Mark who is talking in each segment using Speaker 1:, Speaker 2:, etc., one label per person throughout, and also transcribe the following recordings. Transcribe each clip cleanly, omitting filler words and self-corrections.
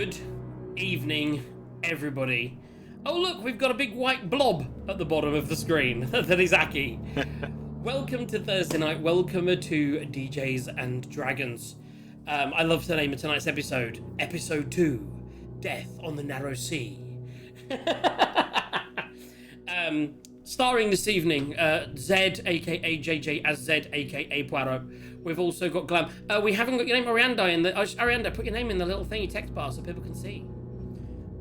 Speaker 1: Good evening, everybody. Oh look, we've got a big white blob at the bottom of the screen. That is Aki. Welcome to Thursday night. Welcome to DJs and Dragons. I love the name of tonight's episode. Episode 2, Death on the Narrow Sea. Starring this evening, Zed, aka JJ, as Zed, aka Poirot. We've also got Glam. We haven't got your name, Arianda, in the... Arianda, put your name in the little thingy text bar so people can see.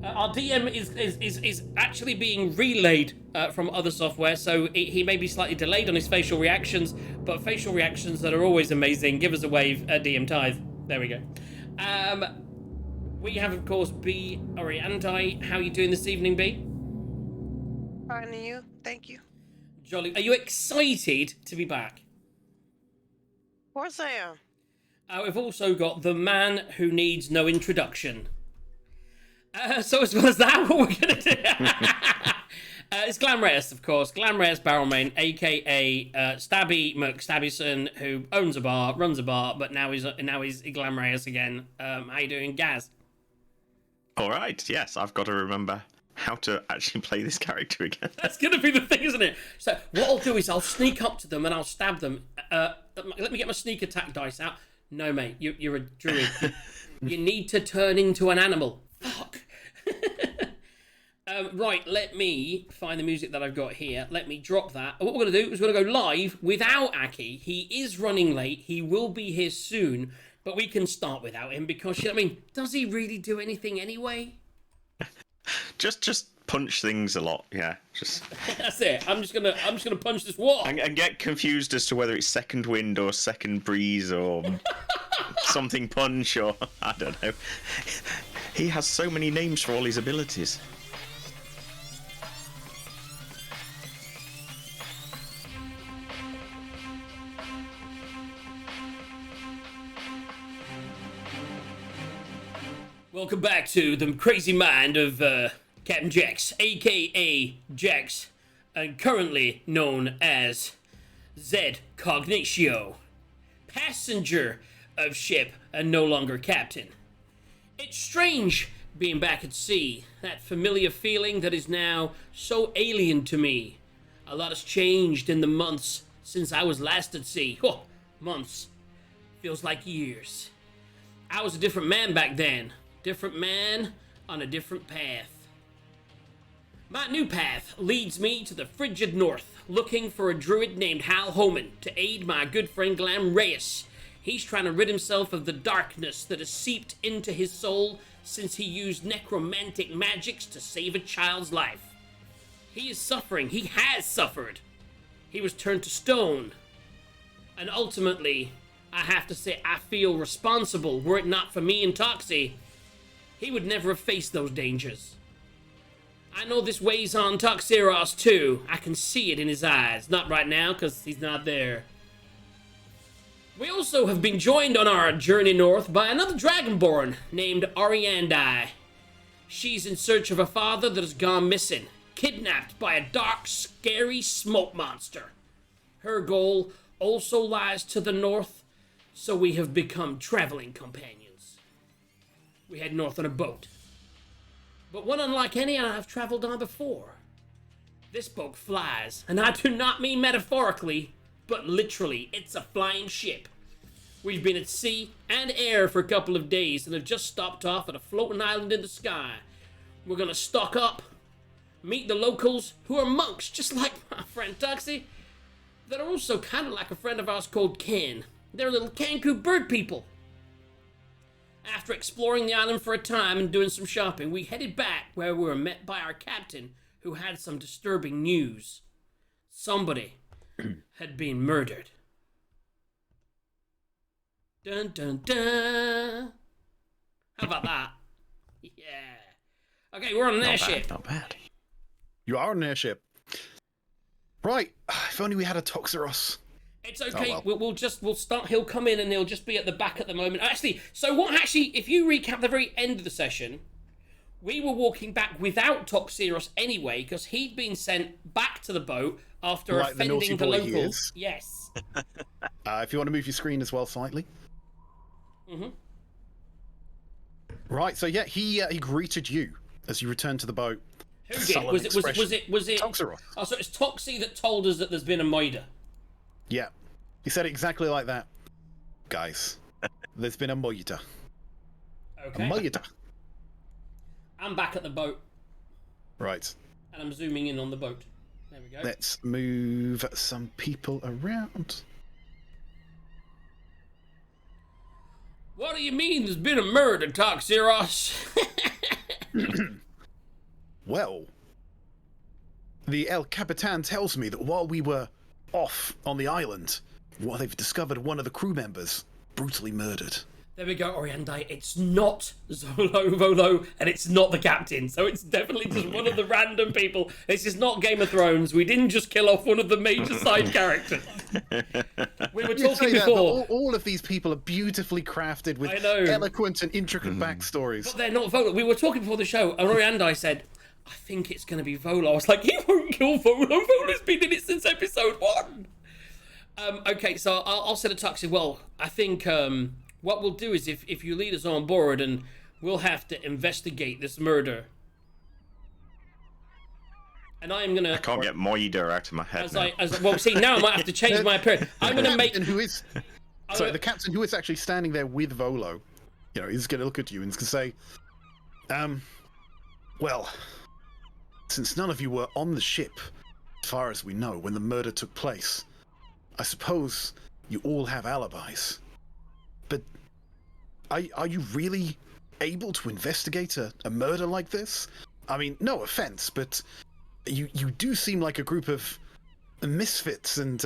Speaker 1: Our DM is actually being relayed from other software, so he may be slightly delayed on his facial reactions, but facial reactions that are always amazing. Give us a wave, DM Tithe. There we go. We have, of course, B. Ariandai. How are you doing this evening, B?
Speaker 2: Fine, and you? Thank you.
Speaker 1: Jolly. Are you excited to be back?
Speaker 2: Of course I am.
Speaker 1: We've also got the man who needs no introduction. So as well as that, what we're going to do... it's Glam Reyes, of course. Glam Reyes Barrelmain, a.k.a. Stabby McStabbyson, who owns a bar, runs a bar, but now he's Glam Reyes again. How you doing, Gaz?
Speaker 3: All right, yes, I've got to remember how to actually play this character again.
Speaker 1: That's going to be the thing, isn't it? So what I'll do is I'll sneak up to them and I'll stab them. Let me get my sneak attack dice out. No, mate, you're a druid. You need to turn into an animal. Fuck. Right, let me find the music that I've got here. Let me drop that. What we're going to do is we're going to go live without Aki. He is running late. He will be here soon, but we can start without him because, I mean, does he really do anything anyway?
Speaker 3: Just punch things a lot, yeah. Just
Speaker 1: that's it. I'm just gonna punch this wall
Speaker 3: and get confused as to whether it's second wind or second breeze or something punch or I don't know. He has so many names for all his abilities.
Speaker 1: Welcome back to the crazy mind of Captain Jax, aka Jax, and currently known as Zed Cognitio, passenger of ship and no longer captain. It's strange being back at sea, that familiar feeling that is now so alien to me. A lot has changed in the months since I was last at sea. Oh, months. Feels like years. I was a different man back then. Different man on a different path. My new path leads me to the frigid north, looking for a druid named Hal Homan to aid my good friend Glam Reyes. He's trying to rid himself of the darkness that has seeped into his soul since he used necromantic magics to save a child's life. He is suffering. He has suffered. He was turned to stone. And ultimately, I have to say I feel responsible. Were it not for me and Toxie, he would never have faced those dangers. I know this weighs on Toxeros too. I can see it in his eyes. Not right now, because he's not there. We also have been joined on our journey north by another Dragonborn named Ariandai. She's in search of a father that has gone missing, kidnapped by a dark, scary smoke monster. Her goal also lies to the north, so we have become traveling companions. We head north on a boat, but one unlike any I have traveled on before. This boat flies, and I do not mean metaphorically, but literally. It's a flying ship. We've been at sea and air for a couple of days and have just stopped off at a floating island in the sky. We're gonna stock up, meet the locals, who are monks just like my friend Toxie, that are also kind of like a friend of ours called Ken. They're little Kanku bird people. After exploring the island for a time and doing some shopping, we headed back where we were met by our captain, who had some disturbing news. Somebody had been murdered. Dun dun dun. How about that? Yeah. Okay, we're on an airship.
Speaker 3: Not bad.
Speaker 4: You are on an airship. Right. If only we had a Toxeros.
Speaker 1: It's okay.
Speaker 4: Oh, well.
Speaker 1: We'll start. He'll come in and he'll just be at the back at the moment. Actually, if you recap the very end of the session, we were walking back without Toxeros anyway because he'd been sent back to the boat after
Speaker 4: Like the
Speaker 1: offending
Speaker 4: naughty
Speaker 1: the
Speaker 4: boy he
Speaker 1: locals.
Speaker 4: is.
Speaker 1: Yes.
Speaker 4: If you want to move your screen as well slightly.
Speaker 1: Mm-hmm.
Speaker 4: Right, so yeah, he greeted you as you returned to the boat.
Speaker 1: Who did?
Speaker 4: Sullen
Speaker 1: Was it
Speaker 4: Toxeroth.
Speaker 1: Oh, so it's Toxie that told us that there's been a murder.
Speaker 4: Yeah, he said it exactly like that. Guys, there's been a murder.
Speaker 1: Okay.
Speaker 4: A murder.
Speaker 1: I'm back at the boat,
Speaker 4: Right.
Speaker 1: and I'm zooming in on the boat. There we go.
Speaker 4: Let's move some people around.
Speaker 1: What do you mean there's been a murder, Toxeros?
Speaker 4: Well, the El Capitan tells me that while we were off on the island, they've discovered one of the crew members brutally murdered.
Speaker 1: There we go, Oriandai. It's not Zolo Volo, and it's not the captain. So it's definitely just one of the random people. This is not Game of Thrones. We didn't just kill off one of the major side characters. We were
Speaker 4: You
Speaker 1: talking
Speaker 4: say that, but
Speaker 1: before.
Speaker 4: all of these people are beautifully crafted with
Speaker 1: I know.
Speaker 4: eloquent and intricate backstories.
Speaker 1: But they're not Volo. We were talking before the show, and Oriandai said, I think it's going to be Volo. I was like, he won't kill Volo. Volo's been in it since episode 1. Okay, so I'll say to Tuxie, well, I think what we'll do is if you lead us on board, and we'll have to investigate this murder. And I am going to...
Speaker 3: I can't get Moida out of my head now.
Speaker 1: Well, see, now I might have to change my appearance. I'm going to make...
Speaker 4: The captain who is actually standing there with Volo, is going to look at you and is going to say, well, since none of you were on the ship, as far as we know, when the murder took place, I suppose you all have alibis. But are you really able to investigate a murder like this? I mean, no offense, but you do seem like a group of misfits and,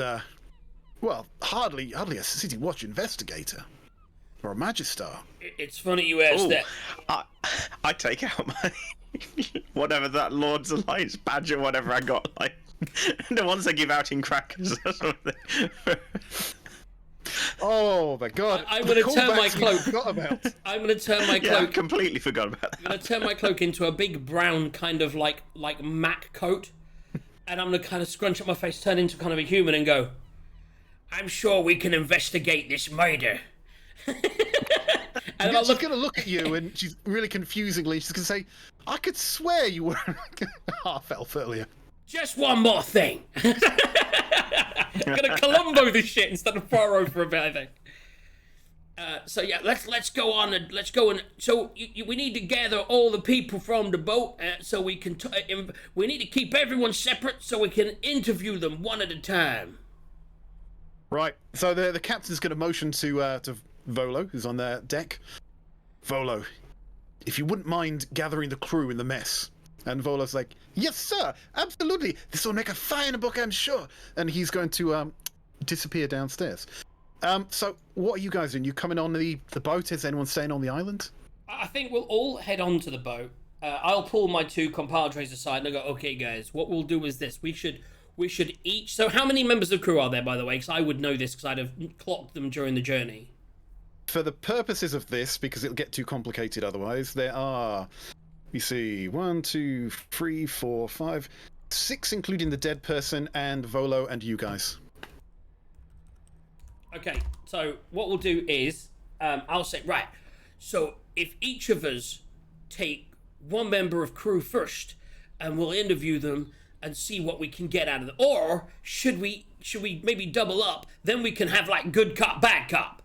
Speaker 4: hardly a City Watch investigator. Or a Magistar.
Speaker 1: It's funny you asked that.
Speaker 3: I take out my whatever that Lord's Alliance badge or whatever I got, like the ones they give out in crackers or something.
Speaker 4: Oh my god!
Speaker 1: I'm going to turn my cloak. I'm going to turn my
Speaker 3: Yeah, I
Speaker 1: cloak.
Speaker 3: completely forgot about that.
Speaker 1: I'm going to turn my cloak into a big brown kind of like Mac coat, and I'm going to kind of scrunch up my face, turn into kind of a human, and go, I'm sure we can investigate this murder.
Speaker 4: And she's going to look at you, and she's really confusingly, she's going to say, I could swear you were half elf earlier.
Speaker 1: Just one more thing. I'm gonna Columbo this shit instead of Faro for a bit, I think. So yeah, let's go on and so we need to gather all the people from the boat so we can we need to keep everyone separate so we can interview them one at a time.
Speaker 4: Right. So the captain's going to motion to Volo, who's on their deck. Volo, if you wouldn't mind gathering the crew in the mess. And Volo's like, yes, sir, absolutely. This will make a fine book, I'm sure. And he's going to disappear downstairs. So what are you guys doing? You coming on the boat? Is anyone staying on the island?
Speaker 1: I think we'll all head on to the boat. I'll pull my two compadres aside and I'll go, okay, guys, what we'll do is this. We should each... So how many members of crew are there, by the way? Because I would know this because I'd have clocked them during the journey.
Speaker 4: For the purposes of this, because it'll get too complicated otherwise, there are... You see, 1, 2, 3, 4, 5, 6, including the dead person, and Volo and you guys.
Speaker 1: Okay, so what we'll do is, I'll say, right, so if each of us take one member of crew first, and we'll interview them and see what we can get out of them, or should we maybe double up, then we can have like good cop, bad cop.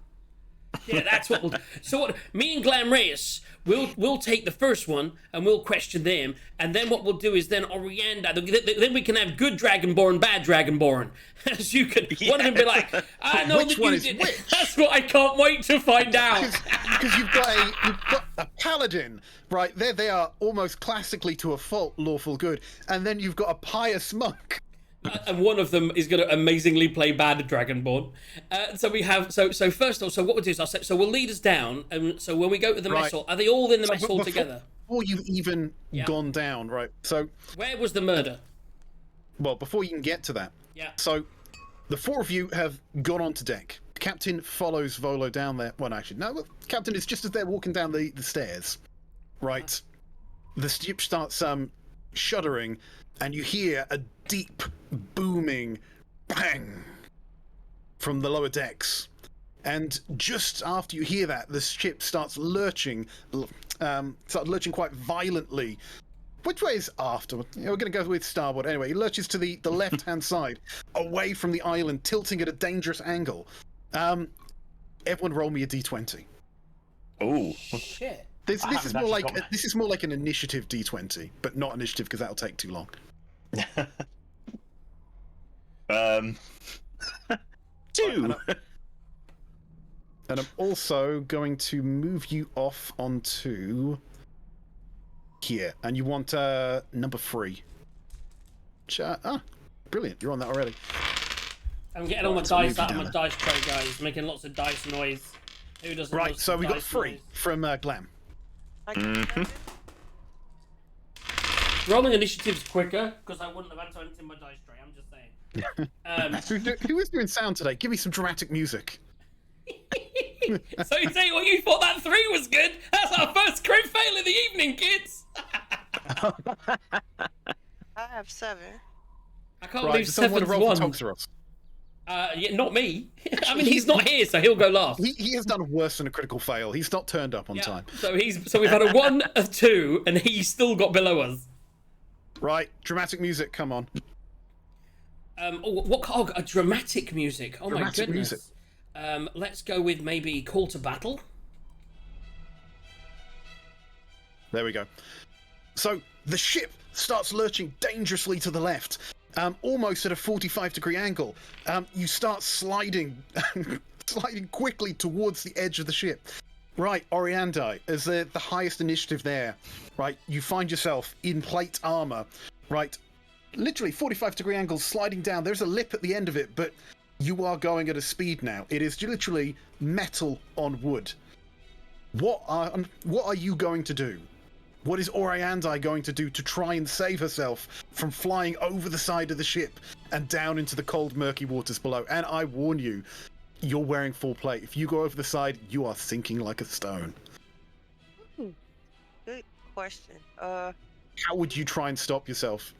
Speaker 1: Yeah, that's what we'll do. So me and Glamreus, we'll take the first one and we'll question them, and then what we'll do is then Orianda, then we can have good Dragonborn, bad Dragonborn. As you can, one of them be like, I know
Speaker 4: Which
Speaker 1: that
Speaker 4: one
Speaker 1: you
Speaker 4: is
Speaker 1: did.
Speaker 4: which?
Speaker 1: That's what I can't wait to find out.
Speaker 4: Because you've got a paladin, right? They are almost classically to a fault lawful good, and then you've got a pious monk.
Speaker 1: And one of them is going to amazingly play bad Dragonborn. So we have so first of all, so what we'll do is we'll lead us down, and so when we go to the mess hall, are they all in the mess hall together?
Speaker 4: Before you've even gone down, right? So
Speaker 1: where was the murder?
Speaker 4: Well, before you can get to that, So the four of you have got onto deck. Captain follows Volo down there. Well, actually, no. Captain is just as they're walking down the stairs, right? The ship starts shuddering, and you hear a deep, booming bang from the lower decks. And just after you hear that, the ship starts lurching, quite violently. Which way is after? We're going to go with starboard. Anyway, it lurches to the left-hand side, away from the island, tilting at a dangerous angle. Everyone roll me a d20.
Speaker 3: Oh.
Speaker 1: Shit.
Speaker 4: This
Speaker 5: haven't
Speaker 4: is more
Speaker 5: actually
Speaker 4: like
Speaker 5: got that.
Speaker 4: this is more like an initiative d20, but not initiative because that'll take too long.
Speaker 3: 2.
Speaker 4: And I'm also going to move you off onto here, and you want number 3. Brilliant! You're on that already.
Speaker 1: I'm getting all my
Speaker 4: so move
Speaker 1: dice
Speaker 4: you
Speaker 1: out of
Speaker 4: down
Speaker 1: my
Speaker 4: there.
Speaker 1: dice tray, guys. Making lots of dice noise. Who doesn't?
Speaker 4: Right,
Speaker 1: love
Speaker 4: so
Speaker 1: some
Speaker 4: we got
Speaker 1: dice
Speaker 4: 3
Speaker 1: noise?
Speaker 4: from Glam.
Speaker 2: I got
Speaker 1: Rolling initiative's quicker because I wouldn't have had to enter my dice tray. I'm just saying.
Speaker 4: Who is doing sound today? Give me some dramatic music.
Speaker 1: So you say what you thought that 3 was good? That's our first crit fail of the evening, kids.
Speaker 2: I have 7.
Speaker 1: I can't
Speaker 4: Right,
Speaker 1: believe
Speaker 4: does someone want to
Speaker 1: seven's
Speaker 4: roll
Speaker 1: one.
Speaker 4: for Toxeros?
Speaker 1: Yeah, not me. I mean, he's not here, so he'll go last.
Speaker 4: He has done worse than a critical fail. He's not turned up on
Speaker 1: Yeah,
Speaker 4: time.
Speaker 1: So we've had a 1, a 2, and he's still got below us.
Speaker 4: Right, dramatic music, come on.
Speaker 1: A dramatic music. Oh
Speaker 4: Dramatic
Speaker 1: my goodness.
Speaker 4: music.
Speaker 1: Let's go with maybe Call to Battle.
Speaker 4: There we go. So the ship starts lurching dangerously to the left, almost at a 45-degree angle. You start sliding, sliding quickly towards the edge of the ship. Right, Oriandi, as the highest initiative there, right, you find yourself in plate armor, right, literally 45-degree angles sliding down. There's a lip at the end of it, but you are going at a speed now. It is literally metal on wood. What are you going to do? What is Oriandi going to do to try and save herself from flying over the side of the ship and down into the cold, murky waters below? And I warn you, you're wearing full plate. If you go over the side, you are sinking like a stone.
Speaker 2: Good question.
Speaker 4: How would you try and stop yourself?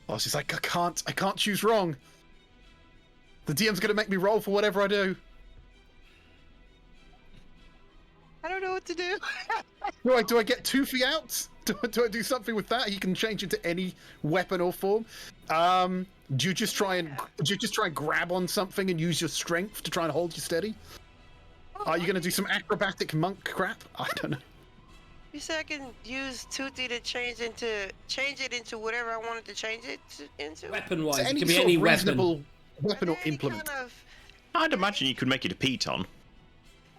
Speaker 4: Oh, she's like, I can't choose wrong. The DM's gonna make me roll for whatever I do.
Speaker 2: I don't know what to do.
Speaker 4: Do I get 2 feet out? Do I do something with that? You can change into any weapon or form. Do you just try and grab on something and use your strength to try and hold you steady? Are you going to do some acrobatic monk crap? I don't know.
Speaker 2: You said I can use Toothy to change it into whatever I wanted to change it into.
Speaker 1: Weapon-wise,
Speaker 4: So
Speaker 1: it
Speaker 4: any
Speaker 1: can be
Speaker 4: sort
Speaker 1: any
Speaker 4: of
Speaker 1: weapon.
Speaker 4: reasonable weapon
Speaker 2: Are
Speaker 4: or
Speaker 2: there any
Speaker 4: implement.
Speaker 2: kind of-
Speaker 3: I'd imagine you could make it a piton.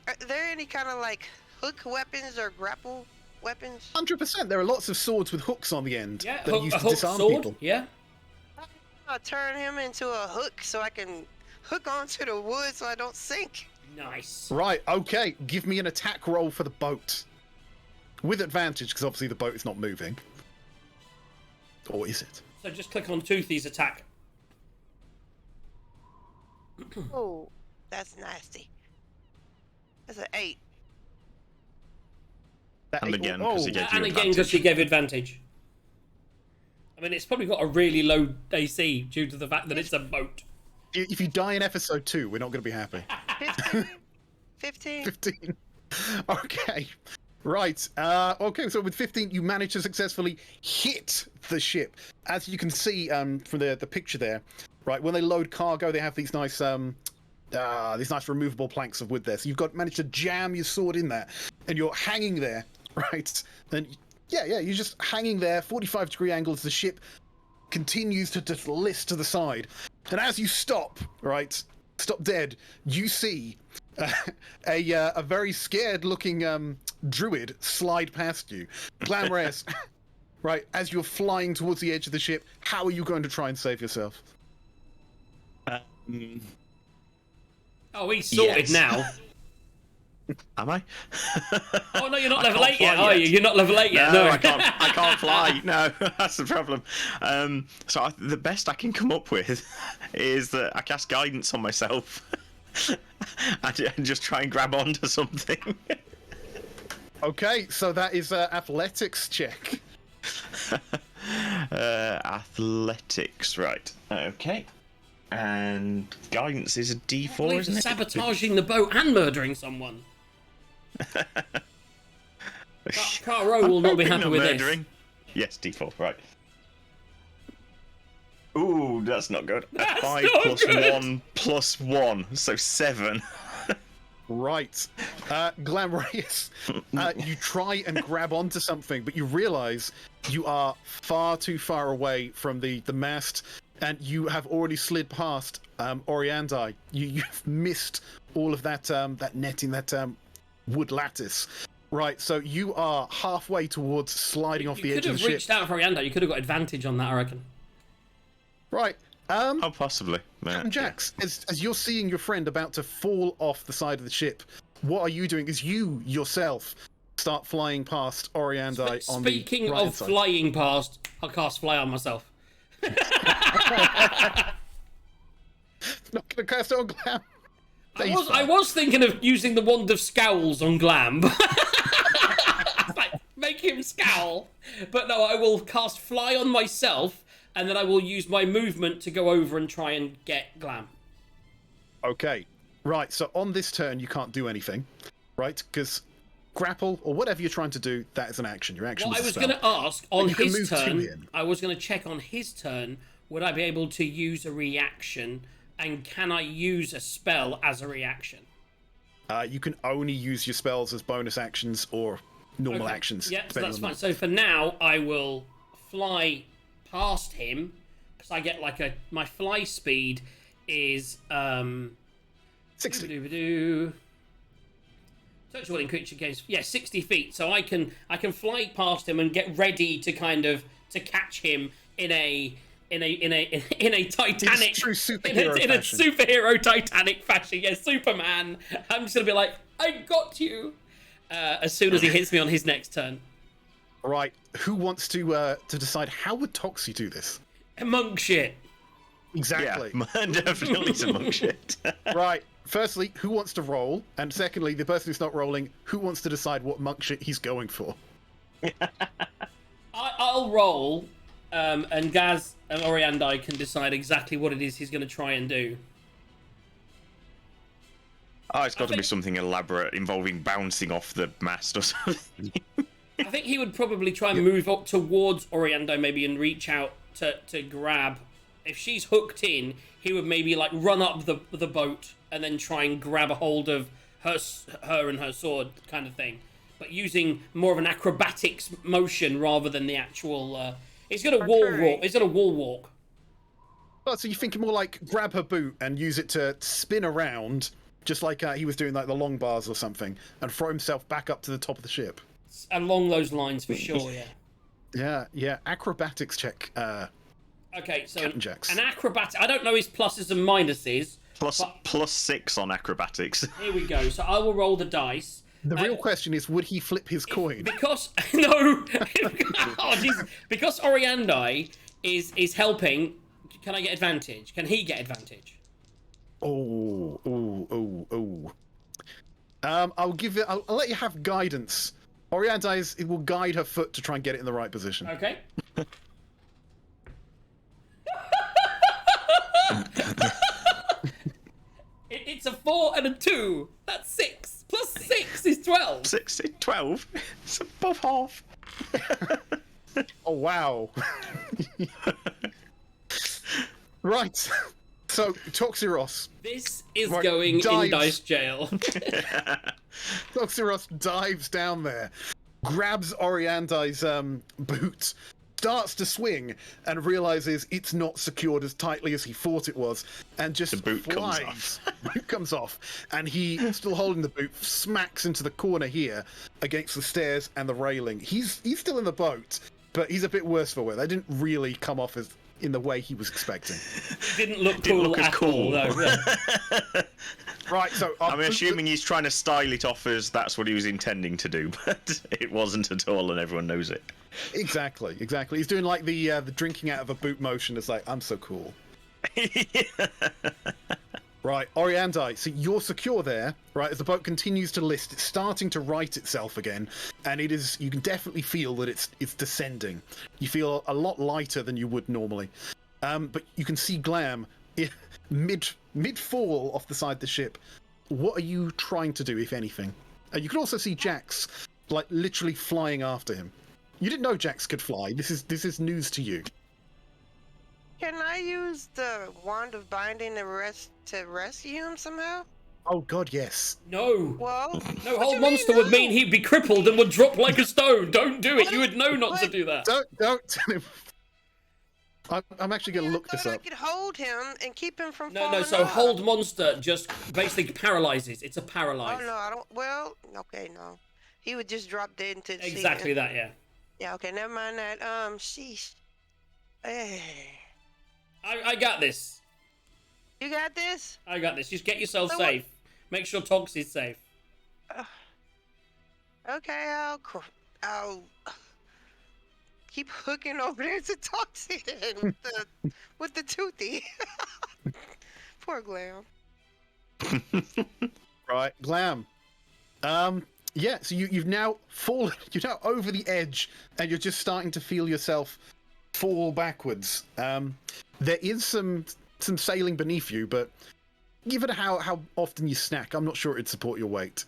Speaker 2: Are there any kind of like hook weapons or grapple weapons?
Speaker 4: 100%. There are lots of swords with hooks on the end
Speaker 1: Yeah,
Speaker 4: that are used
Speaker 1: a
Speaker 4: to
Speaker 1: hook
Speaker 4: disarm
Speaker 1: sword.
Speaker 4: people.
Speaker 1: Yeah.
Speaker 2: I'll turn him into a hook so I can hook onto the wood so I don't sink.
Speaker 1: Nice.
Speaker 4: Right, okay. Give me an attack roll for the boat. With advantage, because obviously the boat is not moving. Or is it?
Speaker 1: So just click on Toothy's attack.
Speaker 2: Oh, that's nasty. That's an 8.
Speaker 4: That
Speaker 3: And
Speaker 4: eight-
Speaker 3: again,
Speaker 4: oh,
Speaker 3: 'cause he gave you
Speaker 1: And again,
Speaker 3: advantage.
Speaker 1: because she gave advantage. I mean, it's probably got a really low AC due to the fact that it's a boat.
Speaker 4: if you die in episode 2, we're not going to be happy.
Speaker 2: 15? 15.
Speaker 4: 15. Okay. Right. Okay, so with 15, you manage to successfully hit the ship. As you can see from the picture there, right, when they load cargo, they have these nice removable planks of wood there. So you've managed to jam your sword in there, and you're hanging there, right? And yeah, you're just hanging there, 45-degree angles. The ship continues to just list to the side, and as you stop dead, you see a very scared-looking druid slide past you. Glamorous, right? As you're flying towards the edge of the ship, how are you going to try and save yourself?
Speaker 1: Oh, he's sorted
Speaker 3: Yes.
Speaker 1: now.
Speaker 3: Am I?
Speaker 1: Oh, no, you're not
Speaker 3: I
Speaker 1: level
Speaker 3: can't
Speaker 1: 8 yet,
Speaker 3: fly
Speaker 1: are
Speaker 3: yet.
Speaker 1: you? You're not level 8 yet.
Speaker 3: No, I can't fly. No, that's the problem. So the best I can come up with is that I cast guidance on myself and just try and grab onto something.
Speaker 4: Okay, so that is athletics check.
Speaker 3: athletics, right? Okay. And guidance is a D4, isn't it?
Speaker 1: Sabotaging the boat and murdering someone. Caro will not be
Speaker 3: hoping
Speaker 1: happy
Speaker 3: not
Speaker 1: with
Speaker 3: murdering. Yes, D4, right. Ooh, that's not good.
Speaker 1: That's
Speaker 3: 5
Speaker 1: not
Speaker 3: plus
Speaker 1: good.
Speaker 3: 1 plus 1, so 7.
Speaker 4: Right. Glamorous, you try and grab onto something, but you realize you are far too far away from the mast, and you have already slid past Oriandi. You've missed all of that that netting, that wood lattice. Right, so you are halfway towards sliding off the edge of the
Speaker 1: You could have
Speaker 4: ship.
Speaker 1: reached out for Orianda. You could have got advantage on that, I reckon.
Speaker 4: Right.
Speaker 3: Oh, possibly.
Speaker 4: Captain Jax, as you're seeing your friend about to fall off the side of the ship, what are you doing as you yourself start flying past Oriandi on the
Speaker 1: Speaking
Speaker 4: right
Speaker 1: of
Speaker 4: side?
Speaker 1: flying past, I'll cast Fly on myself.
Speaker 4: Not gonna cast it on Glam.
Speaker 1: I was thinking of using the Wand of Scowls on Glam. Like, make him scowl. But no, I will cast Fly on myself, and then I will use my movement to go over and try and get Glam.
Speaker 4: Okay. Right, so on this turn you can't do anything, right? Because grapple or whatever you're trying to do, that is an action. Your action
Speaker 1: What
Speaker 4: is
Speaker 1: I
Speaker 4: a
Speaker 1: was
Speaker 4: spell.
Speaker 1: going to ask on
Speaker 4: you can
Speaker 1: his
Speaker 4: move two
Speaker 1: turn,
Speaker 4: in.
Speaker 1: I was going to check on his turn, would I be able to use a reaction, and can I use a spell as a reaction?
Speaker 4: You can only use your spells as bonus actions or normal
Speaker 1: Okay.
Speaker 4: actions.
Speaker 1: Yeah, so
Speaker 4: depending
Speaker 1: that's
Speaker 4: on
Speaker 1: fine.
Speaker 4: the-
Speaker 1: So for now, I will fly past him, because I get like my fly speed is
Speaker 4: 60.
Speaker 1: doo-doo-doo. Touch wielding creature gains 60 feet, so I can fly past him and get ready to kind of to catch him in a Titanic,
Speaker 4: true superhero
Speaker 1: in a
Speaker 4: fashion.
Speaker 1: superhero Titanic fashion. Yeah, Superman. I'm just gonna be like, I got you. As soon as he hits me on his next turn.
Speaker 4: Right, who wants to decide how would Toxie do this?
Speaker 1: Monk shit.
Speaker 4: Exactly.
Speaker 3: Yeah, definitely some monk shit.
Speaker 4: Right. Firstly, who wants to roll? And secondly, the person who's not rolling, who wants to decide what monk shit he's going for?
Speaker 1: I'll roll, and Gaz and Oriandi can decide exactly what it is he's going to try and do.
Speaker 3: Oh, it's got to
Speaker 1: think-
Speaker 3: be something elaborate involving bouncing off the mast or something.
Speaker 1: I think he would probably try and move up towards Oriando maybe and reach out to grab. If she's hooked in, he would maybe like run up the boat and then try and grab a hold of her and her sword kind of thing. But using more of an acrobatics motion rather than the actual... He's got a wall walk. He's got a wall walk.
Speaker 4: Oh, so you're thinking more like grab her boot and use it to spin around, just like he was doing like the long bars or something, and throw himself back up to the top of the ship.
Speaker 1: Along those lines for sure, yeah.
Speaker 4: Yeah. Acrobatics check.
Speaker 1: Okay, so
Speaker 4: Captain Jax.
Speaker 1: an acrobat. I don't know his pluses and minuses.
Speaker 3: Plus 6 on acrobatics.
Speaker 1: Here we go. So I will roll the dice.
Speaker 4: The real question is, would he flip his coin?
Speaker 1: Because no, oh, jeez. Because Oriandi is helping. Can I get advantage? Can he get advantage?
Speaker 4: Oh. I'll give it. I'll let you have guidance. Orianda will guide her foot to try and get it in the right position.
Speaker 1: Okay. It's a 4 and a 2. That's 6. Plus 6 is 12.
Speaker 3: 12. It's above half.
Speaker 4: Oh wow. Right. So Toxiros.
Speaker 1: This is
Speaker 4: Right,
Speaker 1: going in
Speaker 4: dives.
Speaker 1: dice jail.
Speaker 4: Toxiros dives down there, grabs Oriandi's boot, starts to swing, and realizes it's not secured as tightly as he thought it was, and just
Speaker 3: The boot comes
Speaker 4: flies. Boot comes off, and he, still holding the boot, smacks into the corner here against the stairs and the railing. He's still in the boat, but he's a bit worse for wear. They didn't really come off as in the way he was expecting.
Speaker 1: Didn't look
Speaker 3: Didn't
Speaker 1: cool
Speaker 3: look as
Speaker 1: at
Speaker 3: cool.
Speaker 1: all, though. Yeah.
Speaker 4: Right, so
Speaker 3: I'm assuming he's trying to style it off as that's what he was intending to do, but it wasn't at all, and everyone knows it.
Speaker 4: Exactly. He's doing like the drinking out of a boot motion. It's like, I'm so cool. Right, Oriandi, so you're secure there, right? As the boat continues to list, it's starting to right itself again, and it is. You can definitely feel that it's descending. You feel a lot lighter than you would normally, but you can see Glam mid fall off the side of the ship. What are you trying to do, if anything? You can also see Jax, like literally flying after him. You didn't know Jax could fly. This is news to you.
Speaker 2: Can I use the wand of binding to rescue him somehow?
Speaker 4: Oh God, yes.
Speaker 1: No.
Speaker 2: Well,
Speaker 1: No,
Speaker 2: what
Speaker 1: Hold
Speaker 2: you mean,
Speaker 1: Monster would
Speaker 2: no?
Speaker 1: mean he'd be crippled and would drop like a stone. Don't do it. You would know not to
Speaker 2: What?
Speaker 1: do that.
Speaker 4: Don't. I'm actually going to
Speaker 2: I
Speaker 4: look this
Speaker 2: thought I
Speaker 4: up.
Speaker 2: could hold him and keep him from
Speaker 1: No,
Speaker 2: falling
Speaker 1: so
Speaker 2: off.
Speaker 1: Hold Monster just basically paralyzes. It's a
Speaker 2: Oh
Speaker 1: paralyze.
Speaker 2: no, I don't. Well, okay, no. He would just drop dead into the sea.
Speaker 1: Exactly that, yeah.
Speaker 2: Yeah, okay, never mind that. Sheesh. Eh.
Speaker 1: I got this.
Speaker 2: You got this?
Speaker 1: I got this. Just get yourself
Speaker 2: So what-
Speaker 1: safe. Make sure Tox is safe.
Speaker 2: Okay, I'll keep hooking over there to Toxic with the toothy. Poor Glam.
Speaker 4: Right, Glam. Yeah. So you've now fallen. You're now over the edge, and you're just starting to feel yourself fall backwards. There is some sailing beneath you, but given how often you snack, I'm not sure it'd support your weight.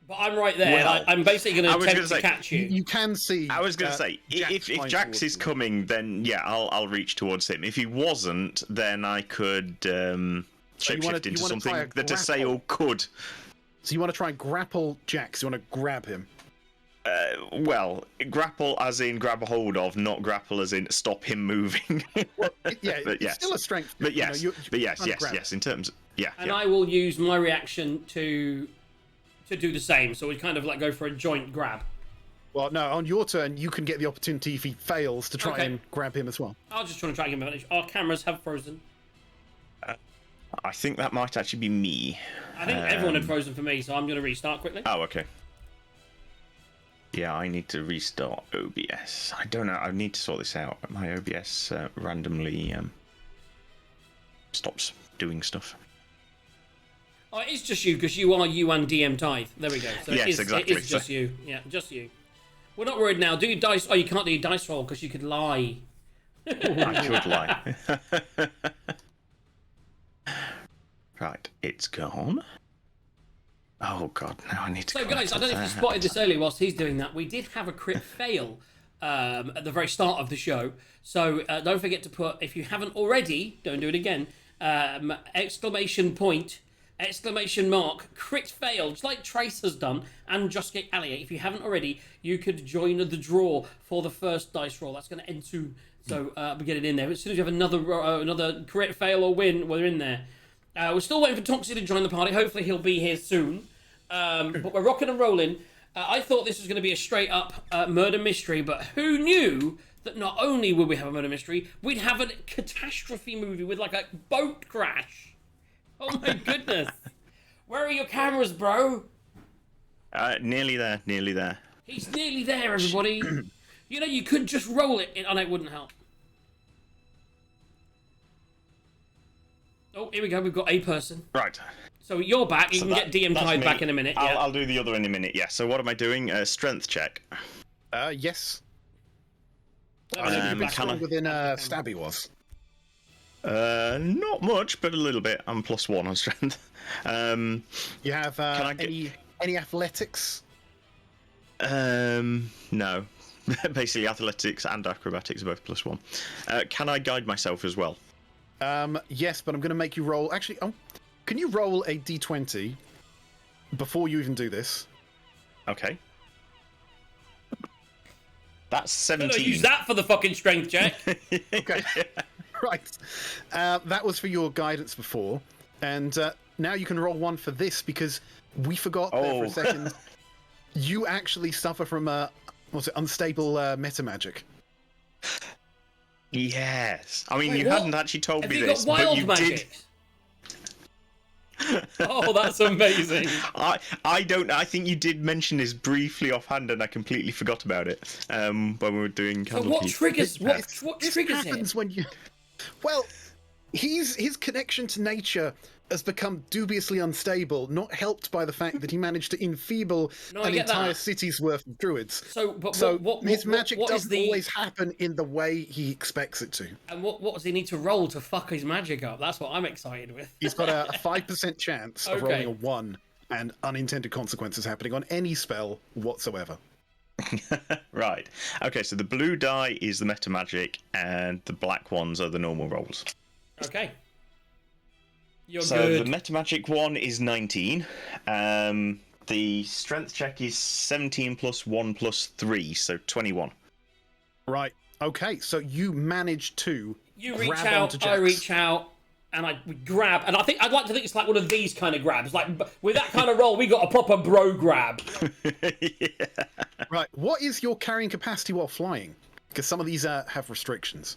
Speaker 1: But I'm right there.
Speaker 3: Well,
Speaker 1: I'm basically going
Speaker 3: I
Speaker 1: to
Speaker 3: was
Speaker 1: attempt
Speaker 3: gonna
Speaker 1: to
Speaker 3: say,
Speaker 1: catch you.
Speaker 4: You can see.
Speaker 3: I was going to say,
Speaker 4: Jax
Speaker 3: if
Speaker 4: flying
Speaker 3: Jax
Speaker 4: towards
Speaker 3: is
Speaker 4: you.
Speaker 3: coming, then yeah, I'll reach towards him. If he wasn't, then I could
Speaker 4: you
Speaker 3: shapeshift
Speaker 4: wanna
Speaker 3: into
Speaker 4: try
Speaker 3: something
Speaker 4: a
Speaker 3: that a sail could.
Speaker 4: So you want to try and grapple Jax? You want to grab him?
Speaker 3: Well, grapple as in grab a hold of, not grapple as in stop him moving.
Speaker 4: Well, yeah,
Speaker 3: But
Speaker 4: it's
Speaker 3: yes.
Speaker 4: still a strength.
Speaker 3: But
Speaker 4: you know,
Speaker 3: yes,
Speaker 4: you're
Speaker 3: yes,
Speaker 4: trying to grab
Speaker 3: yes.
Speaker 4: it.
Speaker 3: In terms, yeah,
Speaker 1: And
Speaker 3: yeah.
Speaker 1: I will use my reaction to do the same. So we kind of like go for a joint grab.
Speaker 4: Well, no, on your turn, you can get the opportunity if he fails to try
Speaker 1: Okay.
Speaker 4: and grab him as well.
Speaker 1: I'll just try and give him advantage. Our cameras have frozen.
Speaker 3: I think that might actually be me.
Speaker 1: I think everyone had frozen for me, so I'm going to restart quickly.
Speaker 3: Oh, okay. Yeah, I need to restart OBS. I don't know. I need to sort this out. My OBS randomly stops doing stuff.
Speaker 1: Oh, it is just you, because you are you and DM Tithe. There we go. So
Speaker 3: Yes,
Speaker 1: it is,
Speaker 3: exactly.
Speaker 1: It is just you. Yeah, just you. We're not worried now. Do your dice... Oh, you can't do your dice roll, because you could lie.
Speaker 3: I could lie. Right, it's gone. Oh god, now I need to.
Speaker 1: So, guys, I don't know if you spotted this earlier whilst he's doing that. We did have a crit fail at the very start of the show. So don't forget to put, if you haven't already, don't do it again, exclamation point, exclamation mark, crit fail, just like Trace has done, and Just Get Allier. If you haven't already, you could join the draw for the first dice roll. That's going to end soon. So we get it in there. As soon as you have another crit fail or win, we're in there. We're still waiting for Toxie to join the party. Hopefully he'll be here soon. But we're rocking and rolling. I thought this was going to be a straight up murder mystery, but who knew that not only would we have a murder mystery, we'd have a catastrophe movie with like a boat crash. Oh my goodness. Where are your cameras, bro?
Speaker 3: Nearly there, nearly there.
Speaker 1: He's nearly there, everybody. You know, you could just roll it, and it wouldn't help. Oh, here we go. We've got a person.
Speaker 3: Right.
Speaker 1: So you're back. You
Speaker 3: So
Speaker 1: can
Speaker 3: that-
Speaker 1: get DM
Speaker 3: that's
Speaker 1: Tide
Speaker 3: me.
Speaker 1: back in a minute. Yeah.
Speaker 3: I'll do the other in a minute. Yeah. So what am I doing? Strength check.
Speaker 4: Yes.
Speaker 1: That was a
Speaker 3: can
Speaker 1: good
Speaker 3: I-
Speaker 4: Stronger than Stabby was.
Speaker 3: Not much, but a little bit. I'm +1 on strength.
Speaker 4: You have
Speaker 3: I get-
Speaker 4: any athletics?
Speaker 3: No. Basically, athletics and acrobatics are both +1. Can I guide myself as well?
Speaker 4: Yes, but I'm going to make you roll. Actually, can you roll a d20 before you even do this?
Speaker 3: Okay. That's
Speaker 1: I'm
Speaker 3: 17.
Speaker 1: gonna use that for the fucking strength check.
Speaker 4: Okay. Right. That was for your guidance before, and now you can roll one for this because we forgot there for
Speaker 3: Oh.
Speaker 4: a second. You actually suffer from unstable meta magic.
Speaker 3: Yes. I mean,
Speaker 1: Wait,
Speaker 3: you
Speaker 1: what?
Speaker 3: hadn't actually told
Speaker 1: Have
Speaker 3: me
Speaker 1: you
Speaker 3: this,
Speaker 1: got
Speaker 3: but
Speaker 1: wild
Speaker 3: you
Speaker 1: magic? Oh, that's amazing.
Speaker 3: did. I think you did mention this briefly offhand, and I completely forgot about it when we were doing
Speaker 1: So
Speaker 3: Candle
Speaker 1: what
Speaker 3: Keep.
Speaker 1: triggers? What
Speaker 4: This
Speaker 1: triggers
Speaker 4: happens
Speaker 1: it?
Speaker 4: when you. Well, his connection to nature has become dubiously unstable, not helped by the fact that he managed to enfeeble
Speaker 1: No, I
Speaker 4: an
Speaker 1: get
Speaker 4: entire
Speaker 1: that.
Speaker 4: city's worth of druids.
Speaker 1: So, but
Speaker 4: So
Speaker 1: what
Speaker 4: his magic
Speaker 1: what is
Speaker 4: doesn't
Speaker 1: the
Speaker 4: always happen in the way he expects it to.
Speaker 1: and what does he need to roll to fuck his magic up? That's what I'm excited with.
Speaker 4: He's got a 5% chance of
Speaker 1: Okay.
Speaker 4: rolling a 1 and unintended consequences happening on any spell whatsoever.
Speaker 3: Right. Okay, so the blue die is the meta magic, and the black ones are the normal rolls.
Speaker 1: Okay. You're
Speaker 3: So
Speaker 1: good.
Speaker 3: the meta magic one is 19. The strength check is 17 plus 1 plus 3, so 21.
Speaker 4: Right. Okay, so you manage to
Speaker 1: You reach
Speaker 4: grab
Speaker 1: out,
Speaker 4: onto
Speaker 1: I
Speaker 4: Jax.
Speaker 1: reach out, and I grab. And I'd like to think it's like one of these kind of grabs. Like with that kind of roll, we got a proper bro grab.
Speaker 3: Yeah.
Speaker 4: Right. What is your carrying capacity while flying? Because some of these have restrictions.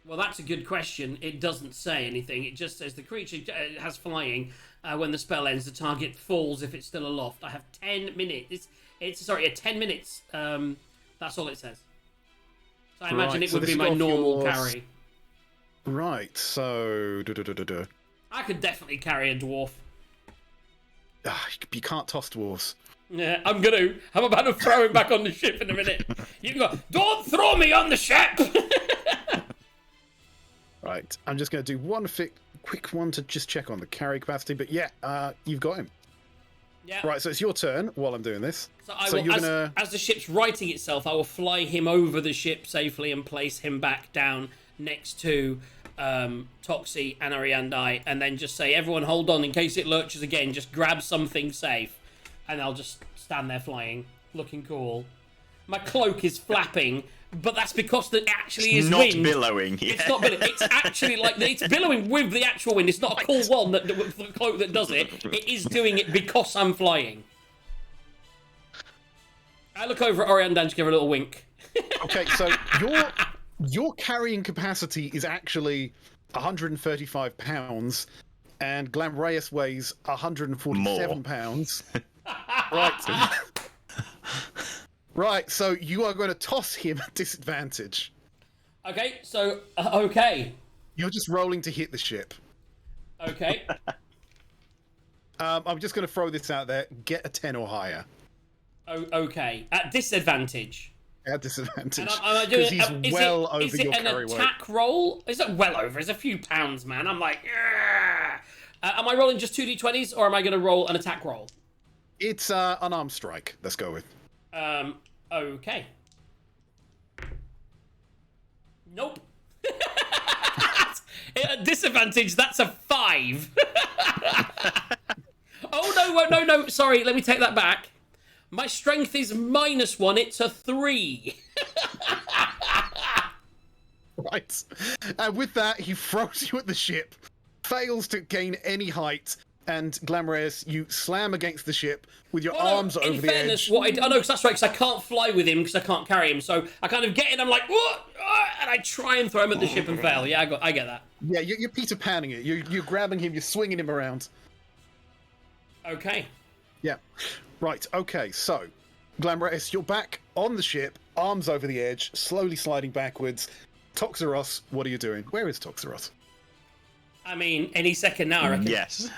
Speaker 1: Well, that's a good question. It doesn't say anything. It just says the creature has flying. When the spell ends, the target falls if it's still aloft. I have 10 minutes. It's 10 minutes. That's all it says. So I imagine
Speaker 4: Right,
Speaker 1: it
Speaker 4: so
Speaker 1: would
Speaker 4: this
Speaker 1: be
Speaker 4: is
Speaker 1: my
Speaker 4: off
Speaker 1: normal
Speaker 4: your-
Speaker 1: carry.
Speaker 4: Right. So.
Speaker 1: I could definitely carry a dwarf.
Speaker 4: You can't toss dwarves.
Speaker 1: Yeah, I'm about to throw him back on the ship in a minute. You can go, don't throw me on the ship!
Speaker 4: Right. I'm just going to do one quick one to just check on the carry capacity. But yeah, you've got him.
Speaker 1: Yeah.
Speaker 4: Right. So it's your turn while I'm doing this.
Speaker 1: So I
Speaker 4: So
Speaker 1: will,
Speaker 4: you're gonna.
Speaker 1: as the ship's righting itself, I will fly him over the ship safely and place him back down next to Toxie and Ariandai, and then just say, everyone hold on in case it lurches again, just grab something safe. And I'll just stand there flying, looking cool. My cloak is flapping, but that's because there actually is
Speaker 3: Not
Speaker 1: wind.
Speaker 3: billowing. Yeah.
Speaker 1: It's not billowing. It's actually like it's billowing with the actual wind. It's not a cool one that with the cloak that does it. It is doing it because I'm flying. I look over at Orianda and just give her a little wink.
Speaker 4: Okay. So your carrying capacity is actually 135 pounds, and Glamreus weighs 147
Speaker 3: More.
Speaker 4: pounds. Right. Right, so you are going to toss him at disadvantage.
Speaker 1: Okay, so okay,
Speaker 4: You're just rolling to hit the ship.
Speaker 1: okay,
Speaker 4: I'm just going to throw this out there. Get a 10 or higher
Speaker 1: okay. At disadvantage.
Speaker 4: at disadvantage.
Speaker 1: And am I doing?
Speaker 4: Because he's
Speaker 1: is
Speaker 4: well
Speaker 1: it,
Speaker 4: over
Speaker 1: is it
Speaker 4: your
Speaker 1: an
Speaker 4: carry weight.
Speaker 1: attack roll? Is it well over? It's a few pounds, man. I'm like, am I rolling just 2d20s or am I going to roll an attack roll?
Speaker 4: It's unarmed strike. Let's go with.
Speaker 1: Okay. Nope. At disadvantage, that's a 5. Oh, no. Sorry, let me take that back. My strength is -1. It's a 3.
Speaker 4: Right. And with that, he throws you at the ship, fails to gain any height, and Glamreus, you slam against the ship with your arms
Speaker 1: in
Speaker 4: over the
Speaker 1: fairness,
Speaker 4: edge.
Speaker 1: what I know, because that's right, because I can't fly with him because I can't carry him. So I kind of get in, I'm like, what? And I try and throw him at the ship and fail. Yeah, I get that.
Speaker 4: Yeah, you're Peter Panning it. You're grabbing him, you're swinging him around.
Speaker 1: Okay.
Speaker 4: Yeah. Right, okay, so, Glamreus, you're back on the ship, arms over the edge, slowly sliding backwards. Toxeros, what are you doing? Where is Toxeros?
Speaker 1: I mean, any second now, I reckon.
Speaker 3: Yes.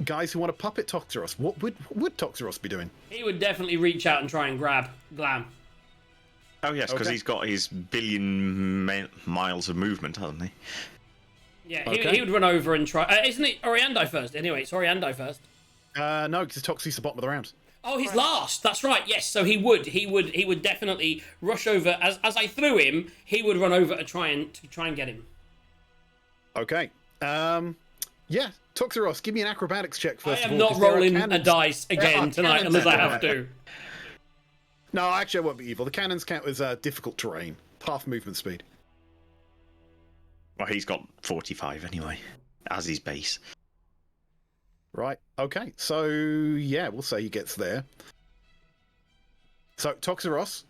Speaker 4: Guys who want to puppet Toxeros, what would Toxeros be doing?
Speaker 1: He would definitely reach out and try and grab Glam.
Speaker 3: Oh yes, because
Speaker 4: Okay.
Speaker 3: he's got his billion miles of movement, hasn't he?
Speaker 1: Yeah,
Speaker 4: Okay.
Speaker 1: he would run over and try. Isn't it Oriandai first? Anyway, it's Oriandai first.
Speaker 4: No, because Toxie's the bottom of the round.
Speaker 1: Oh, he's last. That's right. Yes, so he would definitely rush over as I threw him. He would run over to try and get him.
Speaker 4: Okay. Yeah, Toxeros, give me an acrobatics check first
Speaker 1: I
Speaker 4: of
Speaker 1: am
Speaker 4: all.
Speaker 1: not
Speaker 4: 'cause there are
Speaker 1: rolling a
Speaker 4: cannons-
Speaker 1: dice
Speaker 4: there
Speaker 1: again
Speaker 4: are
Speaker 1: tonight
Speaker 4: cannons
Speaker 1: unless I
Speaker 4: out
Speaker 1: have
Speaker 4: there.
Speaker 1: to.
Speaker 4: No, actually, I won't be evil. The cannons count as difficult terrain, half movement speed.
Speaker 3: Well, he's got 45 anyway, as his base.
Speaker 4: Right. Okay. So yeah, we'll say he gets there. So Toxeros,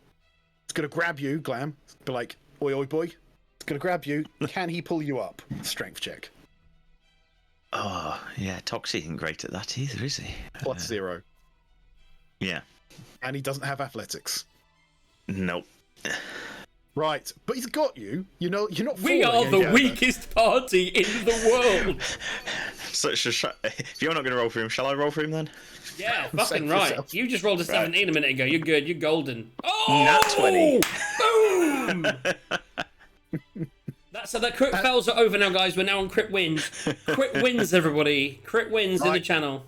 Speaker 4: it's gonna grab you, Glam. Be like, oi, oi, boy. It's gonna grab you. Can he pull you up? Strength check.
Speaker 3: Oh, yeah, Toxie isn't great at that either, is he?
Speaker 4: +0.
Speaker 3: Yeah.
Speaker 4: And he doesn't have athletics.
Speaker 3: Nope.
Speaker 4: Right, but he's got you. You know, you're not.
Speaker 1: We
Speaker 4: falling
Speaker 1: are the
Speaker 4: any further.
Speaker 1: weakest party in the world.
Speaker 3: So, if you're not going to roll for him, shall I roll for him then?
Speaker 1: Yeah, fucking
Speaker 4: Save
Speaker 1: right.
Speaker 4: yourself.
Speaker 1: You just rolled a 17 a minute ago. You're good. You're golden. Oh!
Speaker 3: Nat 20.
Speaker 1: Boom! So the crit fails are over now, guys. We're now on crit wins. Crit wins, everybody. Crit wins in the
Speaker 4: Right.
Speaker 1: channel.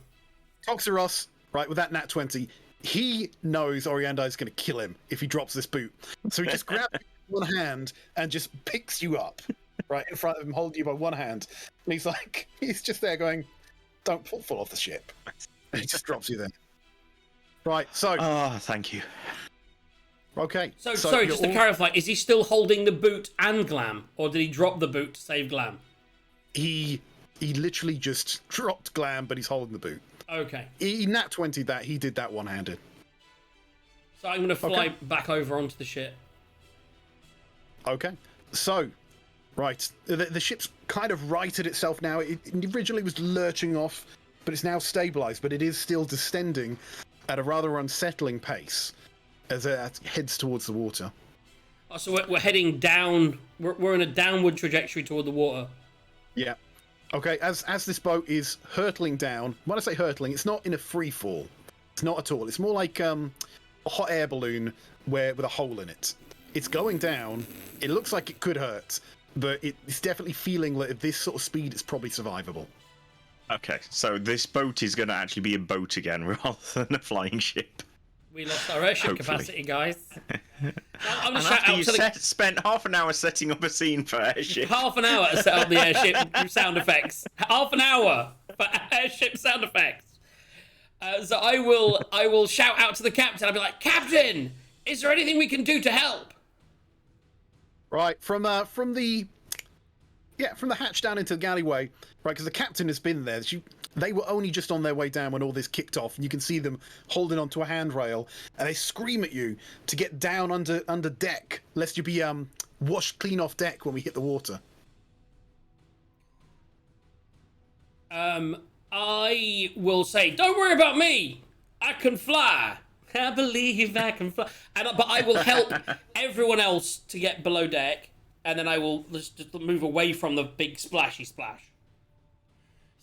Speaker 4: Toxeros, right, with that nat 20, he knows Orianda is going to kill him if he drops this boot. So he just grabs you with one hand and just picks you up, right, in front of him, holding you by one hand. And he's like, he's just there going, don't fall off the ship. And he just drops you there. Right, so,
Speaker 3: Oh, thank you.
Speaker 4: okay.
Speaker 1: So sorry, just to clarify, is he still holding the boot and Glam? Or did he drop the boot to save Glam?
Speaker 4: He literally just dropped Glam, but he's holding the boot.
Speaker 1: Okay.
Speaker 4: He nat 20'd that, he did that one-handed.
Speaker 1: So I'm going to fly
Speaker 4: Okay.
Speaker 1: back over onto the ship.
Speaker 4: Okay, so, right, the ship's kind of righted itself now. It originally was lurching off, but it's now stabilized, but it is still descending at a rather unsettling pace as it heads towards the water.
Speaker 1: Oh, so we're heading down. We're in a downward trajectory toward the water.
Speaker 4: Yeah. Okay, as this boat is hurtling down, when I say hurtling, it's not in a free fall. It's not at all. It's more like a hot air balloon with a hole in it. It's going down. It looks like it could hurt, but it's definitely feeling like at this sort of speed, it's probably survivable.
Speaker 3: Okay, so this boat is going to actually be a boat again rather than a flying ship.
Speaker 1: We lost our airship
Speaker 3: Hopefully.
Speaker 1: capacity, guys. I'm going
Speaker 3: And
Speaker 1: to shout
Speaker 3: after
Speaker 1: out
Speaker 3: you
Speaker 1: to the...
Speaker 3: spent half an hour setting up a scene for airship.
Speaker 1: Half an hour to set up the airship sound effects. Half an hour for airship sound effects. So I will shout out to the captain. I'll be like, Captain, is there anything we can do to help?
Speaker 4: Right, from the hatch down into the galleyway, right, because the captain has been there. They were only just on their way down when all this kicked off, and you can see them holding onto a handrail, and they scream at you to get down under deck, lest you be washed clean off deck when we hit the water.
Speaker 1: I will say, don't worry about me. I can fly. I believe I can fly. But I will help everyone else to get below deck, and then I will just move away from the big splashy splash.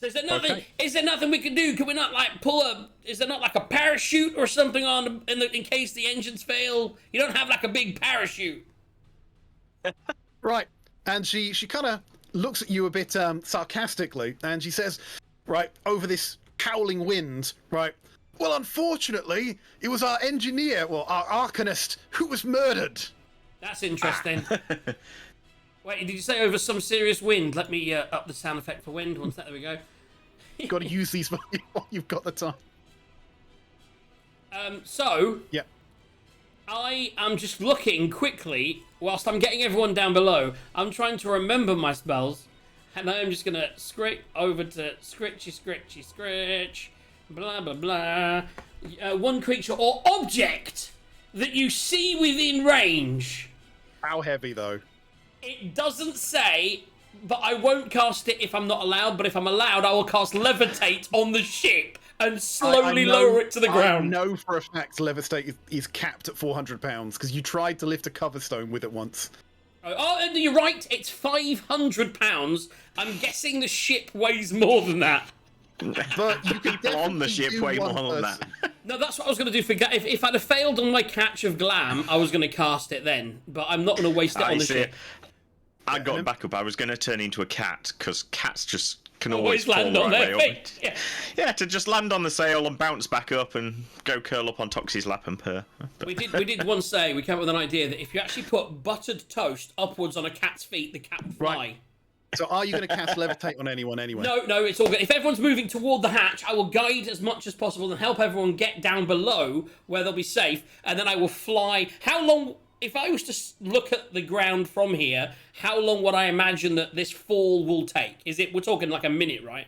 Speaker 1: So is there nothing?
Speaker 4: Okay.
Speaker 1: Is there nothing we can do? Can we not like pull a? Is there not like a parachute or something on in case the engines fail? You don't have like a big parachute.
Speaker 4: Right, and she kind of looks at you a bit sarcastically, and she says, right, over this howling wind, right, well, unfortunately, it was our engineer, well, our arcanist, who was murdered.
Speaker 1: That's interesting. Wait, did you say over some serious wind? Let me up the sound effect for wind. One sec, there we go.
Speaker 4: You've got to use these while you've got the time.
Speaker 1: So,
Speaker 4: Yeah.
Speaker 1: I am just looking quickly, whilst I'm getting everyone down below, I'm trying to remember my spells, and I am just going to scrape over to scritch, blah, blah, blah. One creature or object that you see within range.
Speaker 4: How heavy, though?
Speaker 1: It doesn't say, but I won't cast it if I'm not allowed, but if I'm allowed, I will cast Levitate on the ship and slowly
Speaker 4: I know-
Speaker 1: lower it to the
Speaker 4: I
Speaker 1: ground.
Speaker 4: know for a fact Levistate is capped at 400 pounds because you tried to lift a cover stone with it once.
Speaker 1: Oh, and you're right, it's 500 pounds. I'm guessing the ship weighs more than that.
Speaker 4: But you can
Speaker 3: People on the
Speaker 4: definitely
Speaker 3: ship
Speaker 4: do
Speaker 3: way
Speaker 4: one
Speaker 3: more than that.
Speaker 4: person.
Speaker 1: No, that's what I was going to do for... If I'd have failed on my catch of Glam, I was going to cast it then. But I'm not going to waste it on
Speaker 3: I
Speaker 1: the
Speaker 3: see.
Speaker 1: ship.
Speaker 3: I got back up. I was going to turn into a cat because cats just can
Speaker 1: Always
Speaker 3: always
Speaker 1: land
Speaker 3: fall
Speaker 1: on
Speaker 3: right
Speaker 1: their
Speaker 3: way up.
Speaker 1: feet. Yeah.
Speaker 3: Yeah, to just land on the sail and bounce back up and go curl up on Toxie's lap and purr. But
Speaker 1: We did once say, we came up with an idea that if you actually put buttered toast upwards on a cat's feet, the cat would fly.
Speaker 4: Right. So are you going to cast Levitate on anyone anyway?
Speaker 1: No, it's all good. If everyone's moving toward the hatch, I will guide as much as possible and help everyone get down below where they'll be safe, and then I will fly. How long, if I was to look at the ground from here, how long would I imagine that this fall will take? We're talking like a minute, right?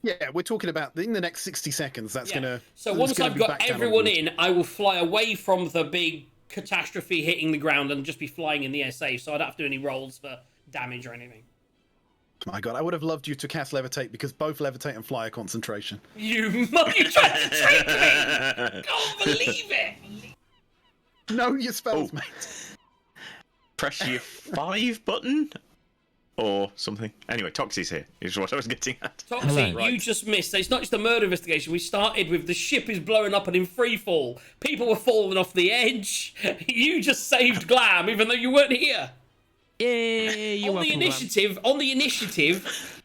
Speaker 4: Yeah, we're talking about in the next 60 seconds. That's
Speaker 1: Yeah.
Speaker 4: going to.
Speaker 1: So once I've got everyone in, I will fly away from the big catastrophe hitting the ground and just be flying in the air safe, so I don't have to do any rolls for damage or anything.
Speaker 4: My God, I would have loved you to cast Levitate because both Levitate and Fly are concentration.
Speaker 1: You tried to trick me! Can't believe it!
Speaker 4: No, your spells,
Speaker 3: Oh.
Speaker 4: mate.
Speaker 3: press your 5 button or something. Anyway, Toxie's here, is what I was getting at.
Speaker 1: Toxie,
Speaker 5: Hello.
Speaker 1: you just missed. It's not just a murder investigation. We started with the ship is blowing up and in free fall. People were falling off the edge. You just saved Glam, even though you weren't here.
Speaker 5: Yay! You're
Speaker 1: On the
Speaker 5: welcome,
Speaker 1: initiative,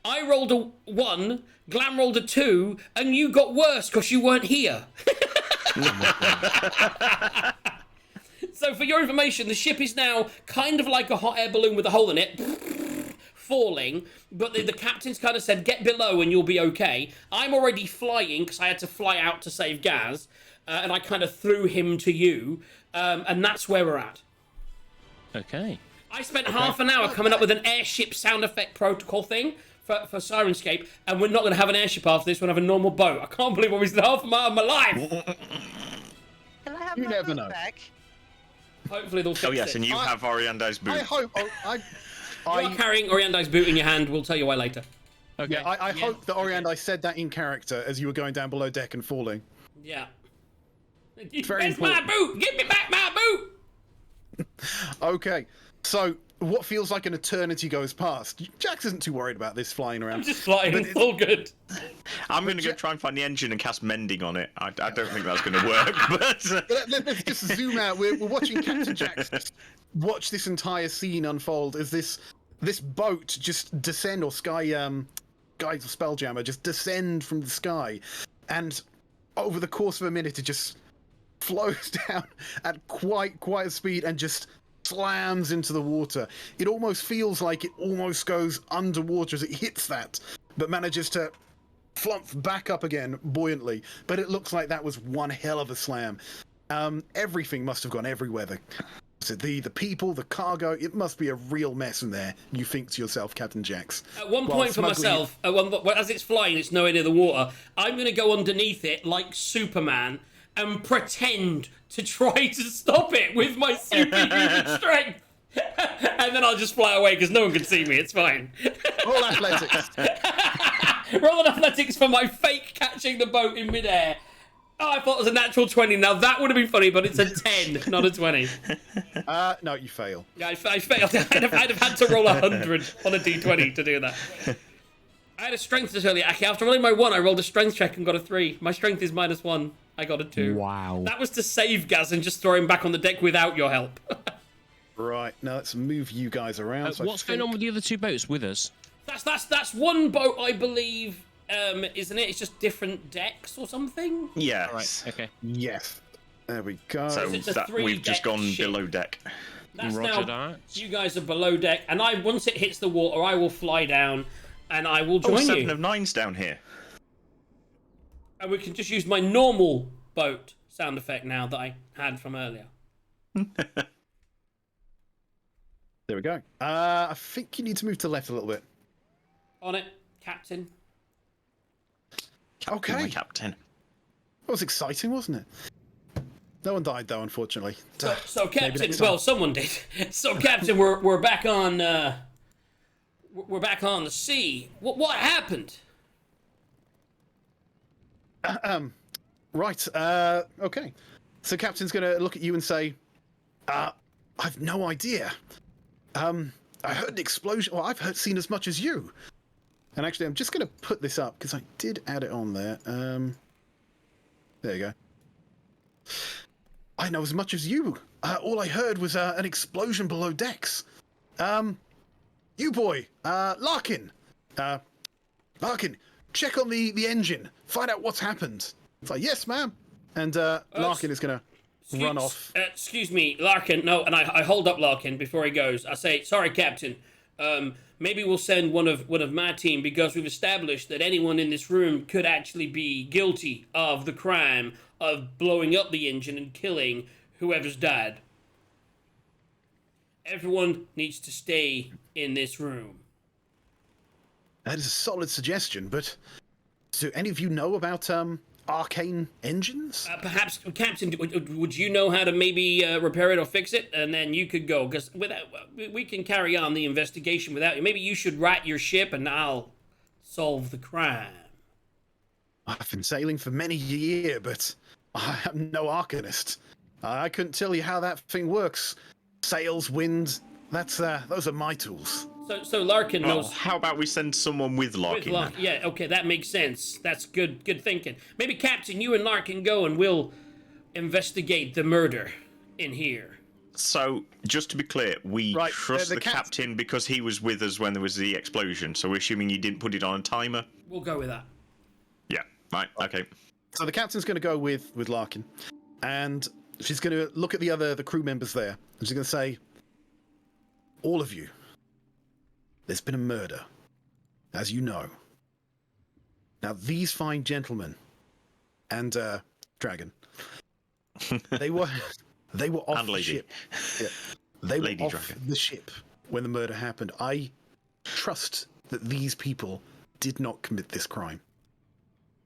Speaker 1: I rolled a 1, Glam rolled a 2, and you got worse because you weren't here. So for your information, the ship is now kind of like a hot air balloon with a hole in it, falling, but the captain's kind of said, get below and you'll be okay. I'm already flying because I had to fly out to save Gaz, and I kind of threw him to you, and that's where we're at.
Speaker 5: Okay.
Speaker 1: I spent half an hour coming up with an airship sound effect protocol thing for Sirenscape, and we're not going to have an airship after this. We're going to have a normal boat. I can't believe I wasted half an hour of my life.
Speaker 2: Can I have
Speaker 4: You
Speaker 2: my
Speaker 4: never
Speaker 2: boot
Speaker 4: know.
Speaker 2: back?
Speaker 1: Hopefully they'll fix
Speaker 3: Oh yes,
Speaker 1: it.
Speaker 3: and you have Oriando's boot.
Speaker 4: I hope.
Speaker 1: You are carrying Oriando's boot in your hand. We'll tell you why later.
Speaker 5: Okay.
Speaker 4: Yeah, I hope that Oriandai said that in character as you were going down below deck and falling.
Speaker 1: Yeah.
Speaker 4: very
Speaker 1: Where's my boot? Give me back my boot!
Speaker 4: Okay, so what feels like an eternity goes past. Jax isn't too worried about this flying around.
Speaker 1: I'm just flying.
Speaker 4: But
Speaker 1: It's all good.
Speaker 3: I'm going to go try and find the engine and cast mending on it. I don't think that's going to work, but
Speaker 4: Let's just zoom out. We're watching Captain Jax watch this entire scene unfold as this boat just descend, or Sky Spelljammer just descend from the sky, and over the course of a minute it just flows down at quite a speed and just slams into the water. It almost feels like it almost goes underwater as it hits that, but manages to flump back up again buoyantly. But it looks like that was one hell of a slam. Everything must have gone everywhere. The people, the cargo, it must be a real mess in there. You think to yourself, Captain Jax.
Speaker 1: At one
Speaker 4: While
Speaker 1: point for
Speaker 4: smuggling-
Speaker 1: myself, as it's flying, it's nowhere near the water. I'm going to go underneath it like Superman and pretend to try to stop it with my superhuman strength. And then I'll just fly away because no one can see me. It's fine.
Speaker 4: All athletics.
Speaker 1: Roll an athletics for my fake catching the boat in midair. Oh, I thought it was a natural 20. Now that would have been funny, but it's a 10, not a 20.
Speaker 4: No, you fail.
Speaker 1: Yeah, I failed. I'd have had to roll 100 on a d20 to do that. I had a strength this earlier. Actually, after rolling my 1, I rolled a strength check and got a 3. My strength is -1. I got a 2.
Speaker 5: Wow.
Speaker 1: That was to save Gaz and just throw him back on the deck without your help.
Speaker 4: Right, now let's move you guys around. So I
Speaker 5: What's going on
Speaker 4: think-
Speaker 5: with the other 2 boats with us?
Speaker 1: That's one boat, I believe, isn't it? It's just different decks or something?
Speaker 3: yes.
Speaker 5: All right. Okay.
Speaker 4: Yes. There we go.
Speaker 3: So
Speaker 1: It's a
Speaker 3: that we've just
Speaker 1: 3-deck
Speaker 3: gone
Speaker 1: ship.
Speaker 3: below deck.
Speaker 1: That's
Speaker 5: Roger
Speaker 1: now,
Speaker 5: that.
Speaker 1: you guys are below deck, and once it hits the water, I will fly down, and I will
Speaker 3: Oh,
Speaker 1: join
Speaker 3: 7
Speaker 1: you.
Speaker 3: of 9's down here.
Speaker 1: And we can just use my normal boat sound effect now that I had from earlier.
Speaker 4: There we go. I think you need to move to the left a little bit.
Speaker 1: On it, Captain.
Speaker 3: Captain, my
Speaker 4: Okay.
Speaker 3: captain.
Speaker 4: That was exciting, wasn't it? No one died though, unfortunately.
Speaker 1: So Captain,
Speaker 4: next time.
Speaker 1: well, someone did. So Captain, we're back on. We're back on the sea. What happened?
Speaker 4: Right. Okay. So Captain's gonna look at you and say, "I've no idea. I heard an explosion. Well, seen as much as you. And actually, I'm just gonna put this up because I did add it on there. There you go. I know as much as you. All I heard was an explosion below decks. You boy, Larkin. Larkin, check on the engine. Find out what's happened. It's like, yes, ma'am. And Larkin is gonna run off.
Speaker 1: Excuse me, Larkin. No, and I hold up Larkin before he goes. I say, sorry, Captain. Maybe we'll send one of my team because we've established that anyone in this room could actually be guilty of the crime of blowing up the engine and killing whoever's died. Everyone needs to stay in this room.
Speaker 4: That is a solid suggestion, but do any of you know about arcane engines?
Speaker 1: Perhaps, Captain, would you know how to maybe repair it or fix it? And then you could go, because we can carry on the investigation without you. Maybe you should right your ship and I'll solve the crime.
Speaker 4: I've been sailing for many a year, but I am no arcanist. I couldn't tell you how that thing works. Sails, wind, that's those are my tools.
Speaker 1: So Larkin
Speaker 3: Well,
Speaker 1: knows.
Speaker 3: how about we send someone with Larkin?
Speaker 1: Larkin, yeah, okay, that makes sense. That's good thinking. Maybe Captain, you and Larkin go and we'll investigate the murder in here.
Speaker 3: So, just to be clear, we
Speaker 4: Right,
Speaker 3: trust
Speaker 4: the
Speaker 3: the
Speaker 4: cat-
Speaker 3: captain because he was with us when there was the explosion. So we're assuming you didn't put it on a timer.
Speaker 1: We'll go with that.
Speaker 3: Yeah. Right. Okay.
Speaker 4: So the captain's going to go with Larkin, and she's going to look at the crew members there, and she's going to say, "All of you, there's been a murder, as you know. Now these fine gentlemen and Dragon, they were off
Speaker 3: And
Speaker 4: the
Speaker 3: lady.
Speaker 4: ship. Yeah. They were
Speaker 3: Lady
Speaker 4: off
Speaker 3: Dragon.
Speaker 4: the ship when the murder happened. I trust that these people did not commit this crime.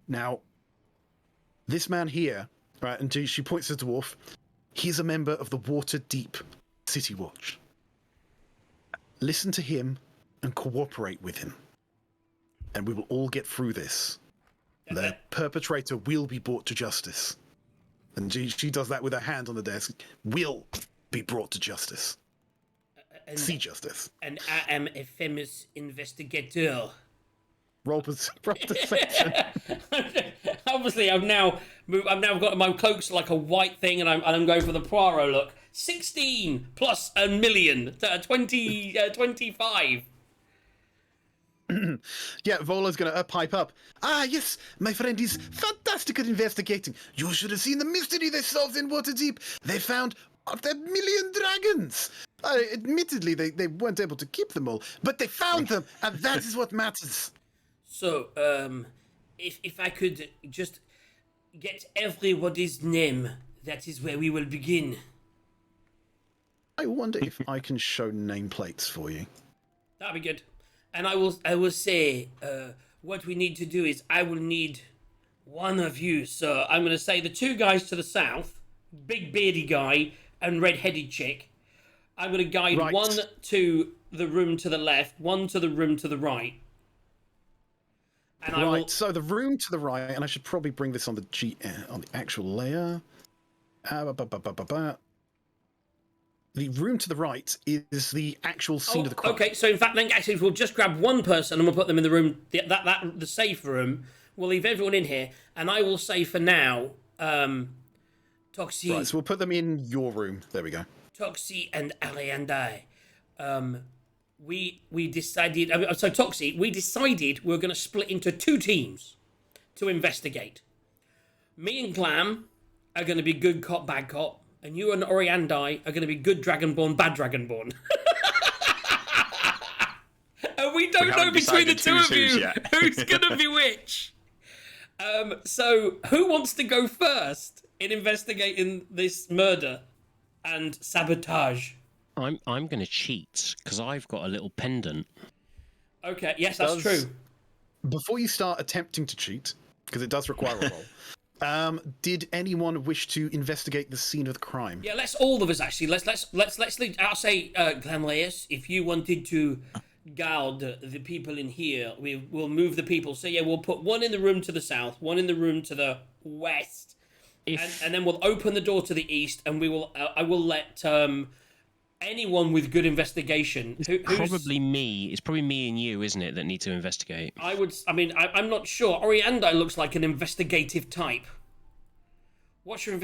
Speaker 4: Now, this man here, right, and she points to the dwarf, he's a member of the Waterdeep City Watch. Listen to him and cooperate with him, and we will all get through this. The perpetrator will be brought to justice. And she does that with her hand on the desk. Will be brought to justice. See justice.
Speaker 1: And I am a famous investigator.
Speaker 4: Roll perception.
Speaker 1: Obviously, I've now got my cloak's like a white thing, and I'm going for the Poirot look. 16 plus a million, 25.
Speaker 4: Yeah, Volo's going to pipe up. Ah, yes, my friend is fantastic at investigating. You should have seen the mystery they solved in Waterdeep. They found a million dragons. Admittedly, they weren't able to keep them all, but they found them, and that is what matters.
Speaker 1: So, if I could just get everybody's name, that is where we will begin.
Speaker 4: I wonder if I can show nameplates for you.
Speaker 1: That'd be good. And I will say, what we need to do is I will need one of you. So I'm going to say the two guys to the south, big beardy guy and red-headed chick. I'm going to guide
Speaker 4: Right.
Speaker 1: one to the room to the left, one to the room to the right. And I will...
Speaker 4: Right, so the room to the right, and I should probably bring this on the on the actual layer. The room to the right is the actual scene of the crime.
Speaker 1: Okay, so in fact, then actually we'll just grab one person and we'll put them in the room, the safe room. We'll leave everyone in here, and I will say for now, Toxie,
Speaker 4: Right, so we'll put them in your room. There we go.
Speaker 1: Toxie and Ariandai. We decided. So Toxie, we decided we were going to split into two teams to investigate. Me and Glam are going to be good cop, bad cop. And you and Oriandai are going to be good Dragonborn, bad Dragonborn. And we don't know
Speaker 3: haven't
Speaker 1: between the
Speaker 3: decided
Speaker 1: two of
Speaker 3: who's
Speaker 1: you
Speaker 3: yet.
Speaker 1: who's going to be which. So, who wants to go first in investigating this murder and sabotage?
Speaker 5: I'm going to cheat because I've got a little pendant.
Speaker 1: Okay, yes, that's
Speaker 4: Does-
Speaker 1: true.
Speaker 4: Before you start attempting to cheat, because it does require a roll, did anyone wish to investigate the scene of the crime?
Speaker 1: Yeah, let's all of us actually. Let's leave. I'll say, Glamleus, if you wanted to guard the people in here, we'll move the people. So yeah, we'll put one in the room to the south, one in the room to the west, and then we'll open the door to the east, and we will. I will let anyone with good investigation. Who's,
Speaker 5: Probably me. It's probably me and you, isn't it, that need to investigate?
Speaker 1: I'm not sure. Oriandai looks like an investigative type. What's your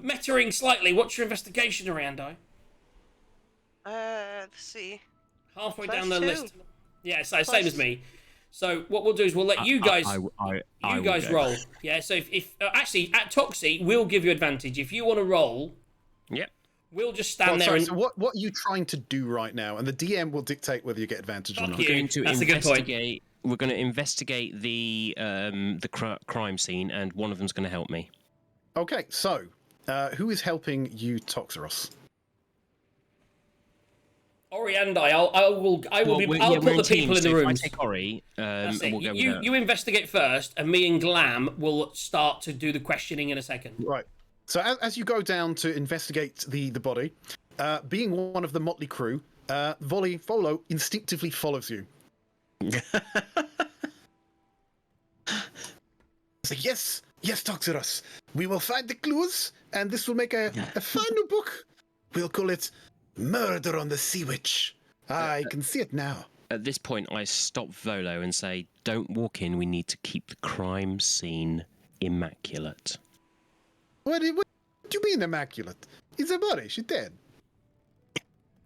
Speaker 1: Mettering slightly. What's your investigation, Oriandai?
Speaker 2: Let's see.
Speaker 1: Halfway
Speaker 2: Plus
Speaker 1: down the
Speaker 2: 2.
Speaker 1: list. Yeah, so same as me. So what we'll do is we'll let you guys
Speaker 5: I will
Speaker 1: guys
Speaker 5: go.
Speaker 1: roll. Yeah. So if actually at Toxie we'll give you advantage if you want to roll.
Speaker 5: Yep.
Speaker 1: We'll just stand
Speaker 4: Oh,
Speaker 1: there
Speaker 4: sorry,
Speaker 1: and
Speaker 4: so what are you trying to do right now? And the DM will dictate whether you get advantage or
Speaker 1: Fuck
Speaker 4: not.
Speaker 1: you.
Speaker 5: Going to
Speaker 1: That's a good point.
Speaker 5: investigate. We're going to investigate the crime scene, and one of them's going to help me.
Speaker 4: Okay, so who is helping you, Toxeros?
Speaker 1: Oriandai, I'll put the people in the room.
Speaker 5: I take Ori, and we'll go with that.
Speaker 1: You investigate first, and me and Glam will start to do the questioning in a second.
Speaker 4: Right. So as you go down to investigate the body, being one of the motley crew, Volo instinctively follows you. So yes, Toxeros, we will find the clues, and this will make a final book. We'll call it Murder on the Sea Witch. I can see it now.
Speaker 5: At this point, I stop Volo and say, "Don't walk in. We need to keep the crime scene immaculate."
Speaker 4: What do you mean immaculate? It's a body. She's dead.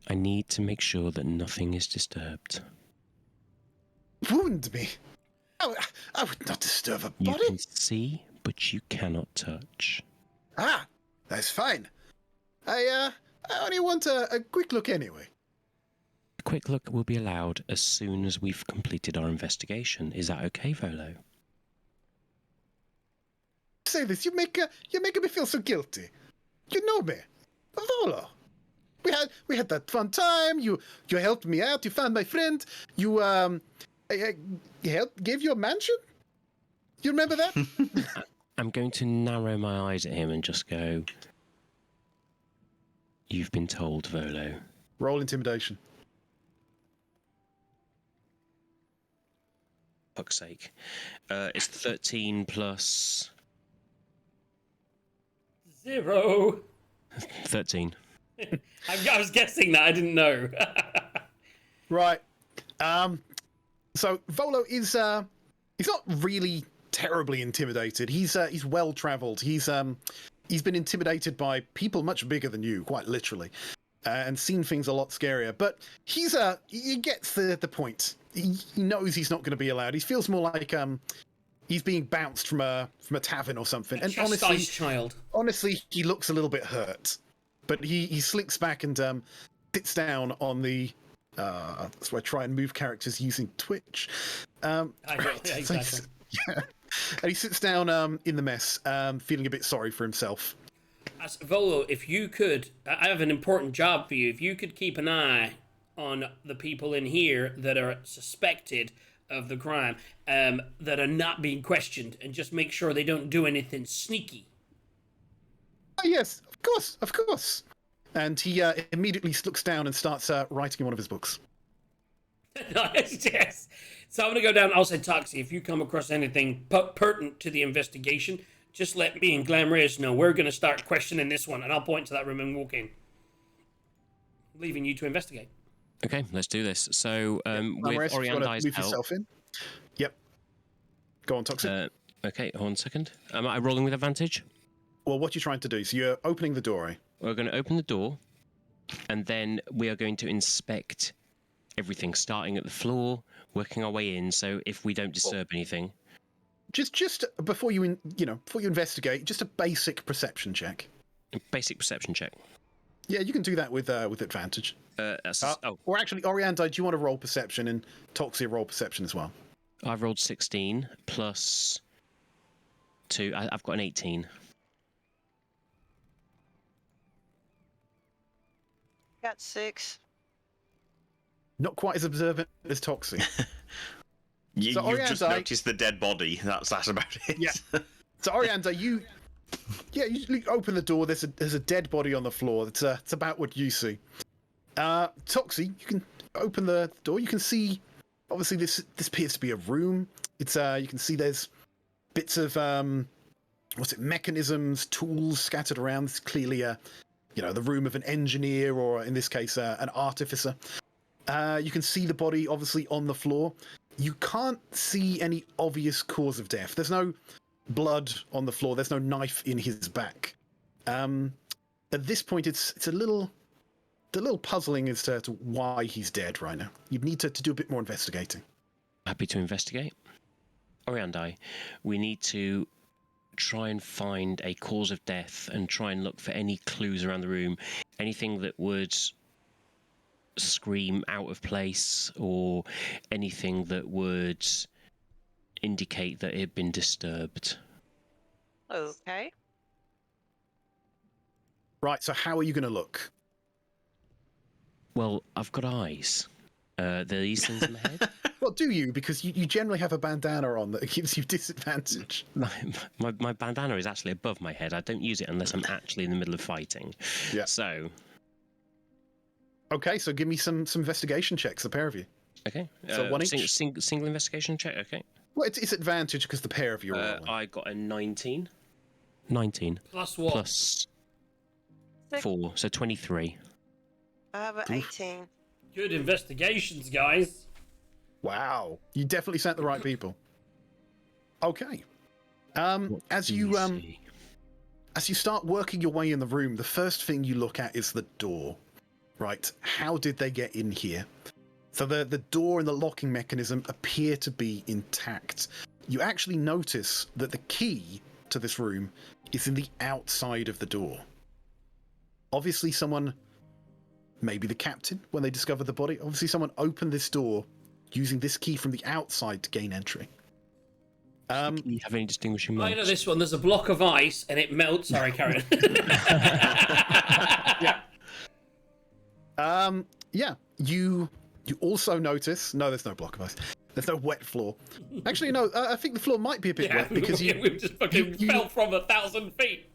Speaker 5: I need to make sure that nothing is disturbed.
Speaker 4: Wound me. I would not disturb a
Speaker 5: You
Speaker 4: body.
Speaker 5: can see, but you cannot touch.
Speaker 4: Ah, that's fine. I only want a quick look anyway.
Speaker 5: A quick look will be allowed as soon as we've completed our investigation. Is that okay, Volo?
Speaker 4: Say this, you're making me feel so guilty. You know me, Volo. We had that fun time. You helped me out. You found my friend. You gave you a mansion. You remember that?
Speaker 5: I'm going to narrow my eyes at him and just go, "You've been told, Volo."
Speaker 4: Roll intimidation.
Speaker 5: Fuck's sake. It's 13 plus
Speaker 1: 0.
Speaker 5: 13.
Speaker 1: I was guessing that. I didn't know.
Speaker 4: Right. So Volo is he's not really terribly intimidated. He's well travelled. He's been intimidated by people much bigger than you, quite literally, and seen things a lot scarier. But he gets the point. He knows he's not going to be allowed. He feels more like he's being bounced from a tavern or something. And
Speaker 1: Chastised child.
Speaker 4: honestly, he looks a little bit hurt. But he slinks back and sits down on the. That's why I try and move characters using Twitch.
Speaker 1: I know, yeah, exactly.
Speaker 4: Yeah. And he sits down in the mess, feeling a bit sorry for himself.
Speaker 1: As Volo, if you could, I have an important job for you. If you could keep an eye on the people in here that are suspected of the crime, that are not being questioned, and just make sure they don't do anything sneaky.
Speaker 4: Yes, of course. And he immediately looks down and starts writing in one of his books.
Speaker 1: Yes. So I'm going to go down. I'll say, Toxie, if you come across anything pertinent to the investigation, just let me and Glamrez know. We're going to start questioning this one, and I'll point to that room and walk in. Leaving you to investigate.
Speaker 5: Okay, let's do this. So,
Speaker 4: Glamrez,
Speaker 5: with
Speaker 4: if you wanna
Speaker 5: Oriandi's
Speaker 4: move
Speaker 5: help...
Speaker 4: yourself in. Yep. Go on, Toxic.
Speaker 5: Okay, hold on a second. Am I rolling with advantage?
Speaker 4: Well, what you're trying to do, so you're opening the door, eh?
Speaker 5: We're going to open the door, and then we are going to inspect everything, starting at the floor, working our way in. So if we don't disturb anything,
Speaker 4: Just before you investigate, just a basic perception check.
Speaker 5: basic perception check.
Speaker 4: Yeah, you can do that with advantage. Or actually, Orianda, do you want to roll perception and Toxia roll perception as well?
Speaker 5: I've rolled 16 plus 2. I've got an 18.
Speaker 2: Got 6.
Speaker 4: Not quite as observant as Toxie.
Speaker 3: You've
Speaker 4: Orianda,
Speaker 3: just noticed the dead body. That's about it.
Speaker 4: Yeah. So Orianda, you open the door. There's a dead body on the floor. It's about what you see. Toxie, you can open the door. You can see, obviously, this appears to be a room. It's you can see there's bits of mechanisms, tools scattered around. It's clearly the room of an engineer, or in this case, an artificer. You can see the body obviously on the floor. You can't see any obvious cause of death. There's no blood on the floor. There's no knife in his back. At this point, it's a little puzzling as to why he's dead right now. You'd need to do a bit more investigating.
Speaker 5: Happy to investigate. Oriandi, we need to try and find a cause of death and try and look for any clues around the room, anything that would scream out of place or anything that would indicate that it had been disturbed.
Speaker 2: Okay.
Speaker 4: Right, so how are you going to look?
Speaker 5: Well, I've got eyes. There are these things in the head.
Speaker 4: Well, do you? Because you generally have a bandana on that gives you disadvantage.
Speaker 5: My bandana is actually above my head. I don't use it unless I'm actually in the middle of fighting.
Speaker 4: Yeah.
Speaker 5: So...
Speaker 4: Okay, so give me some investigation checks, the pair of you.
Speaker 5: Okay.
Speaker 4: So one each?
Speaker 5: Single investigation check, okay.
Speaker 4: Well, it's advantage because the pair of you are rolling.
Speaker 5: I got a 19. 19.
Speaker 1: Plus what?
Speaker 5: Plus 4, so 23.
Speaker 2: I have an 18.
Speaker 1: Good investigations, guys.
Speaker 4: Wow, you definitely sent the right people. Okay.
Speaker 5: What
Speaker 4: As
Speaker 5: do
Speaker 4: you
Speaker 5: see?
Speaker 4: as you start working your way in the room, the first thing you look at is the door. Right? How did they get in here? So the door and the locking mechanism appear to be intact. You actually notice that the key to this room is in the outside of the door. Obviously someone, maybe the captain when they discovered the body, obviously someone opened this door using this key from the outside to gain entry.
Speaker 5: Do you have any distinguishing
Speaker 1: I
Speaker 5: marks?
Speaker 1: know this one. There's a block of ice and it melts. Sorry, carry on.
Speaker 4: Yeah. You also notice. No, there's no block of ice. There's no wet floor. Actually, no. I think the floor might be a bit
Speaker 1: Yeah,
Speaker 4: wet because
Speaker 1: we just fucking
Speaker 4: you-
Speaker 1: fell from 1,000 feet.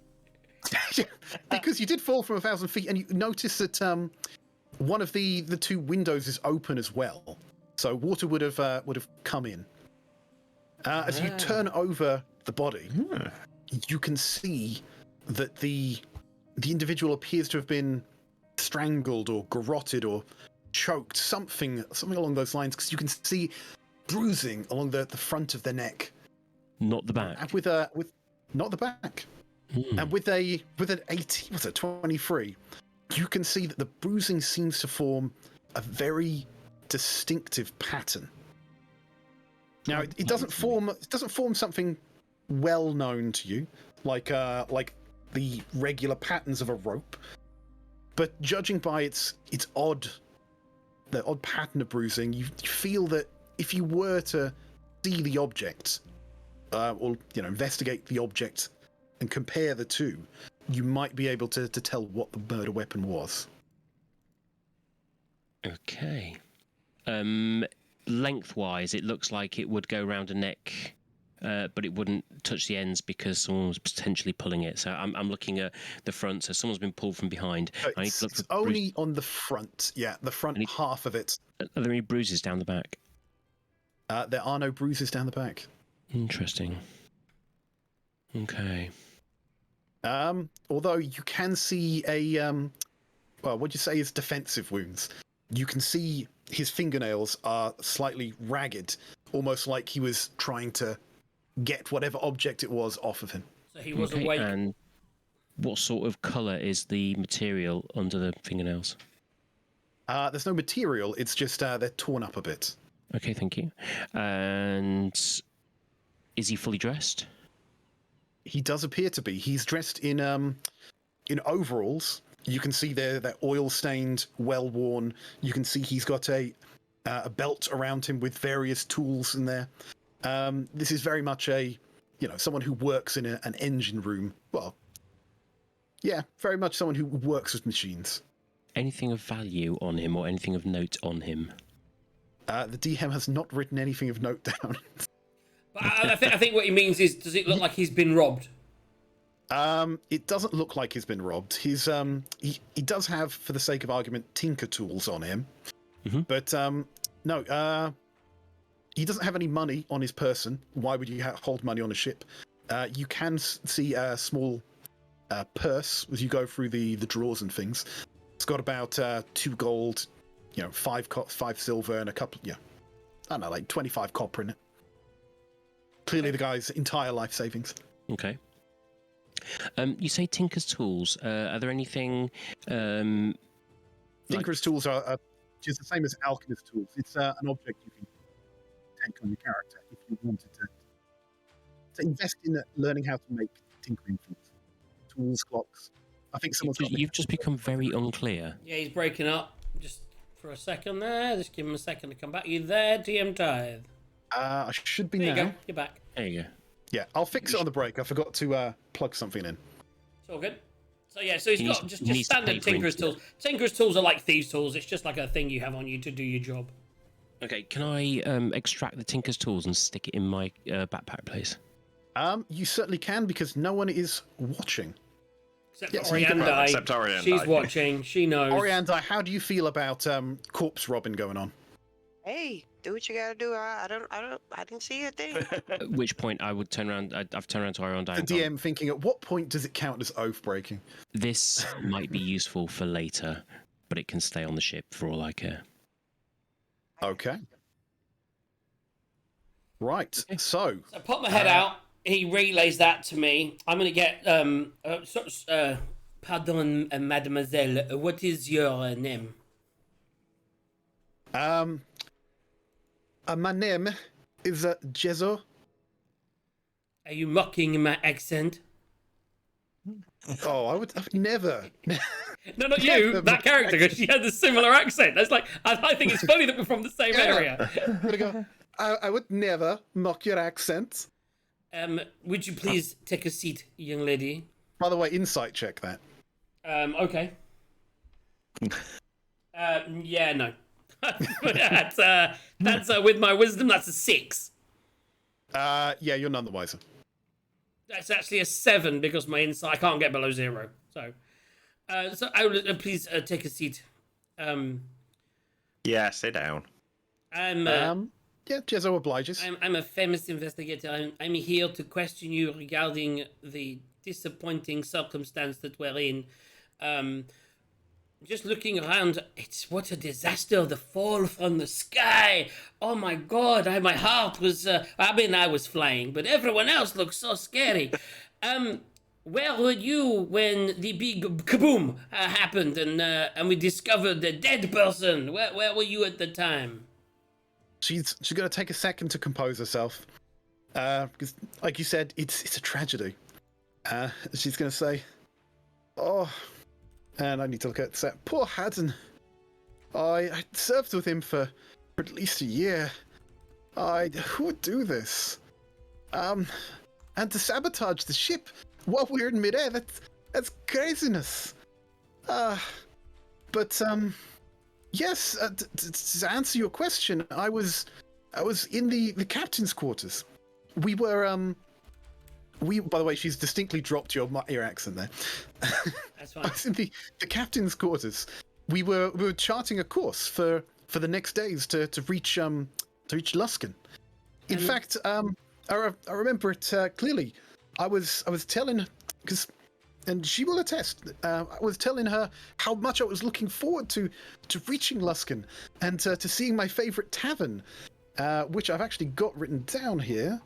Speaker 4: because you did fall from 1,000 feet, and you notice that one of the two windows is open as well, so water would have come in. As you turn over the body, you can see that the individual appears to have been strangled or garroted or choked, something along those lines, because you can see bruising along the front of their neck,
Speaker 5: Not the back.
Speaker 4: and with not the back. And with an 18, what's it, 23, you can see that the bruising seems to form a very distinctive pattern. Now, it doesn't form something well known to you, like the regular patterns of a rope, but judging by the odd pattern of bruising, you feel that if you were to see the object, or investigate the object and compare the two, you might be able to tell what the murder weapon was.
Speaker 5: Okay. Lengthwise, it looks like it would go around a neck, but it wouldn't touch the ends because someone was potentially pulling it. So I'm looking at the front. So someone's been pulled from behind. I need
Speaker 4: It's,
Speaker 5: to look
Speaker 4: it's
Speaker 5: for
Speaker 4: only on the front, the front
Speaker 5: Any-
Speaker 4: half of it.
Speaker 5: Are there any bruises down the back?
Speaker 4: There are no bruises down the back.
Speaker 5: Interesting. Okay.
Speaker 4: Although you can see a, what'd you say is defensive wounds? You can see his fingernails are slightly ragged, almost like he was trying to get whatever object it was off of him.
Speaker 1: So he was
Speaker 5: Okay,
Speaker 1: awake.
Speaker 5: and what sort of colour is the material under the fingernails?
Speaker 4: There's no material, it's just they're torn up a bit.
Speaker 5: Okay, thank you. And is he fully dressed?
Speaker 4: He does appear to be. He's dressed in overalls. You can see they're oil stained, well worn. You can see he's got a belt around him with various tools in there. This is very much someone who works in an engine room. Well, yeah, very much someone who works with machines.
Speaker 5: Anything of value on him or anything of note on him?
Speaker 4: The DM has not written anything of note down.
Speaker 1: But I think what he means is, does it look like he's been robbed?
Speaker 4: It doesn't look like he's been robbed. He's he does have, for the sake of argument, tinker tools on him, but no, he doesn't have any money on his person. Why would you hold money on a ship? You can see a small purse as you go through the drawers and things. It's got about 2 gold, 5 silver, and a couple, I don't know, like 25 copper in it. Clearly, the guy's entire life savings.
Speaker 5: Okay. You say Tinker's tools. Are there anything? Like-
Speaker 4: Tinker's tools are just the same as alchemist tools. It's an object you can take on your character if you wanted to invest in learning how to make tinkering tools, clocks. I think someone's got
Speaker 5: You've just become very unclear.
Speaker 1: Yeah, he's breaking up. Just for a second there. Just give him a second to come back. You there, DM Tithe?
Speaker 4: I should be
Speaker 1: There you
Speaker 4: now.
Speaker 1: go. You're back.
Speaker 5: There you go.
Speaker 4: Yeah, I'll fix it on the break. I forgot to plug something in.
Speaker 1: It's all good. So yeah, so he's
Speaker 5: He
Speaker 1: got
Speaker 5: needs-
Speaker 1: just
Speaker 5: he needs to
Speaker 1: standard
Speaker 5: pay for
Speaker 1: Tinker's
Speaker 5: internet.
Speaker 1: tools. Tinker's tools are like thieves' tools. It's just like a thing you have on you to do your job.
Speaker 5: Okay, can I extract the Tinker's tools and stick it in my backpack, please?
Speaker 4: You certainly can, because no one is watching.
Speaker 1: Except
Speaker 4: Yes,
Speaker 1: for
Speaker 4: you can-
Speaker 1: Oriandai.
Speaker 3: Except Oriandai.
Speaker 1: She's watching. She knows.
Speaker 4: Oriandai, how do you feel about corpse robbing going on?
Speaker 2: Hey, do what you gotta do. I didn't see a thing.
Speaker 5: At which point I would turn around. I've turned around to Iron
Speaker 4: The
Speaker 5: and gone,
Speaker 4: DM thinking, at what point does it count as oath breaking?
Speaker 5: this might be useful for later. but it can stay on the ship for all I care.
Speaker 4: Okay. Right. So,
Speaker 1: I pop my head out. He relays that to me. I'm gonna get pardon, mademoiselle. What is your name?
Speaker 4: my name is Jezo.
Speaker 1: Are you mocking my accent?
Speaker 4: Oh, I would never.
Speaker 1: No, not you. That character, because she had a similar accent. That's like I think it's funny that we're from the same area.
Speaker 4: Gonna go, I would never mock your accent.
Speaker 1: Would you please take a seat, young lady?
Speaker 4: By the way, insight check that.
Speaker 1: Okay. Yeah, no. that's with my wisdom. That's a 6.
Speaker 4: Yeah, you're none the wiser.
Speaker 1: That's actually a 7 because my insight I can't get below 0. So I will please take a seat.
Speaker 3: Yeah, sit down.
Speaker 4: Yeah, Jezo obliges.
Speaker 1: I'm a famous investigator. I'm here to question you regarding the disappointing circumstance that we're in. Just looking around, what a disaster! The fall from the sky. Oh my God! My heart was. I was flying, but everyone else looked so scary. Where were you when the big kaboom happened and we discovered the dead person? Where were you at the time?
Speaker 4: She's gonna take a second to compose herself, because, like you said, it's a tragedy. She's gonna say, "Oh, and I need to look at that. Poor Haddon. I served with him for at least a year. Who would do this? And to sabotage the ship while we're in midair, that's craziness. But yes, to answer your question, I was in the captain's quarters. We were by the way, she's distinctly dropped your accent there.
Speaker 1: That's fine.
Speaker 4: I was in the captain's quarters. We were charting a course for the next days to reach Luskan. In fact, I remember it clearly. I was telling, and she will attest. I was telling her how much I was looking forward to reaching Luskan and to seeing my favorite tavern, which I've actually got written down here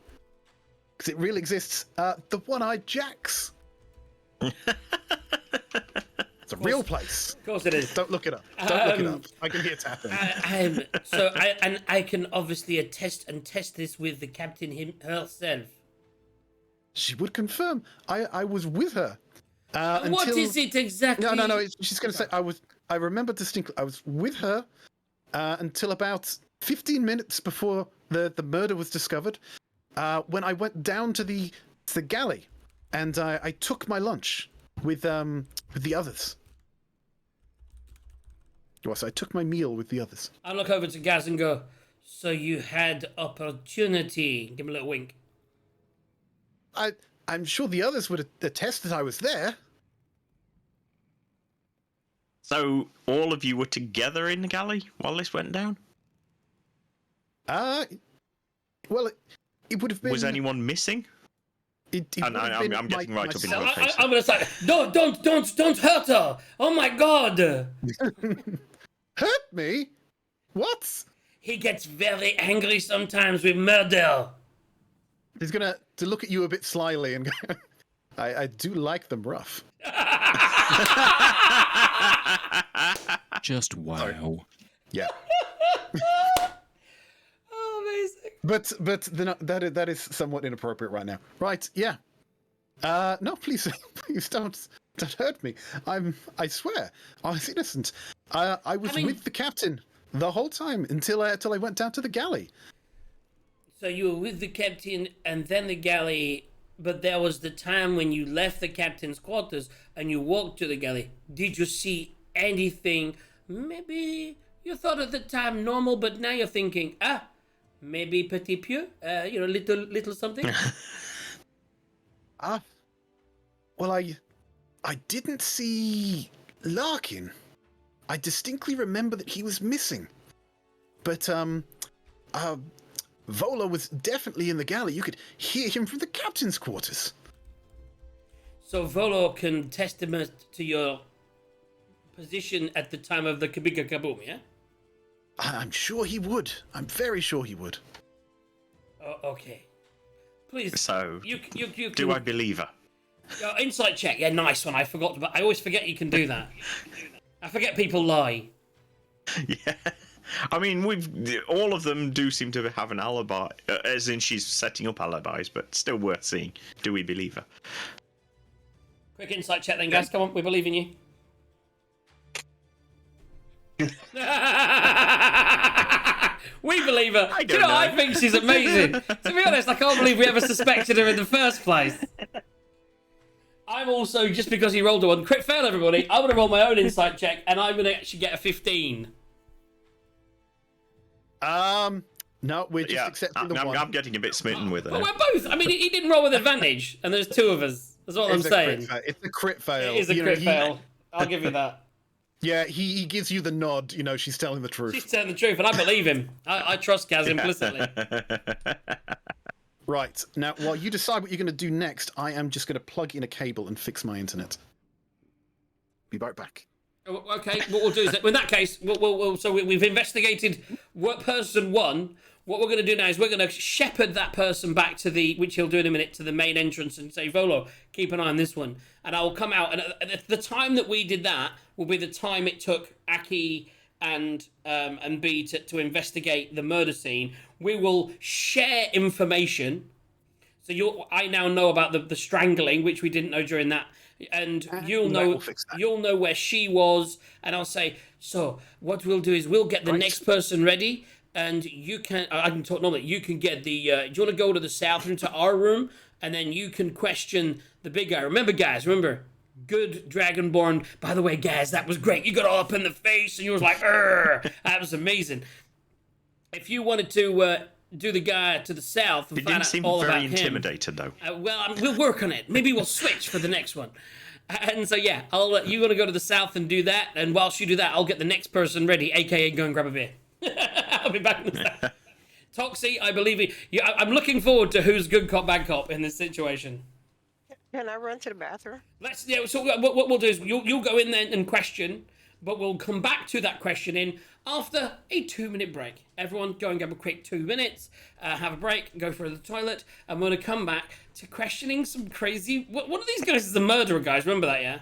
Speaker 4: because it really exists. The One-Eyed Jack's. It's a real place.
Speaker 1: Of course it is.
Speaker 4: Don't look it up. Don't look it up. I can hear tapping.
Speaker 1: I can obviously attest this with the captain herself.
Speaker 4: She would confirm. I was with her.
Speaker 1: What is it exactly?
Speaker 4: No. She's going to say I remember distinctly. I was with her until about 15 minutes before the murder was discovered. When I went down to the galley, and I took my lunch with the others. Yes, I took my meal with the others.
Speaker 1: I look over to Gaz and go, "So you had opportunity." Give him a little wink.
Speaker 4: I'm sure the others would attest that I was there.
Speaker 3: So all of you were together in the galley while this went down?
Speaker 4: Well, it would have been.
Speaker 3: Was anyone missing? I'm getting right up in your face.
Speaker 1: I'm gonna say, don't hurt her. Oh my God.
Speaker 4: Hurt me? What?
Speaker 1: He gets very angry sometimes with murder.
Speaker 4: He's gonna to look at you a bit slyly and go, I do like them rough.
Speaker 5: Just wow.
Speaker 4: Sorry. Yeah.
Speaker 1: Oh, amazing.
Speaker 4: But that is somewhat inappropriate right now. Right? Yeah. No, please don't hurt me. I swear I was innocent. I was with the captain the whole time until I went down to the galley.
Speaker 1: So you were with the captain and then the galley, but there was the time when you left the captain's quarters and you walked to the galley. Did you see anything? Maybe you thought at the time normal, but now you're thinking, maybe petit peu, little something.
Speaker 4: Well, I didn't see Larkin. I distinctly remember that he was missing, but Vola was definitely in the galley. You could hear him from the captain's quarters.
Speaker 1: So Volo can testament to your position at the time of the Kabika Kaboom, yeah?
Speaker 4: I'm sure he would. I'm very sure he would.
Speaker 1: Oh, okay. Please.
Speaker 3: So,
Speaker 1: You
Speaker 3: do I believe her?
Speaker 1: Insight check. Yeah, nice one. I forgot, but I always forget you can do that. I forget people lie.
Speaker 3: Yeah. I mean, all of them do seem to have an alibi, as in she's setting up alibis, but still worth seeing. Do we believe her?
Speaker 1: Quick insight check then, guys. Come on, we believe in you. We believe her.
Speaker 3: I
Speaker 1: Do you
Speaker 3: don't
Speaker 1: know, I
Speaker 3: know.
Speaker 1: think she's amazing. To be honest, I can't believe we ever suspected her in the first place. I'm also, just because he rolled a 1, crit fail, everybody, I'm going to roll my own insight check, and I'm going to actually get a 15.
Speaker 4: No, we're just accepting the one.
Speaker 3: I'm getting a bit smitten with her.
Speaker 1: But we're both. I mean, he didn't roll with advantage, and there's 2 of us. That's all I'm saying.
Speaker 4: It's a crit fail.
Speaker 1: It is a crit fail. I'll give you that.
Speaker 4: Yeah, he gives you the nod. You know, she's telling the truth.
Speaker 1: She's telling the truth, and I believe him. I trust Kaz implicitly.
Speaker 4: Right, now, while you decide what you're going to do next, I am just going to plug in a cable and fix my internet. Be right back.
Speaker 1: Okay, what we'll do is, in that case, we've investigated person 1. What we're going to do now is we're going to shepherd that person back to which he'll do in a minute, to the main entrance and say, Volo, keep an eye on this one. And I will come out, and at the time that we did that will be the time it took Aki and B to investigate the murder scene. We will share information. So I now know about the strangling, which we didn't know during that. And you'll know where she was, and I'll say, so what we'll do is we'll get the next person ready, and I can talk normally, you can get do you want to go to the south into our room, and then you can question the big guy. Remember, good Dragonborn. By the way, guys, that was great. You got all up in the face, and you was like, "Arr!" That was amazing. If you wanted to do the guy to the south and
Speaker 3: He
Speaker 1: find
Speaker 3: didn't
Speaker 1: out
Speaker 3: seem
Speaker 1: all
Speaker 3: very
Speaker 1: about
Speaker 3: intimidated, though.
Speaker 1: we'll work on it. Maybe we'll switch for the next one. And so, yeah, you want to go to the south and do that, and whilst you do that, I'll get the next person ready, aka go and grab a beer. I'll be back in the south. Toxie, I believe I'm looking forward to who's good cop, bad cop in this situation.
Speaker 2: Can I run to the bathroom?
Speaker 1: So what we'll do is you'll go in there and question, but we'll come back to that questioning after a 2-minute break. Everyone go and grab a quick 2 minutes, have a break, go for the toilet, and we're going to come back to questioning some crazy... One of these guys is the murderer, guys. Remember that, yeah?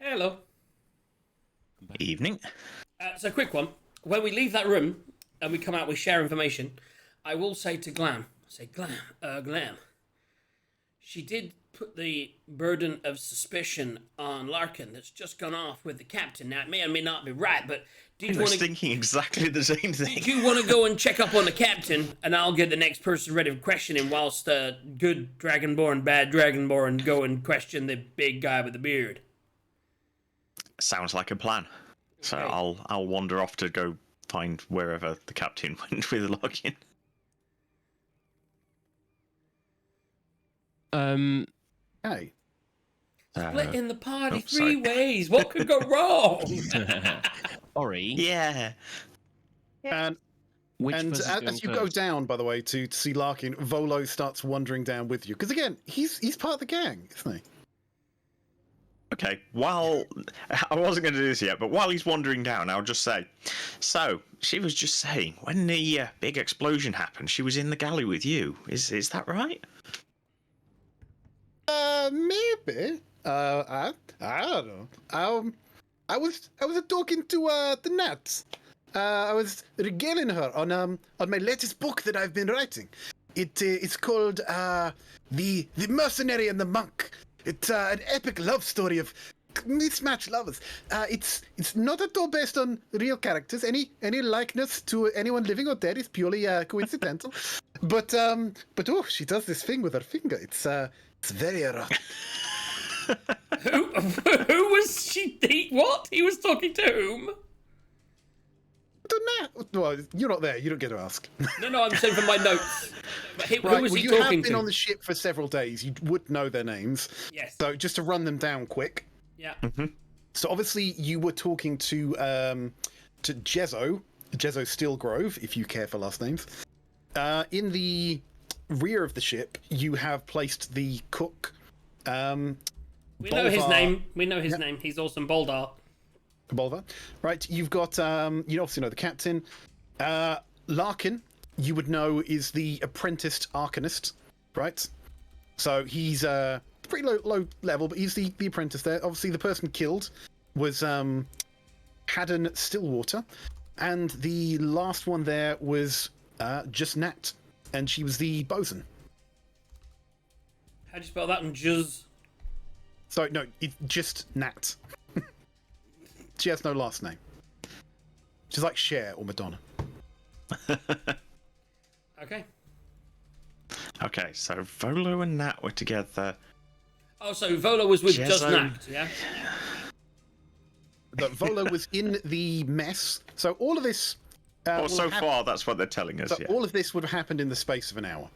Speaker 1: Hello.
Speaker 3: Evening.
Speaker 1: So, quick one. When we leave that room and we come out, we share information. I will say to Glam, Glam, she did put the burden of suspicion on Larkin that's just gone off with the captain. Now, it may or may not be right, but
Speaker 3: I
Speaker 1: did you
Speaker 3: was
Speaker 1: want to...
Speaker 3: thinking exactly the same thing.
Speaker 1: Did you want to go and check up on the captain, and I'll get the next person ready to question him whilst good Dragonborn, bad Dragonborn go and question the big guy with the beard?
Speaker 3: Sounds like a plan. So
Speaker 1: Okay.
Speaker 3: I'll wander off to go find wherever the captain went with Larkin.
Speaker 4: Hey.
Speaker 1: Splitting the party
Speaker 3: oh,
Speaker 1: three
Speaker 3: sorry.
Speaker 1: ways. What could go wrong?
Speaker 5: Ori,
Speaker 3: Yeah.
Speaker 4: And
Speaker 5: which
Speaker 4: and
Speaker 5: of us is going
Speaker 4: as you go
Speaker 5: first?
Speaker 4: down, by the way, to see Larkin, Volo starts wandering down with you. Because again, he's part of the gang, isn't he?
Speaker 3: Okay, while I wasn't going to do this yet, but while he's wandering down, I'll just say, so she was just saying when the big explosion happened, she was in the galley with you. Is that right?
Speaker 4: Maybe. I don't know. I was talking to the Nats. I was regaling her on my latest book that I've been writing. It's called the Mercenary and the Monk. It's an epic love story of mismatched lovers. It's not at all based on real characters. Any likeness to anyone living or dead is purely coincidental. But oh, she does this thing with her finger. It's very erotic.
Speaker 1: Who was she? What? He was talking to whom?
Speaker 4: Well, you're not there. You don't get to ask.
Speaker 1: No, I'm saying from my notes. But who
Speaker 4: Right,
Speaker 1: was
Speaker 4: well,
Speaker 1: he
Speaker 4: you
Speaker 1: talking
Speaker 4: have been
Speaker 1: to?
Speaker 4: on the ship for several days. You would know their names.
Speaker 1: Yes.
Speaker 4: So just to run them down quick.
Speaker 1: Yeah.
Speaker 4: So obviously you were talking to Jezzo Steelgrove, if you care for last names. In the rear of the ship, you have placed the cook.
Speaker 1: We know his name. We know his name. He's awesome, Boldar.
Speaker 4: Bolvar. Right, you've got you obviously know the captain. Larkin, you would know, is the apprenticed arcanist, right? So he's pretty low level, but he's the apprentice there. Obviously the person killed was Haddon Stillwater, and the last one there was just Nat, and she was the bosun.
Speaker 1: How do you spell that? And Juz.
Speaker 4: Sorry, no, it's just Nat. She has no last name. She's like Cher or Madonna.
Speaker 1: Okay.
Speaker 3: Okay, so Volo and Nat were together.
Speaker 1: Oh, so Volo was with just
Speaker 3: Jezzo.
Speaker 1: Nat, yeah?
Speaker 4: That Volo was in the mess. So all of this.
Speaker 3: Well,
Speaker 4: will
Speaker 3: so
Speaker 4: hap-
Speaker 3: far, that's what they're telling us.
Speaker 4: So
Speaker 3: Yeah.
Speaker 4: all of this would have happened in the space of an hour,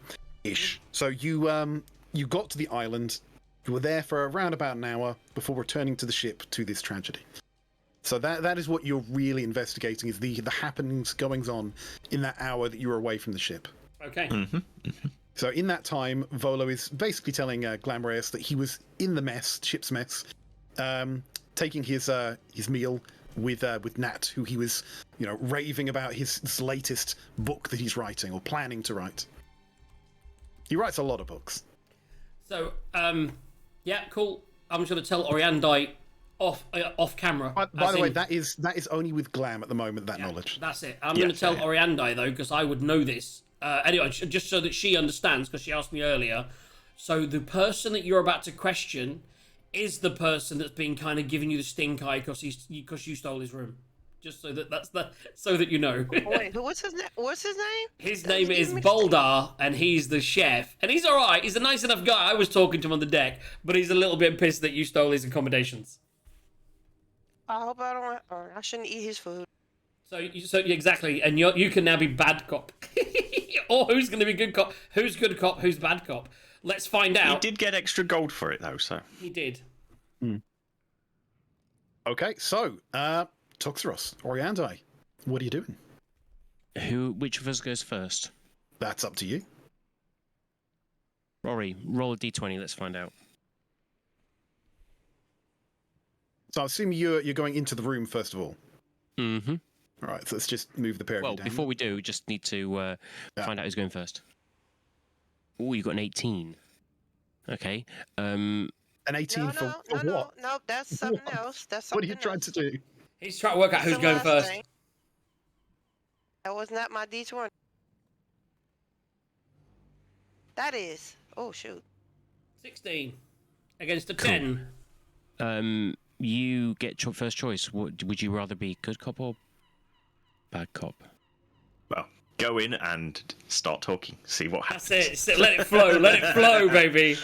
Speaker 4: ish. So you got to the island. You were there for around about an hour before returning to the ship to this tragedy. So that is what you're really investigating, is the happenings, goings on in that hour that you were away from the ship.
Speaker 1: Okay.
Speaker 4: So in that time, Volo is basically telling Glamreus that he was in the ship's mess, taking his meal with Nat, who he was, raving about his latest book that he's writing or planning to write. He writes a lot of books.
Speaker 1: So, yeah, cool. I'm just going to tell Oriandai off camera.
Speaker 4: By the way, that is only with Glam at the moment, that knowledge.
Speaker 1: That's it. I'm going to tell Oriandai, though, because I would know this. Anyway, just so that she understands, because she asked me earlier. So the person that you're about to question is the person that's been kind of giving you the stink eye because you stole his room. Just so that you know.
Speaker 2: Wait, what's his name? What's his name?
Speaker 1: His name is Boldar, and he's the chef. And he's all right. He's a nice enough guy. I was talking to him on the deck, but he's a little bit pissed that you stole his accommodations.
Speaker 2: I hope I don't. Or I shouldn't eat his food.
Speaker 1: So exactly, and you can now be bad cop, or who's going to be good cop? Who's good cop? Who's bad cop? Let's find
Speaker 3: He
Speaker 1: out.
Speaker 3: did get extra gold for it, though, so.
Speaker 1: He did.
Speaker 4: Okay, so Toxeros, Oriandai, what are you doing?
Speaker 5: Which of us goes first?
Speaker 4: That's up to you.
Speaker 5: Rory, roll a d20. Let's find out.
Speaker 4: So I assume you're going into the room first of all.
Speaker 5: Mm-hmm.
Speaker 4: All right, so let's just move the pair of
Speaker 5: Well,
Speaker 4: you down.
Speaker 5: before we do, we just need to find out who's going first. Oh, you got an 18. Okay.
Speaker 4: An 18
Speaker 2: No,
Speaker 4: for,
Speaker 2: no,
Speaker 4: for
Speaker 2: no,
Speaker 4: what?
Speaker 2: no, no. That's something
Speaker 4: What?
Speaker 2: else. That's
Speaker 4: What are
Speaker 2: something
Speaker 4: you trying to
Speaker 2: else.
Speaker 4: do?
Speaker 1: He's trying to work out
Speaker 2: That's
Speaker 1: who's
Speaker 2: the
Speaker 1: going
Speaker 2: last
Speaker 1: first.
Speaker 2: thing. That was not my D20. That is. Oh shoot.
Speaker 1: 16 against a
Speaker 5: Cool.
Speaker 1: 10.
Speaker 5: You get first choice. What would you rather be, good cop or bad cop?
Speaker 3: Well, go in and start talking. See what
Speaker 1: That's
Speaker 3: happens.
Speaker 1: it. Let it flow. Let it flow, baby.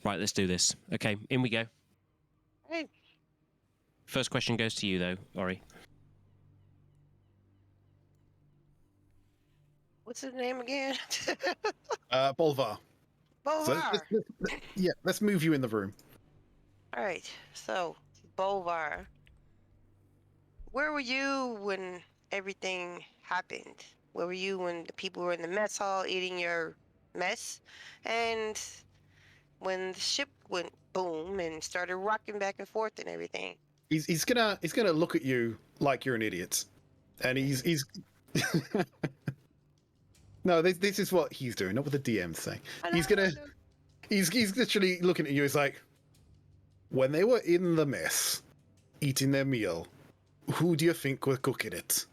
Speaker 5: Right, let's do this. Okay, in we go.
Speaker 2: Hey,
Speaker 5: First question goes to you, though, Ori.
Speaker 2: what's his name again?
Speaker 4: Bolvar. So
Speaker 2: Bolvar.
Speaker 4: let's move you in the room.
Speaker 2: All right. So, Bolvar. Where were you when everything happened? Where were you when the people were in the mess hall eating your mess? And when the ship went boom and started rocking back and forth and everything?
Speaker 4: He's gonna look at you like you're an idiot, and he's no, this is what he's doing, not what the DM's saying.
Speaker 2: I know,
Speaker 4: He's
Speaker 2: I know,
Speaker 4: gonna
Speaker 2: I know.
Speaker 4: he's literally looking at you. He's like, when they were in the mess, eating their meal, who do you think were cooking it?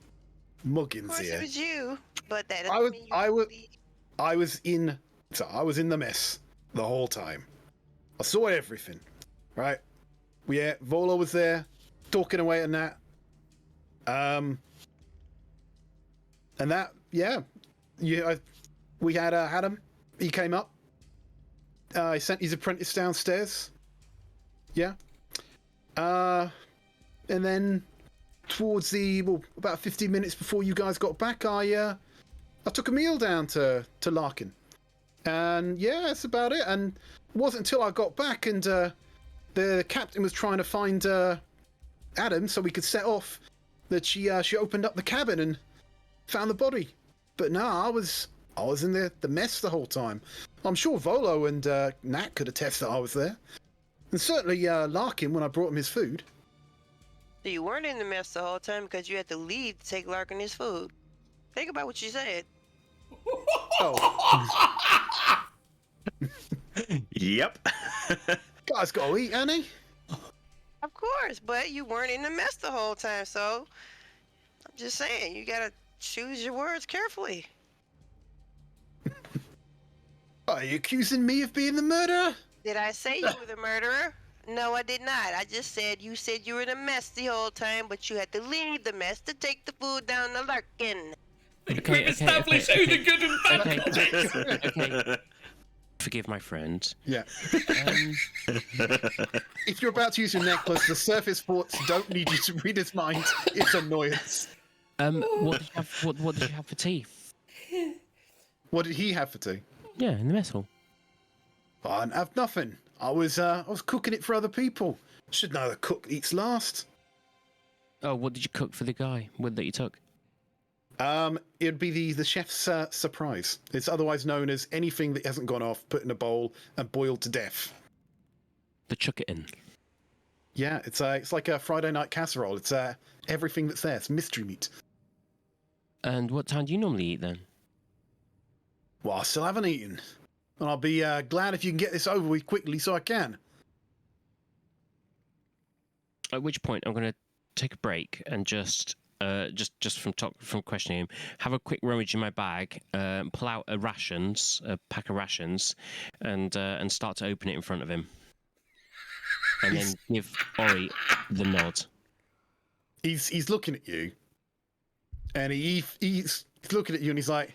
Speaker 2: Of
Speaker 4: Muggins
Speaker 2: course, it
Speaker 4: here.
Speaker 2: was you, but that
Speaker 4: I
Speaker 2: doesn't
Speaker 4: was-
Speaker 2: mean you
Speaker 4: I was-
Speaker 2: believe-
Speaker 4: I was in the mess the whole time. I saw everything, right? Volo was there, talking away and that. And that, yeah, we had Adam. He came up. He sent his apprentice downstairs. Yeah. And then towards about 15 minutes before you guys got back, I took a meal down to Larkin. And yeah, that's about it. And it wasn't until I got back and the captain was trying to find Adam so we could set off that she opened up the cabin and found the body. But no, I was in the mess the whole time. I'm sure Volo and Nat could attest that I was there. And certainly Larkin when I brought him his food.
Speaker 2: So you weren't in the mess the whole time because you had to leave to take Larkin his food. Think about what you said.
Speaker 4: Oh,
Speaker 3: Yep.
Speaker 4: guys got to eat, Annie.
Speaker 2: Of course, but you weren't in the mess the whole time, so I'm just saying, you gotta choose your words carefully.
Speaker 4: Are you accusing me of being the murderer?
Speaker 2: Did I say you were the murderer? No, I did not. I just said you were in a mess the whole time, but you had to leave the mess to take the food down to Larkin.
Speaker 1: We've established who the good and bad cop is.
Speaker 5: Okay. Forgive my friend.
Speaker 4: Yeah.
Speaker 5: Um,
Speaker 4: If you're about to use your necklace, the surface forts don't need you to read his mind. It's annoyance.
Speaker 5: what did you have? What did you have for tea?
Speaker 4: What did he have for tea?
Speaker 5: Yeah, in the mess hall.
Speaker 4: I didn't have nothing. I was cooking it for other people. Should know the cook eats last.
Speaker 5: Oh, what did you cook for the guy that you took?
Speaker 4: It'd be the chef's surprise. It's otherwise known as anything that hasn't gone off, put in a bowl and boiled to death.
Speaker 5: The chuck it in.
Speaker 4: Yeah, it's like a Friday night casserole. It's everything that's there. It's mystery meat.
Speaker 5: And what time do you normally eat then?
Speaker 4: Well, I still haven't eaten, and I'll be glad if you can get this over with quickly so I can.
Speaker 5: At which point I'm going to take a break and just from questioning him, have a quick rummage in my bag, pull out a pack of rations, and start to open it in front of him, and then give Ori the nod.
Speaker 4: He's looking at you, and he's looking at you, and he's like,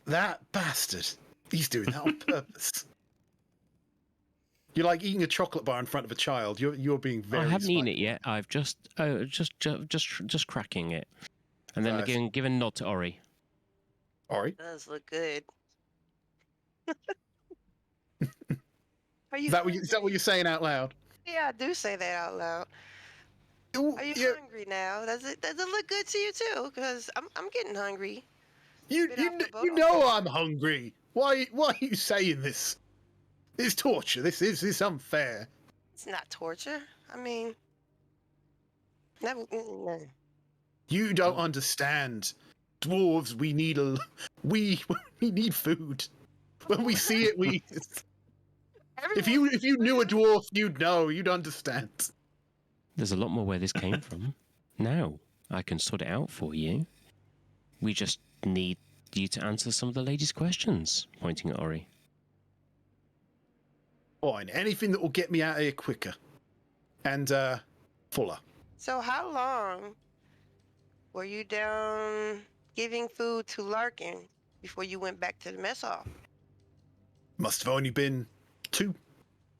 Speaker 4: that bastard. He's doing that on purpose. You're like eating a chocolate bar in front of a child. You're being very.
Speaker 5: I haven't eaten
Speaker 4: spiteful.
Speaker 5: it yet. I've just cracking it, and then
Speaker 4: Nice.
Speaker 5: give a nod to Ori.
Speaker 4: Ori.
Speaker 2: Does look good. Are you
Speaker 4: Is that what
Speaker 2: hungry?
Speaker 4: you're saying out loud?
Speaker 2: Yeah, I do say that out loud.
Speaker 4: Ooh,
Speaker 2: Are you
Speaker 4: yeah,
Speaker 2: hungry now? Does it look good to you too? Because I'm getting hungry.
Speaker 4: you
Speaker 2: Been out the boat
Speaker 4: you
Speaker 2: all
Speaker 4: know
Speaker 2: day.
Speaker 4: I'm hungry. Why are you saying this? It's torture. This is unfair.
Speaker 2: It's not torture. I mean, never.
Speaker 4: You don't understand. Dwarves, we need we need food. When we see it, we. If you knew a dwarf, you'd know. You'd understand.
Speaker 5: There's a lot more where this came from. Now, I can sort it out for you. We just need you to answer some of the ladies' questions, pointing at Ori.
Speaker 4: Fine. Anything that will get me out of here quicker. And, fuller.
Speaker 2: So how long were you down giving food to Larkin before you went back to the mess hall?
Speaker 4: Must have only been 2.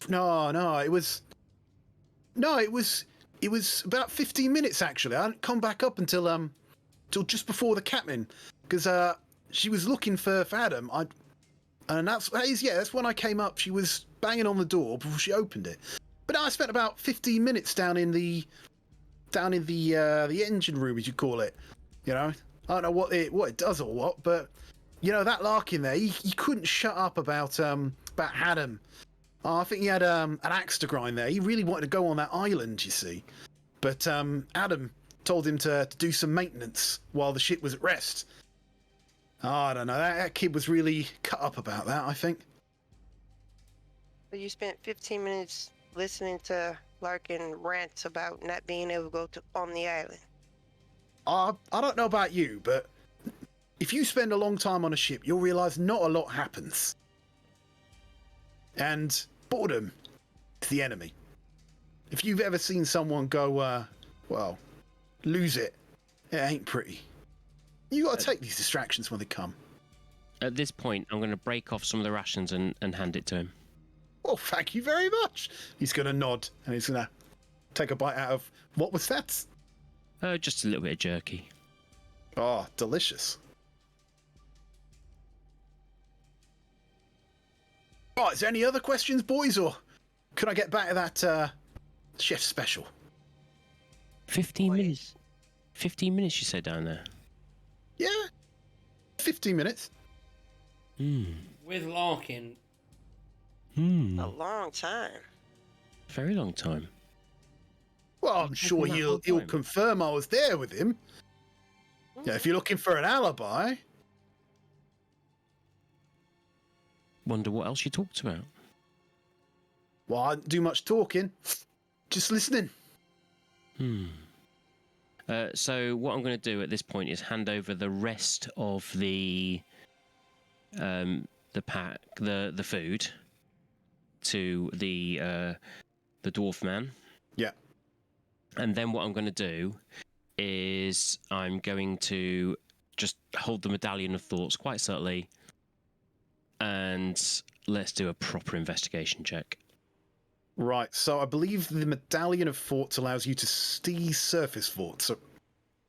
Speaker 4: No, it was about 15 minutes actually. I hadn't come back up until just before the captain, because she was looking for Adam. That's when I came up. She was banging on the door before she opened it. But I spent about 15 minutes down in the engine room, as you call it. You know, I don't know what it does or what, but you know that Larkin there, he couldn't shut up about Adam. Oh, I think he had an axe to grind there. He really wanted to go on that island, you see. But Adam told him to do some maintenance while the ship was at rest. Oh, I don't know. That kid was really cut up about that, I think.
Speaker 2: So you spent 15 minutes listening to Larkin rants about not being able to go on the island.
Speaker 4: I don't know about you, but if you spend a long time on a ship, you'll realise not a lot happens. And boredom is the enemy. If you've ever seen someone go, lose it, it ain't pretty. You got to take these distractions when they come.
Speaker 5: At this point, I'm going to break off some of the rations and hand it to him.
Speaker 4: Oh, thank you very much. He's going to nod and he's going to take a bite out of... What was that?
Speaker 5: Just a little bit of jerky.
Speaker 4: Oh, delicious. Oh, is there any other questions, boys, or could I get back to that chef special?
Speaker 5: 15 minutes. 15 minutes, you said down there.
Speaker 4: Yeah, 15 minutes.
Speaker 1: With Larkin.
Speaker 2: A long time.
Speaker 5: Very long time.
Speaker 4: Well, I'm sure
Speaker 5: that
Speaker 4: he'll
Speaker 5: whole time?
Speaker 4: confirm I was there with him. Yeah, if you're looking for an alibi.
Speaker 5: Wonder what else you talked about.
Speaker 4: Well, I didn't do much talking. Just listening.
Speaker 5: So what I'm going to do at this point is hand over the rest of the pack, the food, to the dwarf man.
Speaker 4: Yeah.
Speaker 5: And then what I'm going to do is I'm going to just hold the medallion of thoughts quite subtly, and let's do a proper investigation check.
Speaker 4: Right, so I believe the Medallion of Thoughts allows you to see surface thoughts.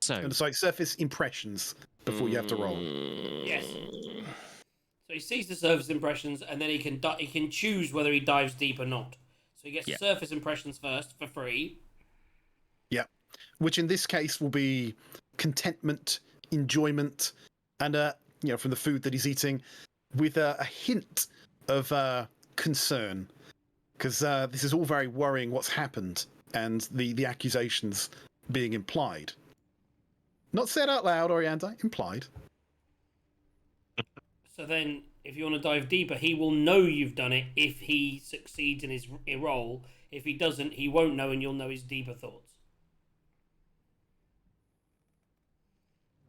Speaker 4: So surface impressions before you have to roll.
Speaker 1: Yes. So he sees the surface impressions, and then he can choose whether he dives deep or not. So he gets surface impressions first for free.
Speaker 4: Yeah, which in this case will be contentment, enjoyment, and from the food that he's eating, with a hint of concern, because this is all very worrying what's happened and the accusations being implied. Not said out loud, Orianda, implied.
Speaker 1: So then, if you want to dive deeper, he will know you've done it if he succeeds in his role. If he doesn't, he won't know, and you'll know his deeper thoughts.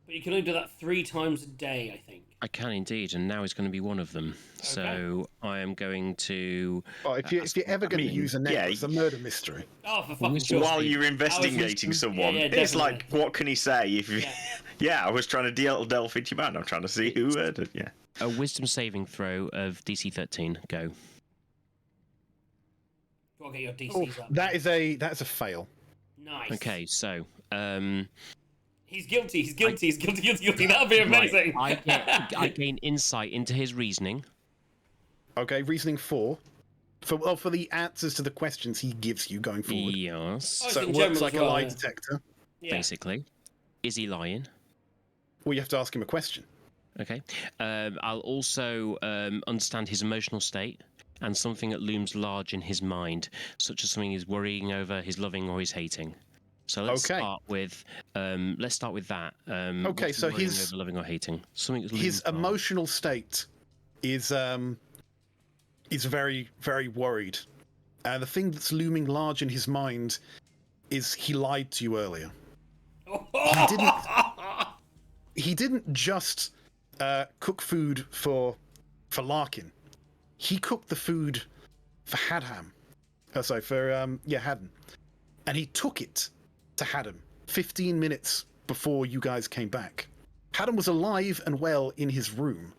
Speaker 1: But you can only do that 3 times a day, I think.
Speaker 5: I can indeed, and now is going to be one of them. Okay. So I am going to...
Speaker 4: Oh, if you're ever going to use a net, it's a murder mystery.
Speaker 1: Oh, for fucking sure.
Speaker 3: While you're investigating someone, it's like, what can he say? If you... I was trying to delve into your mind. I'm trying to see who heard it. Yeah.
Speaker 5: A wisdom saving throw of DC 13. Go.
Speaker 1: Go get your DCs up.
Speaker 4: That's a fail.
Speaker 1: Nice.
Speaker 5: Okay, so...
Speaker 1: He's guilty. That'd be amazing.
Speaker 5: Right. I gain insight into his reasoning.
Speaker 4: Okay, reasoning 4. For the answers to the questions he gives you going forward.
Speaker 5: Yes.
Speaker 4: So it works like a lie detector.
Speaker 1: Yeah.
Speaker 5: Basically. Is he lying?
Speaker 4: Well, you have to ask him a question.
Speaker 5: Okay. I'll also understand his emotional state and something that looms large in his mind, such as something he's worrying over, he's loving, or he's hating. So let's start with that.
Speaker 4: Okay, so his
Speaker 5: loving or hating, something.
Speaker 4: His emotional state is is very, very worried. The thing that's looming large in his mind is he lied to you earlier. He didn't just cook food for Larkin. He cooked the food for Hadham. Haddon. And he took it to Haddam 15 minutes before you guys came back. Haddam was alive and well in his room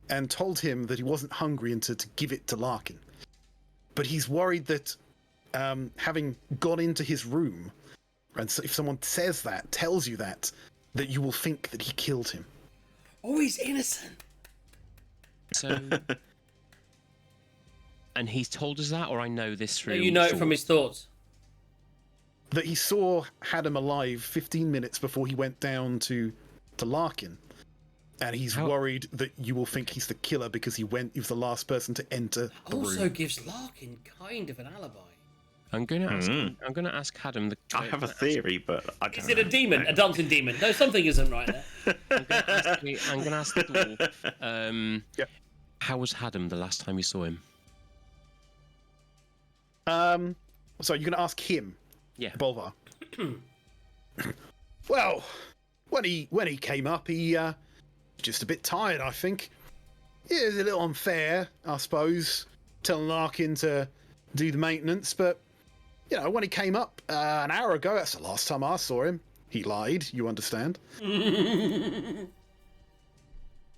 Speaker 4: and told him that he wasn't hungry and to give it to Larkin. But he's worried that having gone into his room, and so if someone says that, tells you that you will think that he killed him.
Speaker 1: Oh, he's innocent.
Speaker 5: So, and he's told us that, or I know this through.
Speaker 1: You know it from his thoughts.
Speaker 4: That he saw Haddam alive 15 minutes before he went down to Larkin. And he's worried that you will think he's the killer because he was the last person to enter the room.
Speaker 1: Also gives Larkin kind of an alibi.
Speaker 5: I'm going to ask Haddam the.
Speaker 3: I have a theory, but I don't
Speaker 1: Is it a demon? A dancing demon? No, something isn't right there.
Speaker 5: I'm going to ask the dwarf. How was Haddam the last time you saw him?
Speaker 4: So you're going to ask him?
Speaker 5: Yeah.
Speaker 4: Bolvar. Well, when he came up, he just a bit tired, I think. Yeah, it was a little unfair, I suppose, telling Larkin to do the maintenance, but you know, when he came up an hour ago, that's the last time I saw him. He lied, you understand.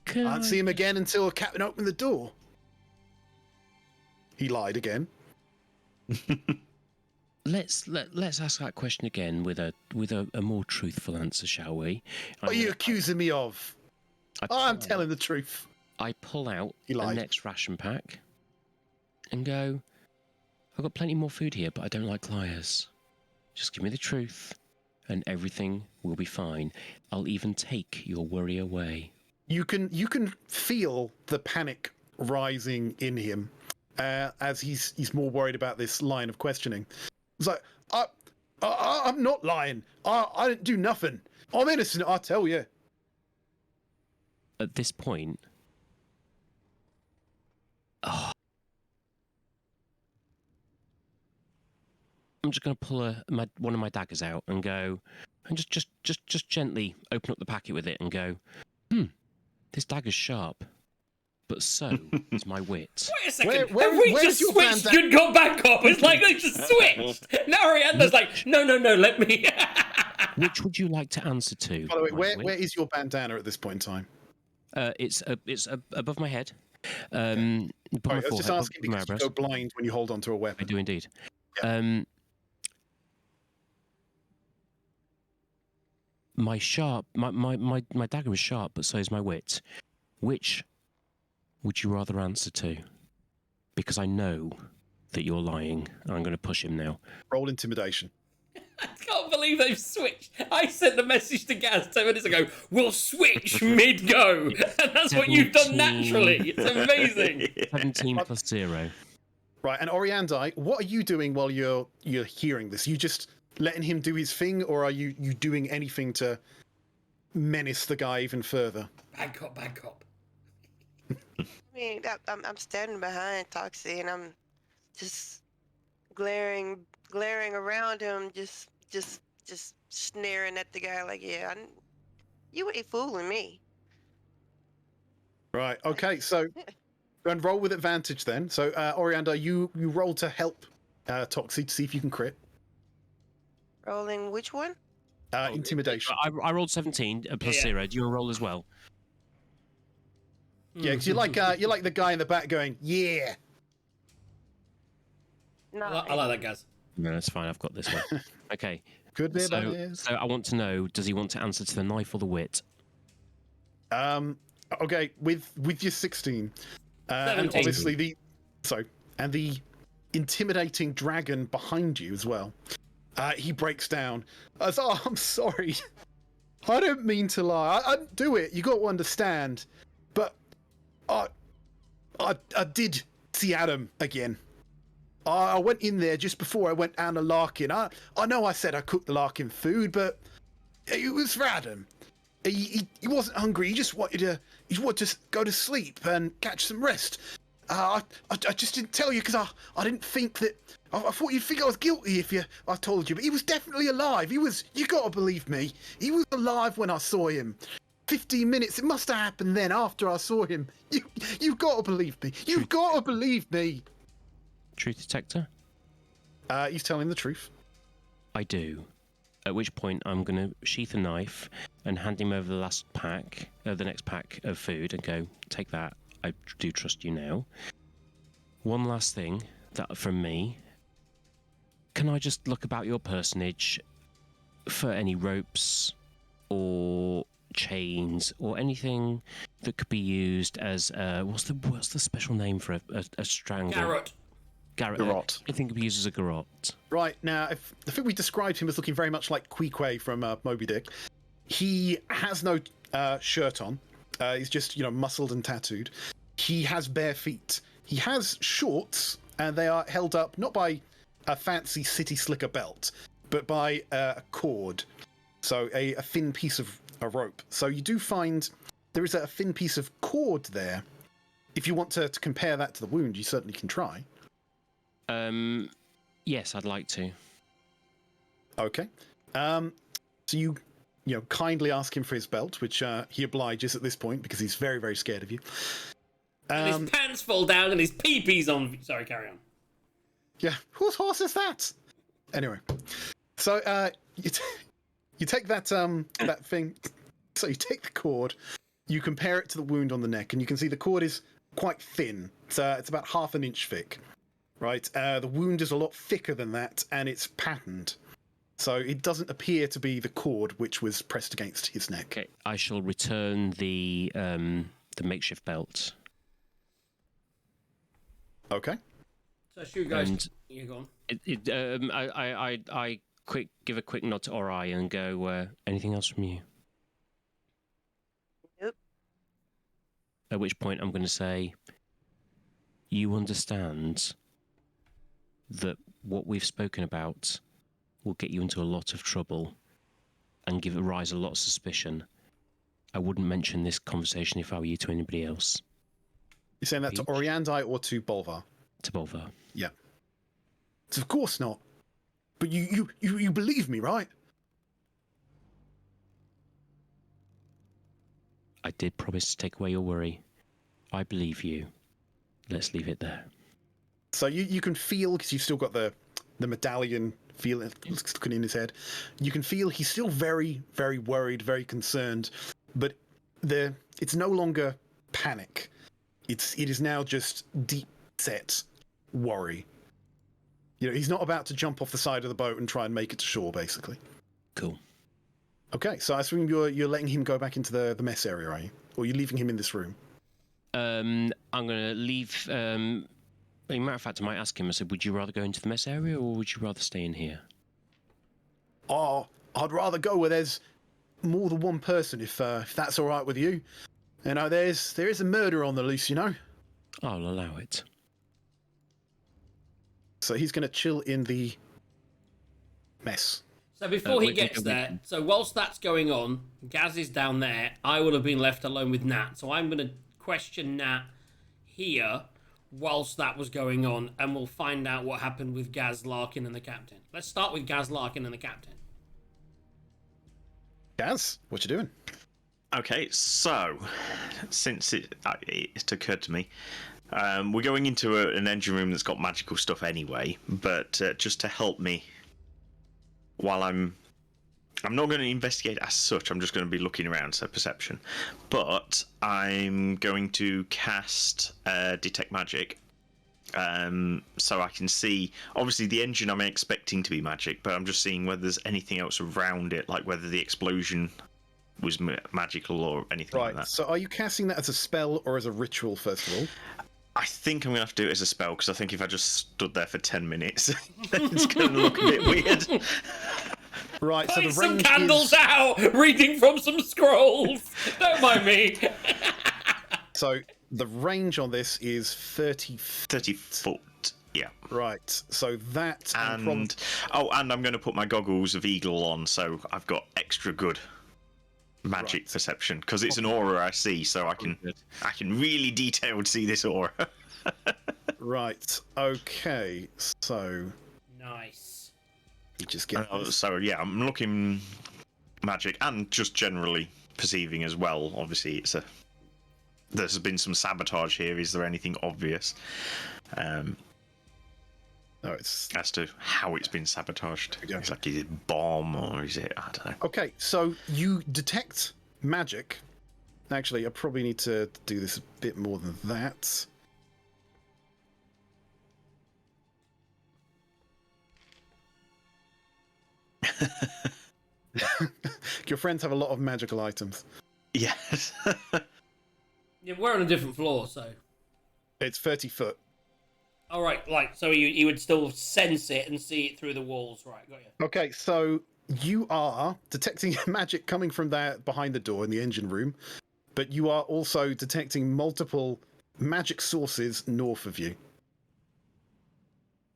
Speaker 4: Can't see him again until the captain opened the door. He lied again.
Speaker 5: Let's ask that question again with a more truthful answer, shall we?
Speaker 4: What are you accusing me of? I'm telling the truth.
Speaker 5: I pull out the next ration pack and go, I've got plenty more food here, but I don't like liars. Just give me the truth and everything will be fine. I'll even take your worry away.
Speaker 4: You can feel the panic rising in him as he's more worried about this line of questioning. It's like, I'm not lying. I didn't do nothing. I'm innocent, I tell you.
Speaker 5: At this point, I'm just going to pull one of my daggers out and go, and just gently open up the packet with it and go, this dagger's sharp, but so is my wit.
Speaker 1: Wait a second, have we just switched good cop, bad cop? It's like they just switched. Now Arianda's like, no, let me...
Speaker 5: Which would you like to answer to?
Speaker 4: By the way, where is your bandana at this point in time?
Speaker 5: It's above my head.
Speaker 4: I was just asking because you go blind when you hold onto a weapon.
Speaker 5: I do indeed.
Speaker 4: Yeah.
Speaker 5: My dagger is sharp, but so is my wit. Which would you rather answer to? Because I know that you're lying. I'm going to push him now.
Speaker 4: Roll intimidation.
Speaker 1: I can't believe they've switched. I sent the message to Gaz 10 minutes ago. We'll switch mid-go. And that's what you've done naturally. It's amazing.
Speaker 5: 17 plus 0.
Speaker 4: Right, and Oriandai, what are you doing while you're hearing this? You just letting him do his thing, or are you doing anything to menace the guy even further?
Speaker 1: Bad cop.
Speaker 2: I mean, I'm standing behind Toxie, and I'm just glaring around him, just sneering at the guy like, yeah, you ain't fooling me.
Speaker 4: Right. Okay. So, go and roll with advantage then. So, Orianda, you roll to help Toxie to see if you can crit.
Speaker 2: Rolling which one?
Speaker 4: Intimidation.
Speaker 5: I rolled 17 plus 0. Do you want to roll as well?
Speaker 4: Yeah, because you're like the guy in the back going, yeah.
Speaker 2: No,
Speaker 1: I like that, Gaz.
Speaker 5: No, that's fine. I've got this one. Okay.
Speaker 4: Could be about it.
Speaker 5: So I want to know: does he want to answer to the knife or the wit?
Speaker 4: Okay. With your 16, and
Speaker 1: 17.
Speaker 4: obviously the intimidating dragon behind you as well. He breaks down. I'm sorry. I don't mean to lie. I didn't do it. You got to understand. But I did see Adam again. I went in there just before I went down to Larkin. I know I said I cooked the Larkin food, but it was for Adam. He wasn't hungry. He just wanted to go to sleep and catch some rest. I just didn't tell you because I didn't think that. I thought you'd think I was guilty if I told you, but he was definitely alive. You gotta believe me. He was alive when I saw him. 15 minutes. It must have happened then after I saw him. You gotta believe me. You've gotta believe me.
Speaker 5: Truth detector?
Speaker 4: He's telling the truth.
Speaker 5: I do. At which point I'm going to sheath a knife and hand him over the next pack of food and go, take that. I do trust you now. One last thing from me. Can I just look about your personage for any ropes or chains or anything that could be used as what's the special name for a strangle?
Speaker 3: Garrote.
Speaker 5: I think it could be used as a garrote.
Speaker 4: Right, now, I think we described him as looking very much like Queequeg from Moby Dick. He has no shirt on. He's just, muscled and tattooed. He has bare feet. He has shorts, and they are held up not by a fancy city slicker belt, but by a cord. So a thin piece of a rope. So you do find there is a thin piece of cord there. If you want to compare that to the wound, you certainly can try.
Speaker 5: Yes, I'd like to.
Speaker 4: Okay. So you kindly ask him for his belt, which he obliges at this point because he's very, very scared of you.
Speaker 1: And his pants fall down and his pee-pee's on. Sorry, carry on.
Speaker 4: Yeah, whose horse is that? Anyway, so you take that that thing. So you take the cord, you compare it to the wound on the neck, and you can see the cord is quite thin. It's about half an inch thick, right? The wound is a lot thicker than that, and it's patterned. So it doesn't appear to be the cord which was pressed against his neck.
Speaker 5: Okay, I shall return the makeshift belt.
Speaker 4: Okay.
Speaker 1: So should we guys?
Speaker 5: And
Speaker 1: You go on.
Speaker 5: I give a quick nod to Ori and go. Anything else from you?
Speaker 2: Nope.
Speaker 5: At which point I'm going to say, you understand that what we've spoken about will get you into a lot of trouble and rise a lot of suspicion. I wouldn't mention this conversation if I were you to anybody else.
Speaker 4: You're saying that to Oriandi or to Bolvar?
Speaker 5: To Bolvar.
Speaker 4: Yeah. So of course not. But you believe me, right?
Speaker 5: I did promise to take away your worry. I believe you. Let's leave it there.
Speaker 4: So you can feel, because you've still got the medallion feeling looking in his head, you can feel he's still very, very worried, very concerned, but it's no longer panic. It is now just deep set worry. He's not about to jump off the side of the boat and try and make it to shore, basically.
Speaker 5: Cool.
Speaker 4: Okay, so I assume you're letting him go back into the mess area, are you? Or are you leaving him in this room?
Speaker 5: I'm going to leave. As a matter of fact, I might ask him. I said, would you rather go into the mess area or would you rather stay in here?
Speaker 4: Oh, I'd rather go where there's more than one person, if that's all right with you. There is a murder on the loose,
Speaker 5: I'll allow it.
Speaker 4: So he's going to chill in the mess.
Speaker 1: So before he gets there, so whilst that's going on, Gaz is down there. I will have been left alone with Nat. So I'm going to question Nat here whilst that was going on, and we'll find out what happened with Gaz, Larkin, and the captain. Let's start with Gaz, Larkin, and the captain.
Speaker 4: Gaz, what you doing?
Speaker 3: Okay, so since it occurred to me, we're going into an engine room that's got magical stuff anyway, but just to help me while I'm not going to investigate as such, I'm just going to be looking around, so perception. But I'm going to cast Detect Magic, so I can see, obviously the engine I'm expecting to be magic, but I'm just seeing whether there's anything else around it, like whether the explosion was magical or anything like that.
Speaker 4: So are you casting that as a spell or as a ritual, first of all?
Speaker 3: I think I'm going to have to do it as a spell, because I think if I just stood there for 10 minutes, then it's going to look a bit weird.
Speaker 4: Right, so
Speaker 1: Putting
Speaker 4: the
Speaker 1: some
Speaker 4: range
Speaker 1: candles out, reading from some scrolls. Don't mind me.
Speaker 4: So the range on this is 30
Speaker 3: foot, yeah.
Speaker 4: Right, so that...
Speaker 3: And I'm going to put my goggles of eagle on, so I've got extra good magic perception, because it's an aura I see, so I can really detailed see this aura.
Speaker 4: Right. Okay. So
Speaker 1: Nice.
Speaker 4: you just get.
Speaker 3: So yeah, I'm looking magic and just generally perceiving as well. Obviously, there's been some sabotage here. Is there anything obvious?
Speaker 4: No, it's
Speaker 3: As to how it's been sabotaged.
Speaker 4: Okay.
Speaker 3: It's like, is it bomb or is it? I don't know.
Speaker 4: okay. So you detect magic. Actually, I probably need to do this a bit more than that. Your friends have a lot of magical items.
Speaker 3: Yes.
Speaker 1: Yeah, we're on a different floor, so.
Speaker 4: It's 30 foot.
Speaker 1: All right, like so you would still sense it and see it through the walls, right? Got you.
Speaker 4: Okay, so you are detecting magic coming from there behind the door in the engine room, but you are also detecting multiple magic sources north of you.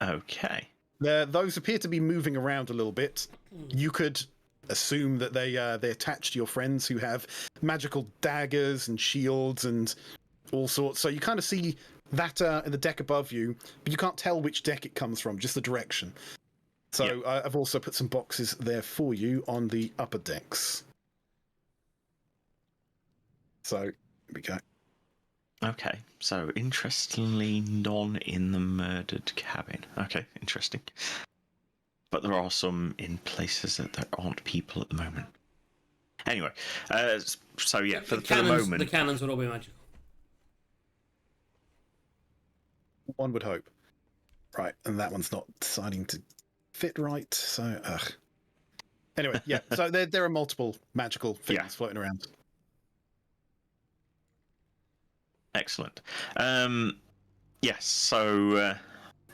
Speaker 3: Okay.
Speaker 4: Those appear to be moving around a little bit. You could assume that they attach to your friends who have magical daggers and shields and all sorts. So you kind of see that in the deck above you, but you can't tell which deck it comes from, just the direction. So I've also put some boxes there for you on the upper decks. So here we go.
Speaker 3: Okay. So interestingly, none in the murdered cabin. Okay, interesting. But there are some in places that there aren't people at the moment. Anyway, so yeah, for the moment,
Speaker 1: the cannons would all be magical.
Speaker 4: One would hope. Right, and that one's not deciding to fit right, so ugh. Anyway, yeah, so there are multiple magical things floating around.
Speaker 3: excellent. Yes. So,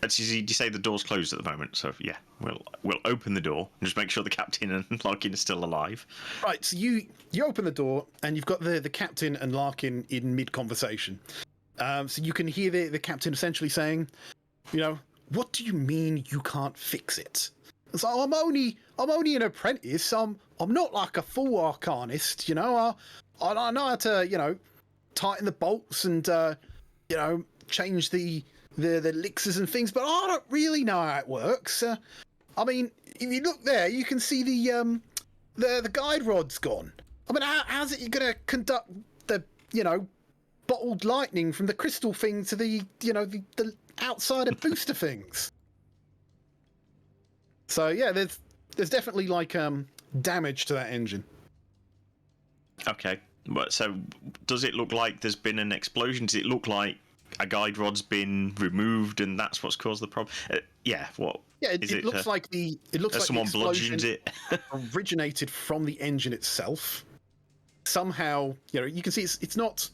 Speaker 3: did you say the door's closed at the moment? So yeah, we'll open the door and just make sure the captain and Larkin are still alive.
Speaker 4: Right, so you open the door and you've got the captain and Larkin in mid conversation. So you can hear the captain essentially saying, you know, what do you mean you can't fix it? It's like, I'm only an apprentice. I'm not like a full arcanist, you know. I know how to, you know, tighten the bolts and you know, change the elixirs and things, but I don't really know how it works. I mean, if you look there, you can see the guide rod's gone. I mean, how's it you're gonna conduct the, you know, bottled lightning from the crystal thing to the, you know, the outsider booster things? So yeah, there's definitely like damage to that engine.
Speaker 3: Okay. But so, does it look like there's been an explosion? Does it look like a guide rod's been removed and that's what's caused the problem? Yeah. What?
Speaker 4: Yeah, it looks like it looks like
Speaker 3: someone
Speaker 4: the explosion
Speaker 3: bludgeoned it.
Speaker 4: originated from the engine itself. Somehow, you know, you can see it's not.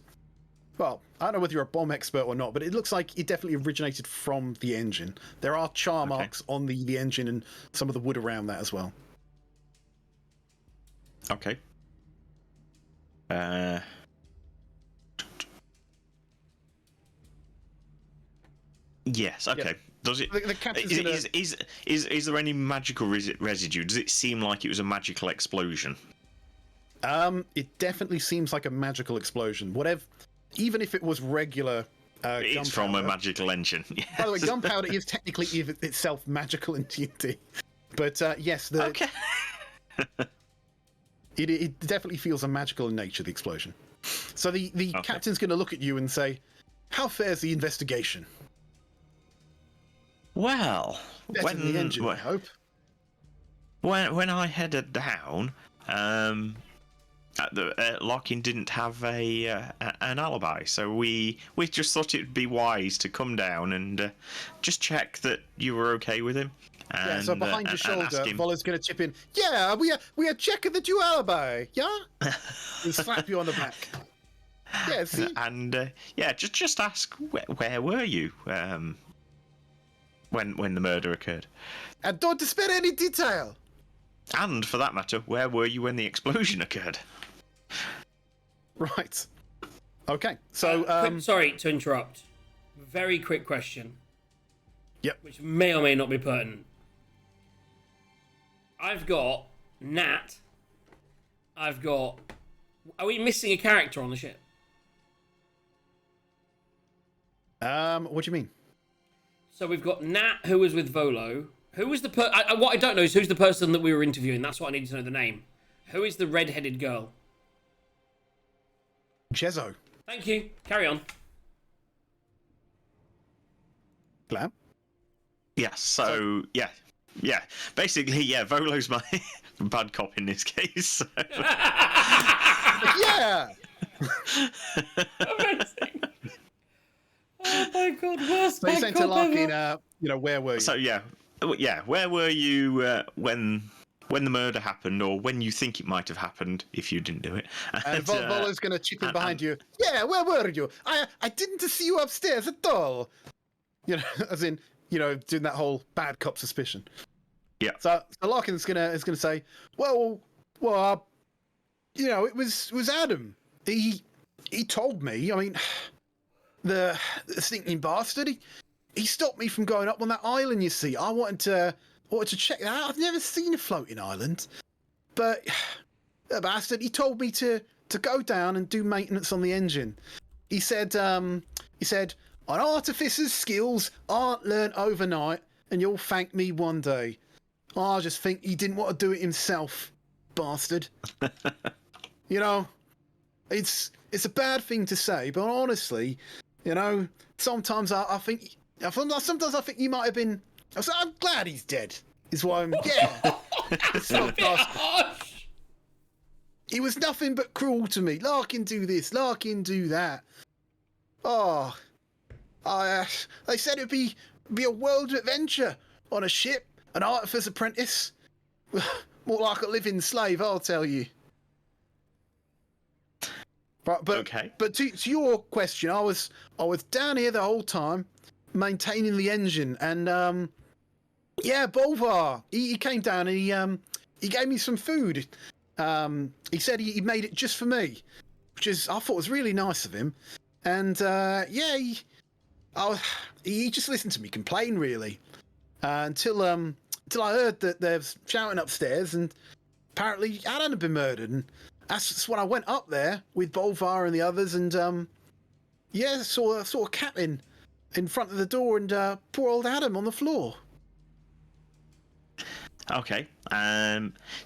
Speaker 4: Well, I don't know whether you're a bomb expert or not, but it looks like it definitely originated from the engine. There are char marks on the engine and some of the wood around that as well.
Speaker 3: Okay. Yes. Okay.
Speaker 4: Yeah.
Speaker 3: Does it?
Speaker 4: The captain's
Speaker 3: Is there any magical residue? Does it seem like it was a magical explosion?
Speaker 4: It definitely seems like a magical explosion. Whatever, even if it was regular.
Speaker 3: It's from a magical engine. Yes.
Speaker 4: By the way, gunpowder is technically itself magical in D&D. But yes,
Speaker 3: Okay.
Speaker 4: it definitely feels a magical in nature, the explosion. So the captain's going to look at you and say, "How fares the investigation?"
Speaker 3: Well,
Speaker 4: Better than the engine, I hope.
Speaker 3: When I headed down, Larkin didn't have an alibi, so we just thought it'd be wise to come down and just check that you were okay with him. And,
Speaker 4: Yeah, so behind your
Speaker 3: and
Speaker 4: shoulder,
Speaker 3: ask him-
Speaker 4: Vola's going to chip in. Yeah, we are checking that you alibi. Yeah, and slap you on the back. Yeah, see.
Speaker 3: And yeah, just ask where were you when the murder occurred,
Speaker 4: And don't spare any detail.
Speaker 3: and for that matter, where were you when the explosion occurred?
Speaker 4: Right. Okay. So
Speaker 1: Sorry to interrupt. Very quick question.
Speaker 4: Yep.
Speaker 1: Which may or may not be pertinent. I've got Nat. I've got. Are we missing a character on the ship?
Speaker 4: What do you mean?
Speaker 1: So we've got Nat, who was with Volo. Who was the what I don't know is who's the person that we were interviewing. That's what I need to know the name. Who is the red-headed girl?
Speaker 4: Chezo.
Speaker 1: Thank you. Carry on.
Speaker 4: Glam?
Speaker 3: Yeah, so, yeah. Basically, yeah, Volo's my bad cop in this case. So.
Speaker 4: Yeah!
Speaker 1: Amazing. Oh my god, worst
Speaker 4: So you're
Speaker 1: bad
Speaker 4: saying to
Speaker 1: cop
Speaker 4: Larkin,
Speaker 1: ever.
Speaker 4: where were you?
Speaker 3: So, yeah, where were you when the murder happened, or when you think it might have happened if you didn't do it?
Speaker 4: And Volo's going to chip in behind you. Yeah, where were you? I didn't see you upstairs at all. As in, doing that whole bad cop suspicion.
Speaker 3: Yeah.
Speaker 4: So Larkin's is gonna say, well, it was Adam. He told me. I mean, the stinking bastard. He stopped me from going up on that island. You see, I wanted to check that out. I've never seen a floating island, but the bastard. He told me to go down and do maintenance on the engine. He said, an artificer's skills aren't learnt overnight, and you'll thank me one day. I just think he didn't want to do it himself, bastard. It's a bad thing to say, but honestly, sometimes I think he might have been. I'm glad he's dead. Is why I'm. Yeah. It's not bastard. He was nothing but cruel to me. Larkin do this, Larkin do that. Oh, they said it'd be a world adventure on a ship, an artificer's apprentice. More like a living slave, I'll tell you. But
Speaker 3: Okay.
Speaker 4: But to your question, I was down here the whole time, maintaining the engine, and Bolvar, he came down and he gave me some food. He said he made it just for me, which I thought was really nice of him. And he just listened to me complain really, until I heard that there's shouting upstairs, and apparently Adam had been murdered. And that's when I went up there with Bolvar and the others, and saw a cat in front of the door, and poor old Adam on the floor.
Speaker 3: Okay.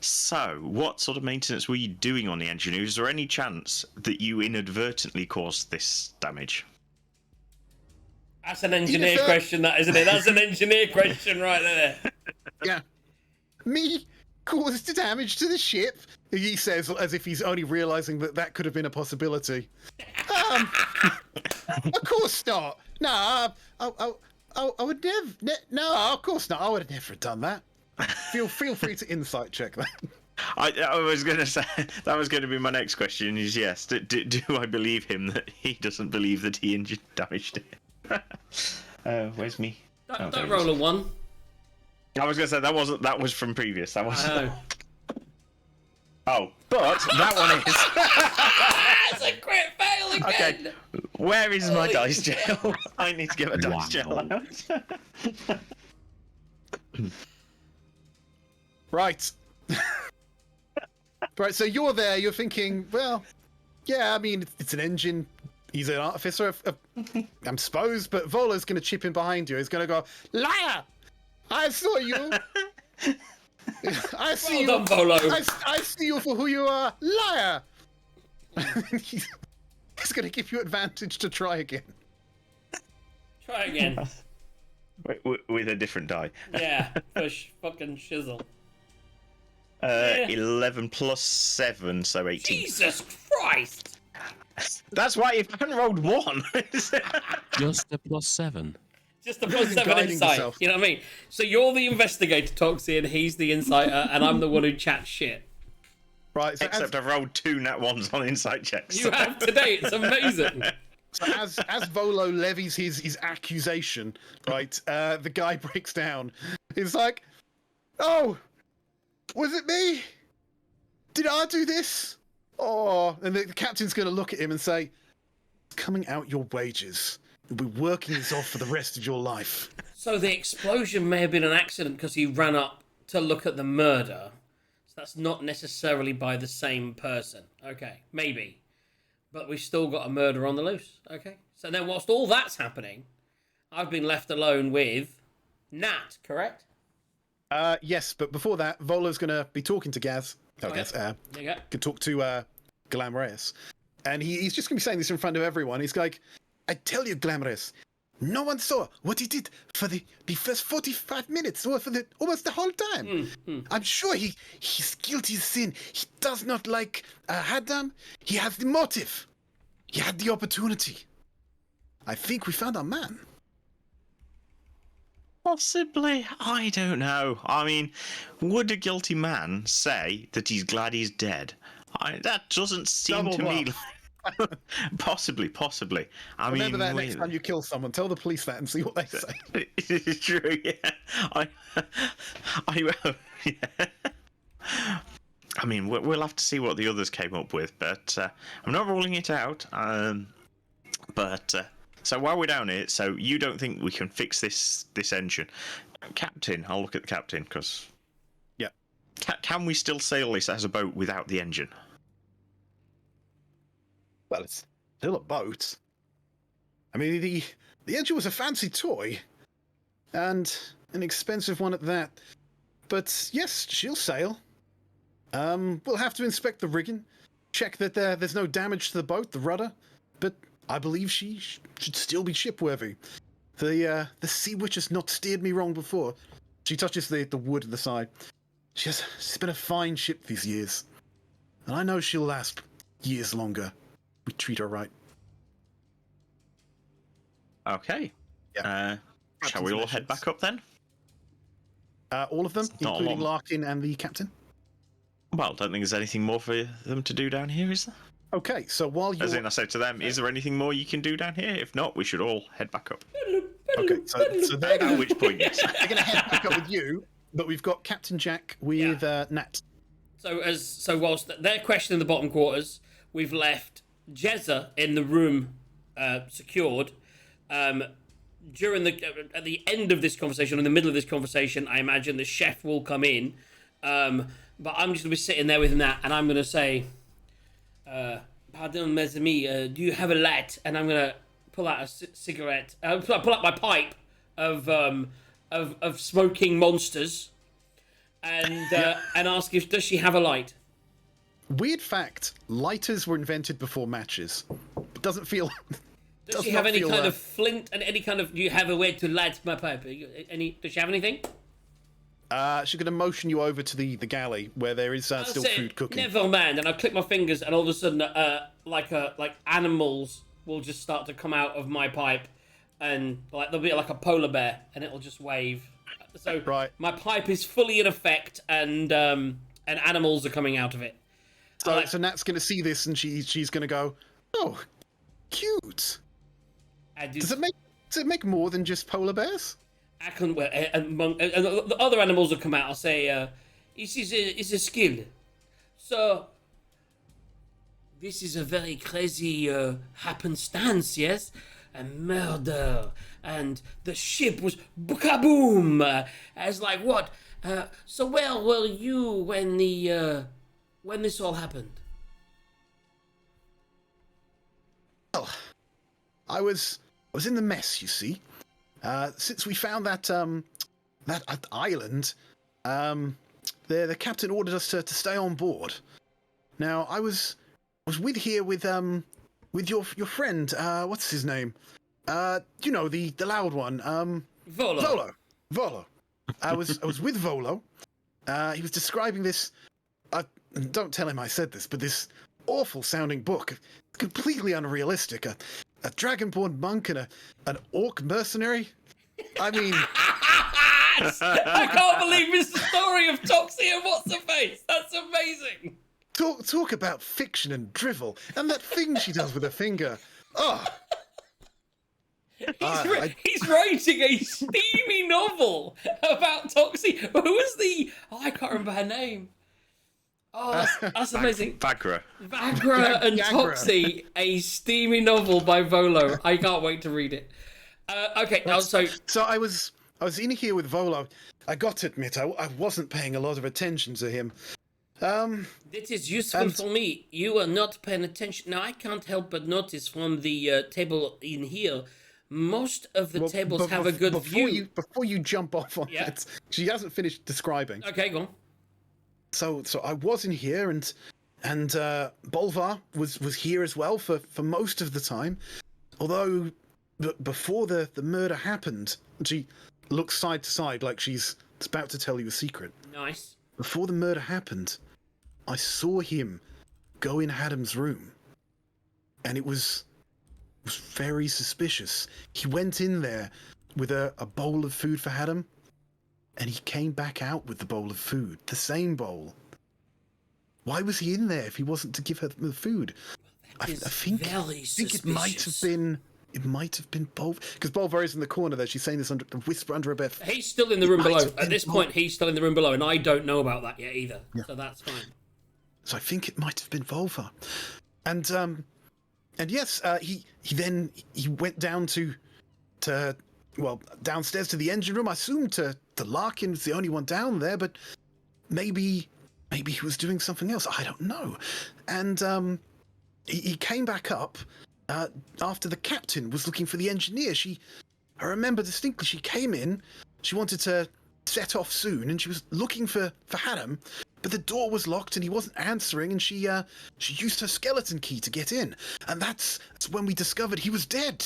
Speaker 3: So, what sort of maintenance were you doing on the engine? Is there any chance that you inadvertently caused this damage?
Speaker 1: That's an engineer question, that isn't it? That's an engineer question right there.
Speaker 4: Yeah. Me caused the damage to the ship, he says, as if he's only realizing that could have been a possibility. Of course not. No, I would never. No, of course not. I would have never done that. Feel free to insight check that.
Speaker 3: I was going to say, that was going to be my next question, is yes, do I believe him that he doesn't believe that he damaged it? Where's me?
Speaker 1: Don't roll a 1.
Speaker 3: I was going to say, that was from previous. That was.
Speaker 1: Oh.
Speaker 3: Oh, but that one is.
Speaker 1: It's a crit fail again!
Speaker 3: Okay, where is my dice gel? I need to get a dice gel out.
Speaker 4: Right. Right, so you're there, you're thinking, well, yeah, I mean, it's an engine. He's an artificer, I'm supposed, but Volo's going to chip in behind you. He's going to go, liar! I saw you! I see
Speaker 1: Well
Speaker 4: you.
Speaker 1: done, Volo.
Speaker 4: I see you for who you are, liar! He's going to give you advantage to try again.
Speaker 1: Try again.
Speaker 3: With a different die.
Speaker 1: Yeah, push fucking shizzle.
Speaker 3: 11 plus 7, so 18.
Speaker 1: Jesus Christ!
Speaker 3: That's why if I hadn't rolled 1.
Speaker 5: Just a +7.
Speaker 1: Just a +7
Speaker 4: Guiding
Speaker 1: insight.
Speaker 4: yourself.
Speaker 1: You know what I mean? So you're the investigator, Toxian, he's the insider, and I'm the one who chats shit.
Speaker 4: Right, so
Speaker 3: Except I've rolled 2 nat 1s on insight checks.
Speaker 1: You have today, it's amazing.
Speaker 4: So as Volo levies his accusation, right, the guy breaks down. He's like, "Oh, was it me? Did I do this?" Oh, and the captain's going to look at him and say, "It's coming out your wages. You'll be working this off for the rest of your life."
Speaker 1: So the explosion may have been an accident because he ran up to look at the murder. So that's not necessarily by the same person. Okay, maybe. But we've still got a murder on the loose. Okay. So then, whilst all that's happening, I've been left alone with Nat. Correct?
Speaker 4: Yes, but before that, Volo's going to be talking to Gaz. Oh,
Speaker 1: Okay.
Speaker 4: Gaz.
Speaker 1: There you go.
Speaker 4: Could talk to Glamorous. And he's just going to be saying this in front of everyone. He's like, I tell you, Glamorous, no one saw what he did for the first 45 minutes or for almost the whole time. I'm sure he's guilty of sin. He does not like Haddan. He has the motive. He had the opportunity. I think we found our man.
Speaker 3: Possibly. I don't know. I mean, would a guilty man say that he's glad he's dead? That doesn't seem
Speaker 4: Double
Speaker 3: to me
Speaker 4: bluff.
Speaker 3: like... Possibly. I
Speaker 4: Remember
Speaker 3: mean,
Speaker 4: that next time you kill someone. Tell the police that and see what they say.
Speaker 3: It's true, yeah. I yeah. I mean, we'll have to see what the others came up with, but I'm not ruling it out. So while we're down here, so you don't think we can fix this engine, Captain? I'll look at the captain because
Speaker 4: yeah,
Speaker 3: can we still sail this as a boat without the engine?
Speaker 4: Well, it's still a boat. I mean, the engine was a fancy toy, and an expensive one at that. But yes, she'll sail. We'll have to inspect the rigging, check that there's no damage to the boat, the rudder. But I believe she should still be shipworthy. The Sea Witch has not steered me wrong before. She touches the wood at the side. She's been a fine ship these years, and I know she'll last years longer. We treat her right.
Speaker 3: Okay.
Speaker 4: Yeah.
Speaker 3: Shall we all head back up then?
Speaker 4: All of them,
Speaker 3: not
Speaker 4: including
Speaker 3: long.
Speaker 4: Larkin and the captain?
Speaker 3: Well, I don't think there's anything more for them to do down here, is there?
Speaker 4: Okay, so while
Speaker 3: As
Speaker 4: you're...
Speaker 3: in, I say to them, is there anything more you can do down here? If not, we should all head back up.
Speaker 4: Okay, so they're
Speaker 3: At
Speaker 4: going
Speaker 3: which point, yes.
Speaker 4: to head back up with you, but we've got Captain Jack with Nat.
Speaker 1: So whilst they're questioning the bottom quarters, we've left Jezza in the room, secured. During at the end of this conversation, in the middle of this conversation, I imagine the chef will come in. But I'm just gonna be sitting there with Nat, and I'm gonna say, "Pardon, mes amis, do you have a light?" And I'm gonna pull out a cigarette. Pull out my pipe of smoking monsters, and ask does she have a light?
Speaker 4: Weird fact, lighters were invented before matches. It doesn't feel...
Speaker 1: Does she have any kind of flint and any kind of... Do you have a way to light my pipe? Does she have anything?
Speaker 4: She's going to motion you over to the galley where there is still
Speaker 1: say,
Speaker 4: food cooking.
Speaker 1: Never mind. And I'll click my fingers, and all of a sudden, like animals will just start to come out of my pipe, and like there'll be like a polar bear, and it'll just wave. So
Speaker 4: Right.
Speaker 1: my pipe is fully in effect, and animals are coming out of it.
Speaker 4: So Nat's going to see this, and she's going to go, "Oh, cute." Does it make more than just polar bears?
Speaker 1: I can, and the other animals will come out. I'll say, "This is a skill." So this is a very crazy happenstance, yes? A murder, and the ship was kaboom. As like what? So where were you when when this all happened?
Speaker 4: Well, I was in the mess, you see. Since we found that island, the captain ordered us to stay on board. Now I was with your friend. What's his name? You know, the loud one. Volo. I was with Volo. He was describing this. Don't tell him I said this, but this awful sounding book, completely unrealistic. A dragonborn monk and an orc mercenary. I mean,
Speaker 1: I can't believe it's the story of Toxie and What's Her Face. That's amazing.
Speaker 4: talk about fiction and drivel, and that thing she does with her finger. Oh,
Speaker 1: He's writing a steamy novel about Toxie. Who was the... Oh, I can't remember her name. Oh, that's amazing.
Speaker 3: Bagra
Speaker 1: and
Speaker 4: Gagra.
Speaker 1: Toxie, a steamy novel by Volo. I can't wait to read it. Okay, now so
Speaker 4: I was in here with Volo. I got to admit, I wasn't paying a lot of attention to him.
Speaker 1: This is useful
Speaker 4: And-
Speaker 1: for me. You are not paying attention. Now, I can't help but notice from the table in here, most of the
Speaker 4: well,
Speaker 1: tables
Speaker 4: but
Speaker 1: have a good view.
Speaker 4: Before you jump off on
Speaker 1: Yeah.
Speaker 4: that, she hasn't finished describing.
Speaker 1: Okay, go on.
Speaker 4: So I was in here, and Bolvar was here as well for most of the time. Although before the murder happened, she looks side to side like she's about to tell you a secret.
Speaker 1: Nice.
Speaker 4: Before the murder happened, I saw him go in Hadam's room, and it was very suspicious. He went in there with a bowl of food for Hadam, and he came back out with the bowl of food, the same bowl. Why was he in there if he wasn't to give her the food? I
Speaker 1: Is
Speaker 4: think
Speaker 1: very
Speaker 4: it might have
Speaker 1: suspicious.
Speaker 4: been Bolvar, because Bolvar is in the corner there. She's saying this under the whisper under her breath.
Speaker 1: He's still in the room
Speaker 4: might
Speaker 1: below.
Speaker 4: have
Speaker 1: At
Speaker 4: been
Speaker 1: this point, he's still in the room below, and I don't know about that yet either.
Speaker 4: Yeah.
Speaker 1: So that's fine.
Speaker 4: So I think it might have been Volva, and yes, he went down to downstairs to the engine room. I assumed to Larkin was the only one down there, but maybe he was doing something else. I don't know. And he came back up after the captain was looking for the engineer. I remember distinctly. She came in. She wanted to set off soon, and she was looking for Hadam. But the door was locked and he wasn't answering, and she used her skeleton key to get in. And that's when we discovered he was dead.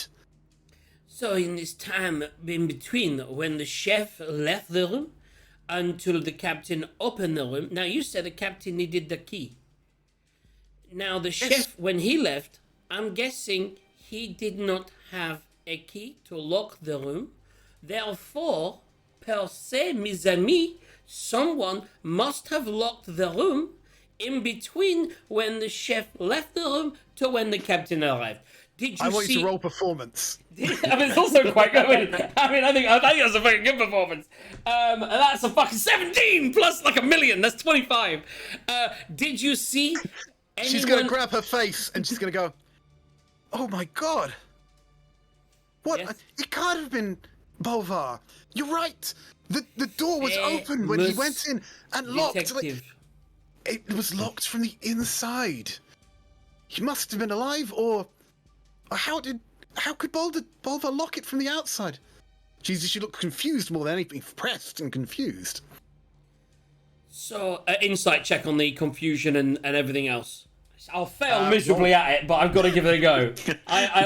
Speaker 1: So in this time in between, when the chef left the room until the captain opened the room. Now you said the captain needed the key. Now the chef, when he left, I'm guessing he did not have a key to lock the room. Therefore, per se, mes amis, someone must have locked the room in between when the chef left the room to when the captain arrived. Did you
Speaker 4: I want
Speaker 1: see?
Speaker 4: you to roll performance.
Speaker 1: I mean, it's also quite good. I think that's a fucking good performance. And that's a fucking 17 plus like 1,000,000. That's 25. Did you see?
Speaker 4: She's going to grab her face and she's going to go, "Oh my god. What?
Speaker 1: Yes.
Speaker 4: It can't have been Bolvar. You're right. The door was open when he went in and locked. Like,
Speaker 1: Detective.
Speaker 4: it was locked from the inside. He must have been alive, or how could Bolvar lock it from the outside?" She looked confused more than anything, pressed and confused.
Speaker 1: So, insight check on the confusion and everything else. I'll fail
Speaker 4: Uh,
Speaker 1: miserably at it, but I've got to give it a go.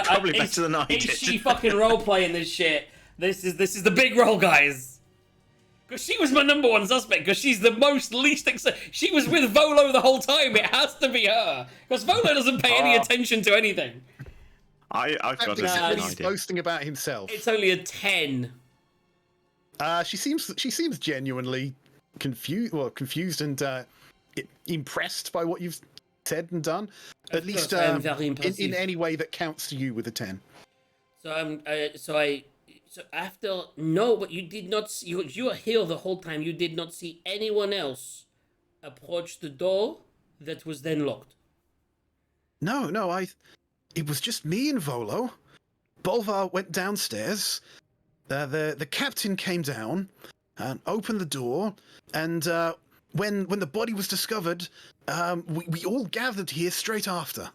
Speaker 3: Probably better than I
Speaker 1: is
Speaker 3: did.
Speaker 1: she fucking role playing this shit? This is the big role, guys. Because she was my number one suspect. Because she's the most least. She was with Volo the whole time. It has to be her. Because Volo doesn't pay any attention to anything.
Speaker 3: I've got a
Speaker 4: He's
Speaker 3: different
Speaker 4: he's
Speaker 3: idea.
Speaker 4: boasting about himself.
Speaker 1: It's only a 10.
Speaker 4: She seems genuinely confused and impressed by what you've said and done. At least
Speaker 1: course, I am very
Speaker 4: in
Speaker 1: impressive.
Speaker 4: any way that counts to you with a 10.
Speaker 1: So after no, but you did not see, you were here the whole time. You did not see anyone else approach the door that was then locked.
Speaker 4: No, it was just me and Volo. Bolvar went downstairs. The captain came down and opened the door. And when the body was discovered, we all gathered here straight after.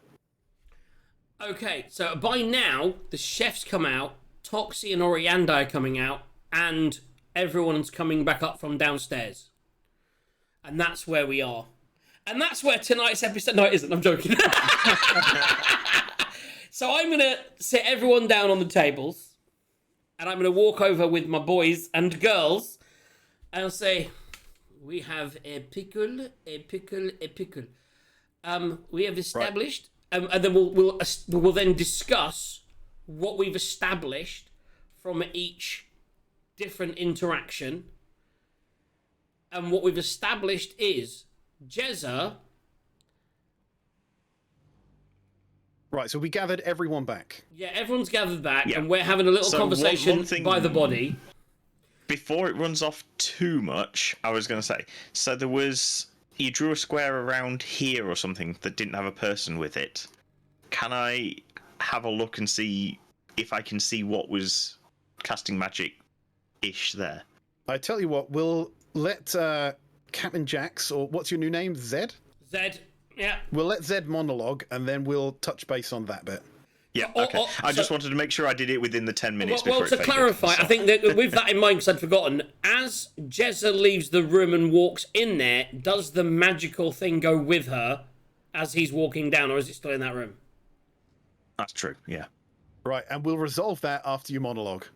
Speaker 1: Okay, so by now the chef's come out, Toxie and Orianda are coming out, and everyone's coming back up from downstairs. And that's where we are. And that's where tonight's episode... No, it isn't. I'm joking. So I'm going to sit everyone down on the tables, and I'm going to walk over with my boys and girls, and I'll say, we have a pickle, a pickle, a pickle. We have established... and then we'll then discuss what we've established from each different interaction. And what we've established is Jezza.
Speaker 4: Right, so we gathered everyone back.
Speaker 1: Yeah, everyone's gathered back,
Speaker 3: Yeah.
Speaker 1: and we're having a little
Speaker 3: So
Speaker 1: conversation
Speaker 3: one thing-
Speaker 1: by the body.
Speaker 3: Before it runs off too much, I was going to say, so there was... You drew a square around here or something that didn't have a person with it. Can I have a look and see if I can see what was casting magic-ish there?
Speaker 4: I tell you what, we'll let Captain Jax, or what's your new name, Zed?
Speaker 1: Zed, yeah.
Speaker 4: We'll let Zed monologue, and then we'll touch base on that bit.
Speaker 3: Yeah,
Speaker 1: Oh,
Speaker 3: okay. I just wanted to make sure I did it within the 10 minutes
Speaker 1: Well,
Speaker 3: before
Speaker 1: to
Speaker 3: it faded,
Speaker 1: clarify,
Speaker 3: so-
Speaker 1: I think that with that in mind, because I'd forgotten, as Jezza leaves the room and walks in there, does the magical thing go with her as he's walking down, or is it still in that room?
Speaker 3: That's true, yeah.
Speaker 4: Right, and we'll resolve that after your monologue.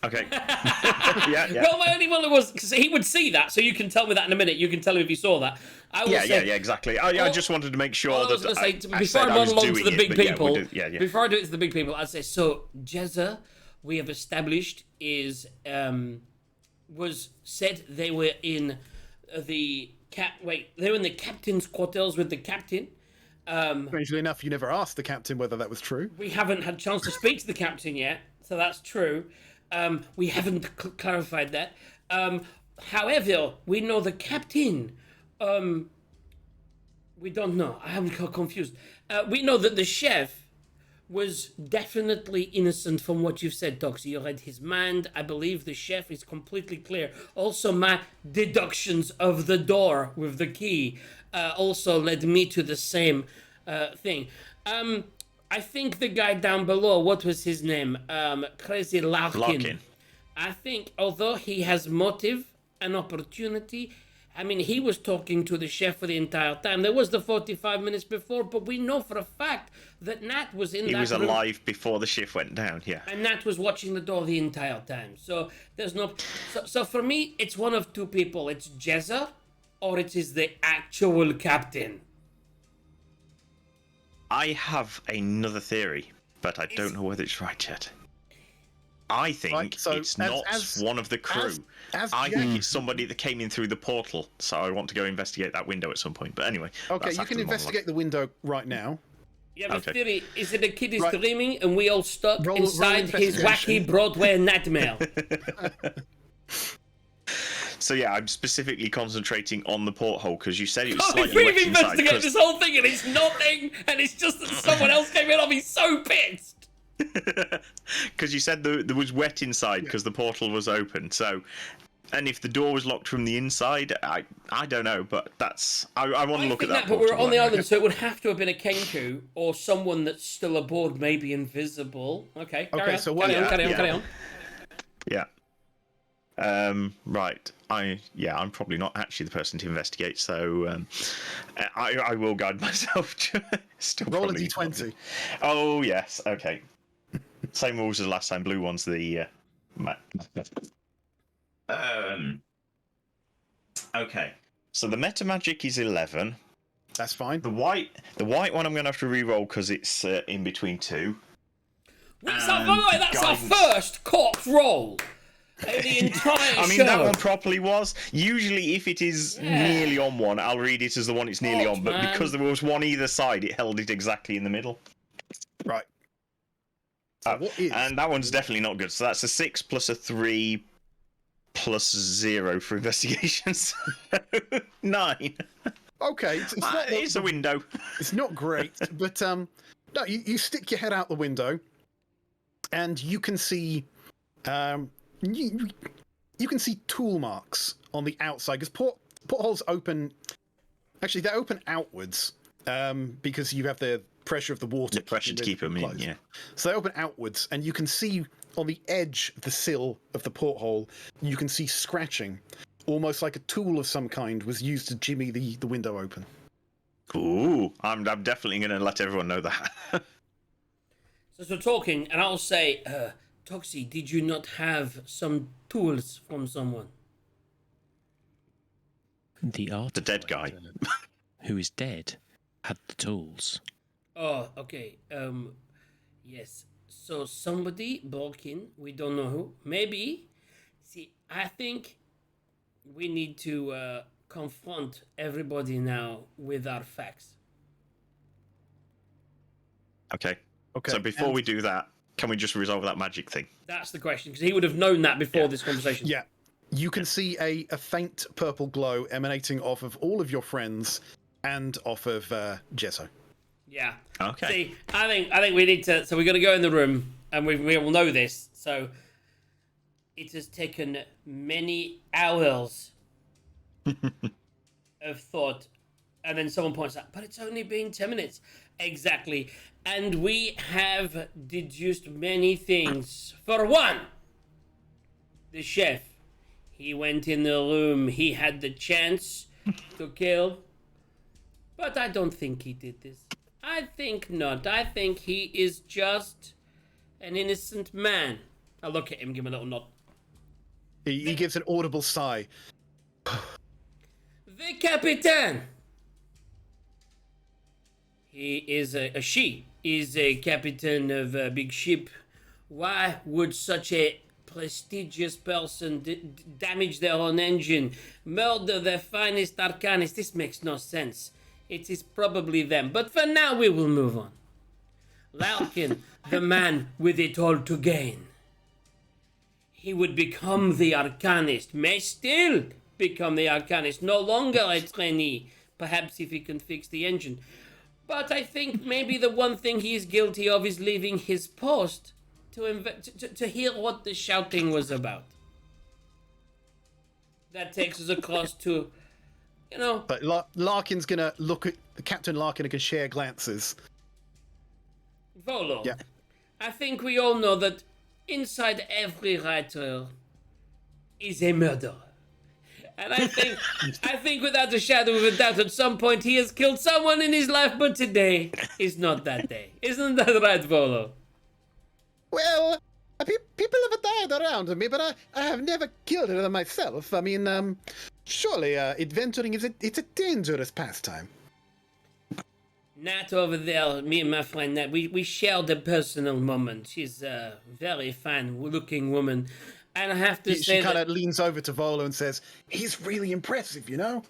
Speaker 3: Okay. yeah.
Speaker 1: Well, my only one was because he would see that, so you can tell me that in a minute. You can tell me if you saw that. I will
Speaker 3: Yeah,
Speaker 1: say,
Speaker 3: exactly. I just wanted to make sure
Speaker 1: all I
Speaker 3: that
Speaker 1: was going to say,
Speaker 3: I
Speaker 1: before
Speaker 3: said
Speaker 1: I
Speaker 3: I was
Speaker 1: monologue to
Speaker 3: doing
Speaker 1: the
Speaker 3: it,
Speaker 1: big
Speaker 3: but yeah,
Speaker 1: people,
Speaker 3: we'll do- yeah.
Speaker 1: before I do it to the big people, I'd say, so Jezza, we have established, is was said they were in the they were in the captain's quarters with the captain.
Speaker 4: Strangely enough, you never asked the captain whether that was true.
Speaker 1: We haven't had a chance to speak to the captain yet, so that's true. We haven't clarified that. However, we know the captain. We don't know. I am confused. We know that the chef was definitely innocent from what you've said, Toxie. You read his mind. I believe the chef is completely clear. Also, my deductions of the door with the key also led me to the same thing. I think the guy down below, what was his name? Crazy Larkin.
Speaker 3: Larkin.
Speaker 1: I think although he has motive and opportunity, I mean, he was talking to the chef for the entire time. There was the 45 minutes before, but we know for a fact that Nat was in
Speaker 3: He
Speaker 1: that
Speaker 3: was
Speaker 1: room.
Speaker 3: alive before the shift went down, yeah.
Speaker 1: And Nat was watching the door the entire time. So there's no... So for me, it's one of two people. It's Jezza or it is the actual captain.
Speaker 3: I have another theory, but I don't know whether it's right yet. I think
Speaker 4: Right, so
Speaker 3: it's not one of the crew.
Speaker 4: as
Speaker 3: I
Speaker 4: Jack-
Speaker 3: think it's somebody that came in through the portal, so I want to go investigate that window at some point. But anyway,
Speaker 4: Okay,
Speaker 3: that's
Speaker 4: you
Speaker 3: after
Speaker 4: can
Speaker 3: the monologue.
Speaker 4: investigate the window right now.
Speaker 1: You have a
Speaker 3: Okay.
Speaker 1: theory. Is it a kid is
Speaker 4: Right.
Speaker 1: dreaming and we all stuck
Speaker 4: Roll
Speaker 1: inside his
Speaker 4: investigation.
Speaker 1: wacky Broadway nightmare?
Speaker 3: So yeah, I'm specifically concentrating on the porthole because you said it was
Speaker 1: Oh,
Speaker 3: slightly
Speaker 1: we've
Speaker 3: wet inside.
Speaker 1: investigated
Speaker 3: 'cause-
Speaker 1: this whole thing and it's nothing, and it's just that someone else came in. I'll be so pissed.
Speaker 3: Because you said there was wet inside because the portal was open. So, and if the door was locked from the inside, I don't know, but that's I want to look at that.
Speaker 1: But we're
Speaker 3: portal
Speaker 1: on the
Speaker 3: anyway.
Speaker 1: island, so it would have to have been a Kenku or someone that's still aboard, maybe invisible. Okay, carry
Speaker 4: Okay,
Speaker 1: on.
Speaker 4: so what-
Speaker 1: carry on,
Speaker 3: yeah,
Speaker 1: carry on,
Speaker 3: yeah.
Speaker 1: carry on.
Speaker 3: Yeah. Right. I'm probably not actually the person to investigate, so I will guide myself. Still
Speaker 4: Roll a
Speaker 3: probably
Speaker 4: d20.
Speaker 3: Oh yes. Okay. Same rules as last time. Blue one's the. Okay. So the meta magic is 11.
Speaker 4: That's fine.
Speaker 3: The white one I'm going to have to re-roll because it's in between two.
Speaker 1: By the way, that's our
Speaker 3: guidance.
Speaker 1: first corpse roll. The entire
Speaker 3: I mean,
Speaker 1: show.
Speaker 3: that one properly was. Usually, if it is nearly on one, I'll read it as the one it's nearly
Speaker 1: Oh,
Speaker 3: on. But
Speaker 1: man.
Speaker 3: because there was one either side, it held it exactly in the middle.
Speaker 4: Right. So what is?
Speaker 3: And that one's definitely not good. So that's a 6 plus a 3 plus 0 for investigations. 9.
Speaker 4: Okay, it's not
Speaker 3: It's a window.
Speaker 4: it's not great, but no, you stick your head out the window, and you can see, you can see tool marks on the outside because portholes open. Actually, they're open outwards because you have the pressure of the water.
Speaker 3: The pressure to keep them in,
Speaker 4: closed.
Speaker 3: yeah.
Speaker 4: So they open outwards, and you can see on the edge of the sill of the porthole, you can see scratching, almost like a tool of some kind was used to jimmy the window open.
Speaker 3: Ooh, I'm definitely going to let everyone know that.
Speaker 1: So we're talking, and I'll say, Toxie, did you not have some tools from someone?
Speaker 5: The artificer,
Speaker 3: dead guy.
Speaker 5: who is dead, had the tools.
Speaker 1: Oh, okay. Yes. So somebody broke in. We don't know who. Maybe. See, I think we need to confront everybody now with our facts.
Speaker 3: Okay.
Speaker 4: Okay.
Speaker 3: So before
Speaker 4: and-
Speaker 3: we do that, can we just resolve that magic thing?
Speaker 1: That's the question, because he would have known that before this conversation.
Speaker 4: Yeah, you can see a faint purple glow emanating off of all of your friends and off of Jezzo.
Speaker 1: Yeah.
Speaker 3: Okay.
Speaker 1: See, I think we need to. So we're going to go in the room, and we all know this. So it has taken many hours have thought, and then someone points out, but it's only been 10 minutes. Exactly. And we have deduced many things. For one, the chef, he went in the room, he had the chance to kill, but I don't think he did this. I think not. I think he is just an innocent man. I look at him, give him a little nod.
Speaker 4: He gives an audible sigh.
Speaker 1: The Capitan! He is she is a captain of a big ship. Why would such a prestigious person damage their own engine, murder their finest arcanist? This makes no sense. It is probably them. But for now, we will move on. Larkin, the man with it all to gain. He would become the arcanist, may still become the arcanist, no longer a trainee. Perhaps if he can fix the engine. But I think maybe the one thing he is guilty of is leaving his post to hear what the shouting was about. That takes us across to,
Speaker 4: But Larkin's gonna look at Captain Larkin and can share glances.
Speaker 1: Volo.
Speaker 4: Yeah.
Speaker 1: I think we all know that inside every writer is a murderer. And I think without a shadow of a doubt, at some point he has killed someone in his life, but today is not that day. Isn't that right, Volo?
Speaker 4: Well, people have died around me, but I have never killed them myself. I mean, surely adventuring it's a dangerous pastime.
Speaker 1: Nat over there, me and my friend Nat, we shared a personal moment. She's a very fine-looking woman. And I have to say
Speaker 4: she kind of leans over to Volo and says, "He's really impressive, you know."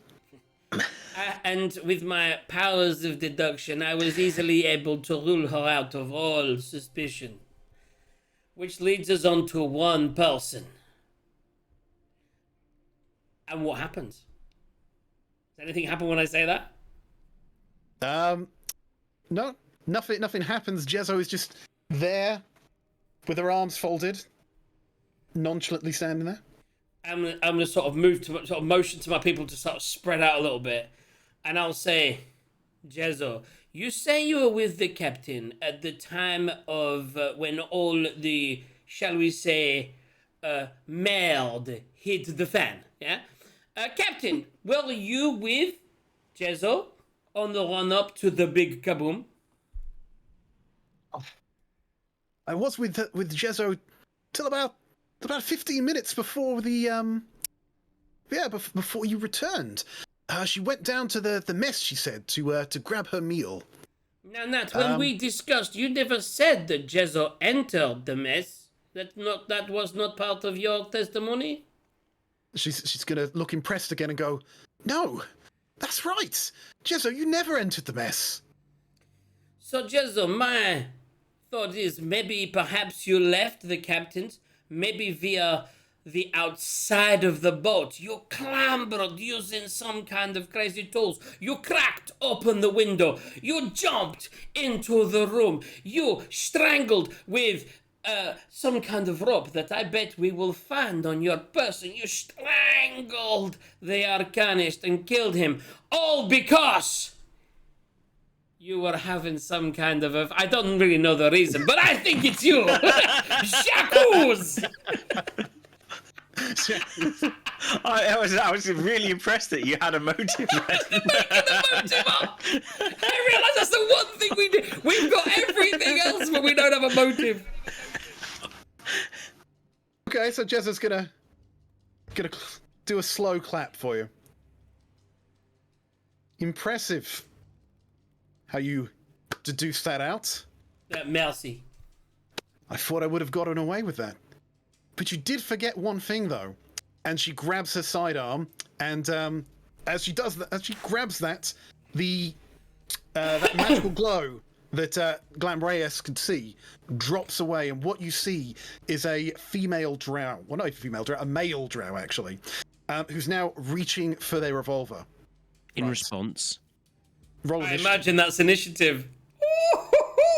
Speaker 1: And with my powers of deduction, I was easily able to rule her out of all suspicion. Which leads us on to one person. And what happens? Does anything happen when I say that?
Speaker 4: No, nothing happens. Jezzo is just there with her arms folded, nonchalantly standing there.
Speaker 1: I'm gonna sort of motion to my people to sort of spread out a little bit, and I'll say, Jezzo, you say you were with the captain at the time of when all the, shall we say, merde hit the fan, yeah? Captain, were you with Jezzo on the run up to the big kaboom?
Speaker 4: I was with Jezzo till about 15 minutes before the before you returned. She went down to the mess, she said, to grab her meal.
Speaker 1: Now, Nat, when we discussed, you never said that Jezzo entered the mess. That was not part of your testimony?
Speaker 4: She's gonna look impressed again and go, "No, that's right. Jezzo, you never entered the mess."
Speaker 1: So, Jezzo, my thought is maybe perhaps you left the captain's, maybe via the outside of the boat. You clambered using some kind of crazy tools. You cracked open the window. You jumped into the room. You strangled with some kind of rope that I bet we will find on your person. You strangled the Arcanist and killed him. All because you were having some kind of I don't really know the reason, but I think it's you. Shakus!
Speaker 3: I was really impressed that you had a motive.
Speaker 1: I realize that's the one thing we do. We've got everything else, but we don't have a motive.
Speaker 4: Okay, so Jezzo's gonna do a slow clap for you. Impressive. How you deduced that out?
Speaker 1: Merci.
Speaker 4: I thought I would have gotten away with that. But you did forget one thing, though. And she grabs her sidearm, and as she does that, as she grabs that, that magical glow that Glam Reyes could see drops away, and what you see is a female drow. Well, not a female drow, a male drow, actually, who's now reaching for their revolver.
Speaker 5: In response.
Speaker 4: Roll
Speaker 1: I
Speaker 4: initiative.
Speaker 1: imagine that's initiative. Ooh,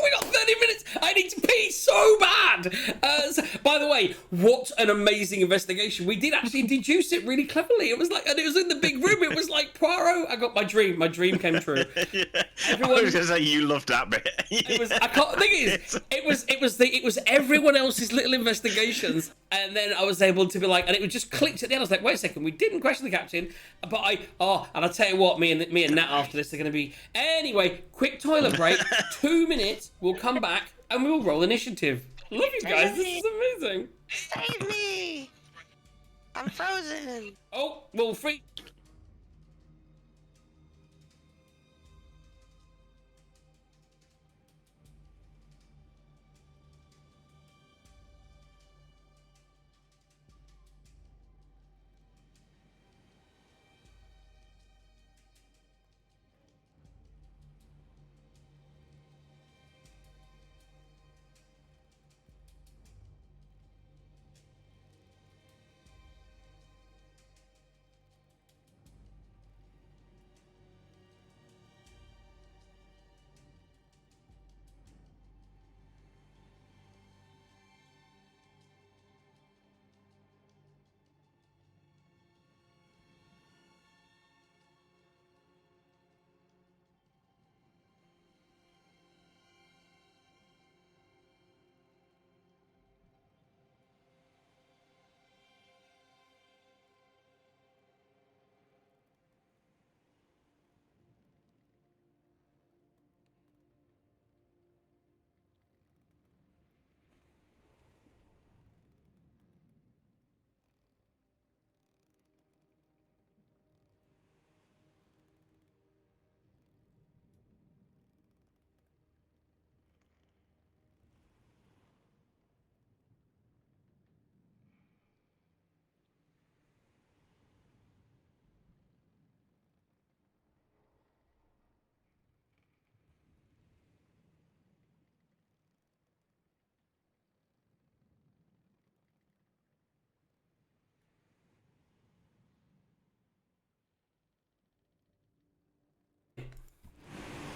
Speaker 1: we got 30 minutes. I need to pee so bad. bad. By the way, what an amazing investigation. We did actually deduce it really cleverly. It was like, and it was in the big room. It was like Poirot. I got my dream. My dream came true.
Speaker 3: Yeah.
Speaker 1: Everyone,
Speaker 3: I was gonna say you loved that bit.
Speaker 1: it was. I can't. The thing is, it was everyone else's little investigations, and then I was able to be like, and it was just clicked at the end. I was like, wait a second, we didn't question the captain, but and I'll tell you what, me and Nat after this are going to be anyway. Quick toilet break, 2 minutes. We'll come back and we'll roll initiative. Love you guys. This is amazing.
Speaker 2: Save me! I'm frozen.
Speaker 1: Oh, well, free.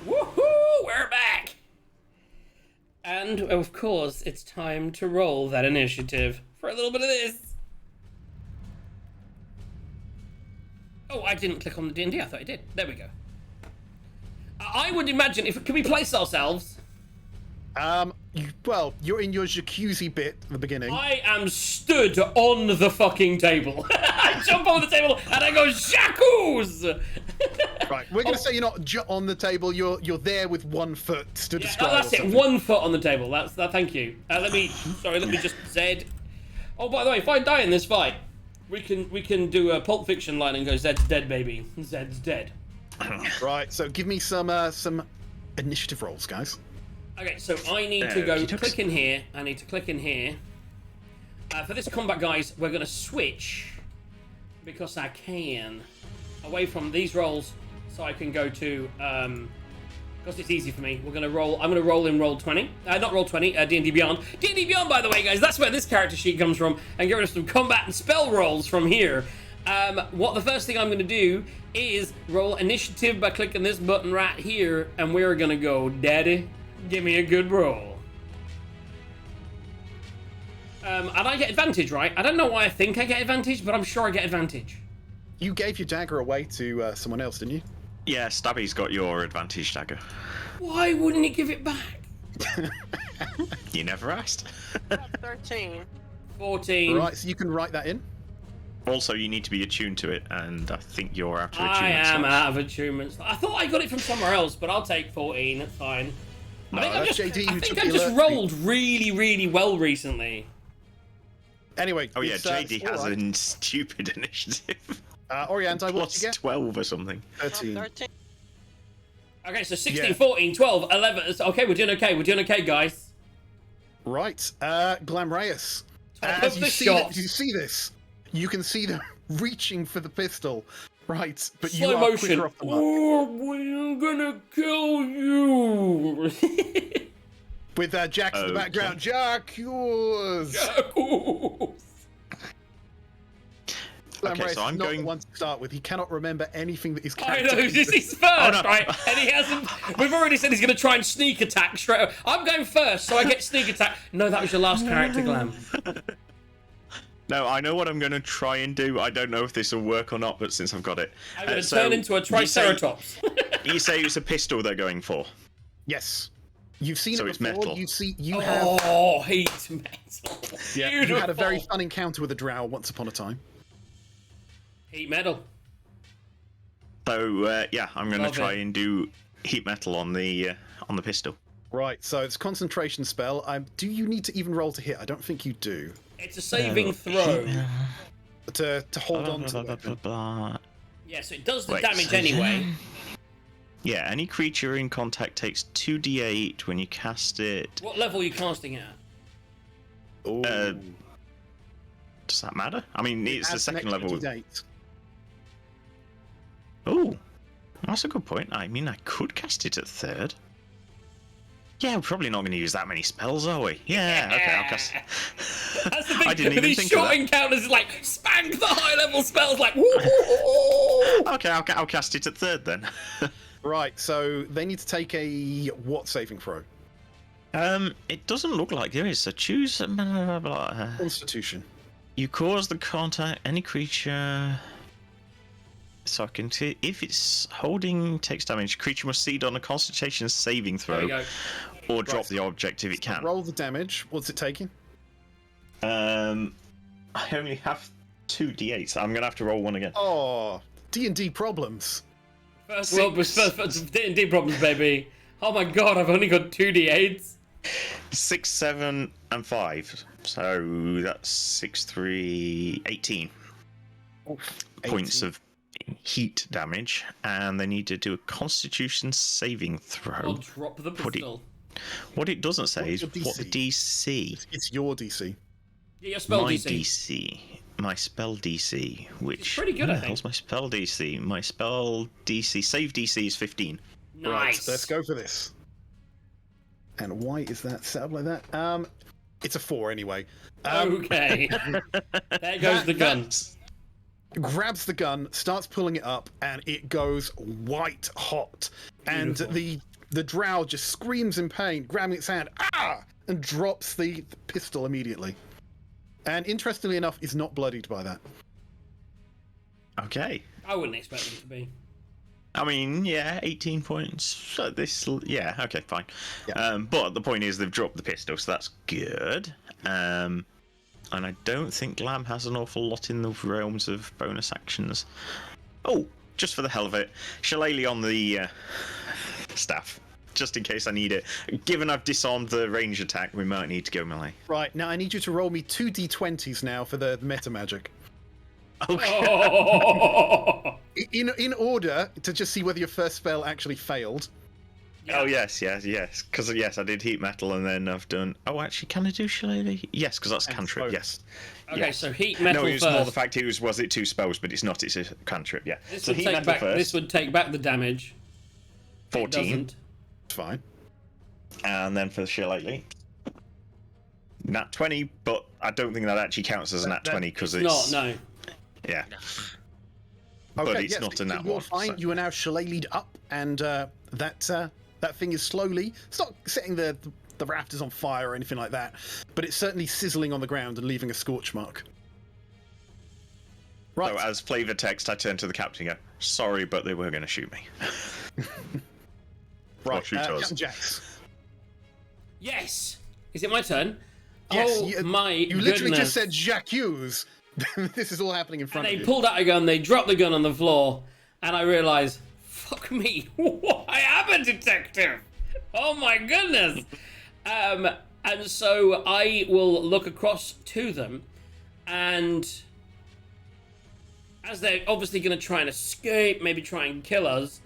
Speaker 1: Woohoo! We're back! And, of course, it's time to roll that initiative for a little bit of this. Oh, I didn't click on the D&D. I thought I did. There we go. I would imagine, can we place ourselves?
Speaker 4: Well, you're in your jacuzzi bit at the beginning.
Speaker 1: I am stood on the fucking table. I jump on the table and I go, Jacuz!
Speaker 4: Right, we're going to say you're not on the table. You're there with 1 foot to describe.
Speaker 1: That's it. 1 foot on the table. That's that. Thank you. Let me just Zed. Oh, by the way, if I die in this fight, we can do a Pulp Fiction line and go, Zed's dead, baby. Zed's dead.
Speaker 4: Right. So give me some initiative rolls, guys.
Speaker 1: Okay, so I need to go click in here. I need to click in here. For this combat, guys, we're going to switch, because I can, away from these rolls, so I can go to, because it's easy for me. I'm going to roll in roll 20. Not roll 20, D&D Beyond. D&D Beyond, by the way, guys, that's where this character sheet comes from, and get rid of some combat and spell rolls from here. What the first thing I'm going to do is roll initiative by clicking this button right here, and we're going to go, Daddy, give me a good roll. And I get advantage, right? I don't know why I think I get advantage, but I'm sure I get advantage.
Speaker 4: You gave your dagger away to someone else, didn't you?
Speaker 3: Yeah, Stabby's got your advantage dagger.
Speaker 1: Why wouldn't he give it back?
Speaker 3: You never asked.
Speaker 2: 13.
Speaker 1: 14.
Speaker 4: Right, so you can write that in.
Speaker 3: Also, you need to be attuned to it, and I think you're out of attunement.
Speaker 1: I am
Speaker 3: slots.
Speaker 1: out of attunements. I thought I got it from somewhere else, but I'll take 14. That's fine.
Speaker 4: No,
Speaker 1: I
Speaker 4: that's
Speaker 1: think
Speaker 4: JD who
Speaker 1: I've
Speaker 4: took
Speaker 1: just
Speaker 4: the alert.
Speaker 1: rolled really, really well recently.
Speaker 4: Anyway.
Speaker 3: Oh yeah,
Speaker 4: it's,
Speaker 3: JD has
Speaker 4: all right.
Speaker 3: a stupid initiative.
Speaker 4: Oriantai, what
Speaker 3: Plus
Speaker 4: did you get?
Speaker 3: 12 or something.
Speaker 4: 13.
Speaker 2: 13.
Speaker 1: Okay, so 16,
Speaker 4: Yeah.
Speaker 1: 14, 12, 11. Okay, we're doing okay. We're doing okay, guys.
Speaker 4: Right, Glamrayus.
Speaker 1: Top
Speaker 4: As
Speaker 1: of
Speaker 4: you
Speaker 1: the
Speaker 4: see
Speaker 1: shot.
Speaker 4: you see this, you can see them reaching for the pistol. Right, but you
Speaker 1: Slow
Speaker 4: are
Speaker 1: motion.
Speaker 4: quicker off the mark.
Speaker 1: Oh, we're gonna kill you.
Speaker 4: With Jax in the
Speaker 3: Okay.
Speaker 4: background. Jack, yours. Glamorous
Speaker 3: so I'm
Speaker 4: is not
Speaker 3: going.
Speaker 4: the one to start with. He cannot remember anything that his
Speaker 1: I
Speaker 4: character
Speaker 1: know,
Speaker 4: can
Speaker 1: this
Speaker 4: do.
Speaker 1: is first,
Speaker 3: no.
Speaker 1: right? And he hasn't. We've already said he's going to try and sneak attack straight away. I'm going first, so I get sneak attack. No, that was your last character, Glam.
Speaker 3: No, I know what I'm going to try and do. I don't know if this will work or not, but since I've got it.
Speaker 1: I'm going to
Speaker 3: so
Speaker 1: turn into a Triceratops.
Speaker 3: You say it's a pistol they're going for.
Speaker 4: Yes. You've seen
Speaker 3: So
Speaker 4: it
Speaker 3: it's
Speaker 4: before.
Speaker 3: metal.
Speaker 4: You have.
Speaker 1: Oh, heat metal.
Speaker 4: Yeah, you had a very
Speaker 1: Beautiful.
Speaker 4: fun encounter with a drow once upon a time.
Speaker 1: Heat metal.
Speaker 3: So yeah, I'm going to
Speaker 1: Love
Speaker 3: try
Speaker 1: it.
Speaker 3: and do heat metal on the pistol.
Speaker 4: Right, so it's a concentration spell. Do you need to even roll to hit? I don't think you do.
Speaker 1: It's a saving throw.
Speaker 4: To hold on to
Speaker 3: Blah,
Speaker 4: the
Speaker 3: blah,
Speaker 4: weapon.
Speaker 3: blah, blah.
Speaker 1: Yeah, so it does the
Speaker 3: Wait,
Speaker 1: damage
Speaker 3: so-
Speaker 1: anyway.
Speaker 3: Yeah, any creature in contact takes 2d8 when you cast it.
Speaker 1: What level are you casting it at?
Speaker 4: Ooh.
Speaker 3: Does that matter? I mean, it's the
Speaker 4: Adds an
Speaker 3: second
Speaker 4: extra
Speaker 3: level.
Speaker 4: D8.
Speaker 3: Oh, that's a good point. I mean, I could cast it at third. Yeah, we're probably not going to use that many spells, are we? Yeah, okay, I'll cast.
Speaker 1: That's the thing.
Speaker 3: I didn't
Speaker 1: with
Speaker 3: even
Speaker 1: these
Speaker 3: think of
Speaker 1: short
Speaker 3: that.
Speaker 1: encounters is like spank the high level spells like woo.
Speaker 3: Okay, I'll cast it at third then.
Speaker 4: Right, so they need to take a what saving throw?
Speaker 3: It doesn't look like there is. So choose. Blah, blah, blah.
Speaker 4: Constitution.
Speaker 3: You cause the contact any creature. So I can see if it's holding takes damage. Creature must succeed on a Constitution saving
Speaker 1: There we
Speaker 3: throw
Speaker 1: go.
Speaker 3: or drop
Speaker 4: Right.
Speaker 3: the object if it can.
Speaker 4: Roll the damage. What's it taking?
Speaker 3: I only have 2d8s. I'm gonna have to roll one again.
Speaker 4: Oh, D&D problems.
Speaker 1: First world was first D&D problems, baby. Oh my god, I've only got 2d8s.
Speaker 3: 6, 7, and 5. So that's 6, 3, 18 points
Speaker 4: 18.
Speaker 3: of heat damage, and they need to do a Constitution saving
Speaker 1: I'll
Speaker 3: throw.
Speaker 1: drop the
Speaker 3: Put it-
Speaker 1: pistol.
Speaker 3: What it doesn't say
Speaker 4: What's
Speaker 3: is
Speaker 4: your
Speaker 3: what the DC.
Speaker 4: It's your DC.
Speaker 1: Yeah, your spell
Speaker 3: My
Speaker 1: DC.
Speaker 3: DC. My spell DC, which
Speaker 1: pretty good, I
Speaker 3: where the
Speaker 1: think.
Speaker 3: hell's my spell DC? My spell DC save DC is 15.
Speaker 1: Nice.
Speaker 4: Right, let's go for this. And why is that set up like that? It's a 4 anyway.
Speaker 1: Okay. There goes the gun.
Speaker 4: Grabs the gun, starts pulling it up, and it goes white hot. And
Speaker 1: Beautiful.
Speaker 4: the drow just screams in pain, grabbing its hand, and drops the pistol immediately. And interestingly enough, is not bloodied by that.
Speaker 3: Okay.
Speaker 1: I wouldn't expect them to be.
Speaker 3: I mean, yeah, 18 points. So yeah, okay, fine.
Speaker 4: Yeah.
Speaker 3: But the point is they've dropped the pistol, so that's good. And I don't think Glam has an awful lot in the realms of bonus actions. Oh, just for the hell of it, Shillelagh on the staff, just in case I need it. Given I've disarmed the range attack, we might need to go melee.
Speaker 4: Right, now I need you to roll me 2 d20s now for the meta magic.
Speaker 3: Okay.
Speaker 1: Oh,
Speaker 4: In order to just see whether your first spell actually failed.
Speaker 3: Oh yes, because yes, I did heat metal, and then I've done. Oh, actually, can I do Shillelagh? Yes, because that's
Speaker 4: And
Speaker 3: cantrip.
Speaker 4: slow.
Speaker 3: Yes.
Speaker 1: Okay,
Speaker 3: Yes.
Speaker 1: so heat metal
Speaker 3: No, it was
Speaker 1: first.
Speaker 3: more the fact it was it 2 spells, but it's not. It's a cantrip. Yeah.
Speaker 1: This
Speaker 3: So
Speaker 1: would
Speaker 3: heat
Speaker 1: take
Speaker 3: metal
Speaker 1: back.
Speaker 3: first.
Speaker 1: This would take back the damage. It
Speaker 3: 14,
Speaker 1: doesn't.
Speaker 4: It's fine.
Speaker 3: and then for the Shillelagh, nat 20. But I don't think that actually counts as a nat 20 because
Speaker 1: It's not. No.
Speaker 3: Yeah.
Speaker 4: Okay,
Speaker 3: But it's
Speaker 4: yes,
Speaker 3: not a nat
Speaker 4: you're
Speaker 3: 1.
Speaker 4: fine.
Speaker 3: so-
Speaker 4: You are now shillelagh'd up, and that thing is slowly. It's not setting the rafters on fire or anything like that, but it's certainly sizzling on the ground and leaving a scorch mark. Right.
Speaker 3: So as flavor text, I turn to the captain and go, "Sorry, but they were going to shoot me."
Speaker 4: right.
Speaker 3: shoot us.
Speaker 4: Captain Jax.
Speaker 1: Yes. Is it my turn?
Speaker 4: Yes,
Speaker 1: Oh my
Speaker 4: You literally
Speaker 1: goodness.
Speaker 4: just said Jacques. This is all happening in
Speaker 1: And
Speaker 4: front
Speaker 1: they
Speaker 4: of you.
Speaker 1: pulled out a gun. They dropped the gun on the floor, and I realised, fuck me, I am a detective. Oh my goodness. And so I will look across to them, and as they're obviously going to try and escape, maybe try and kill us,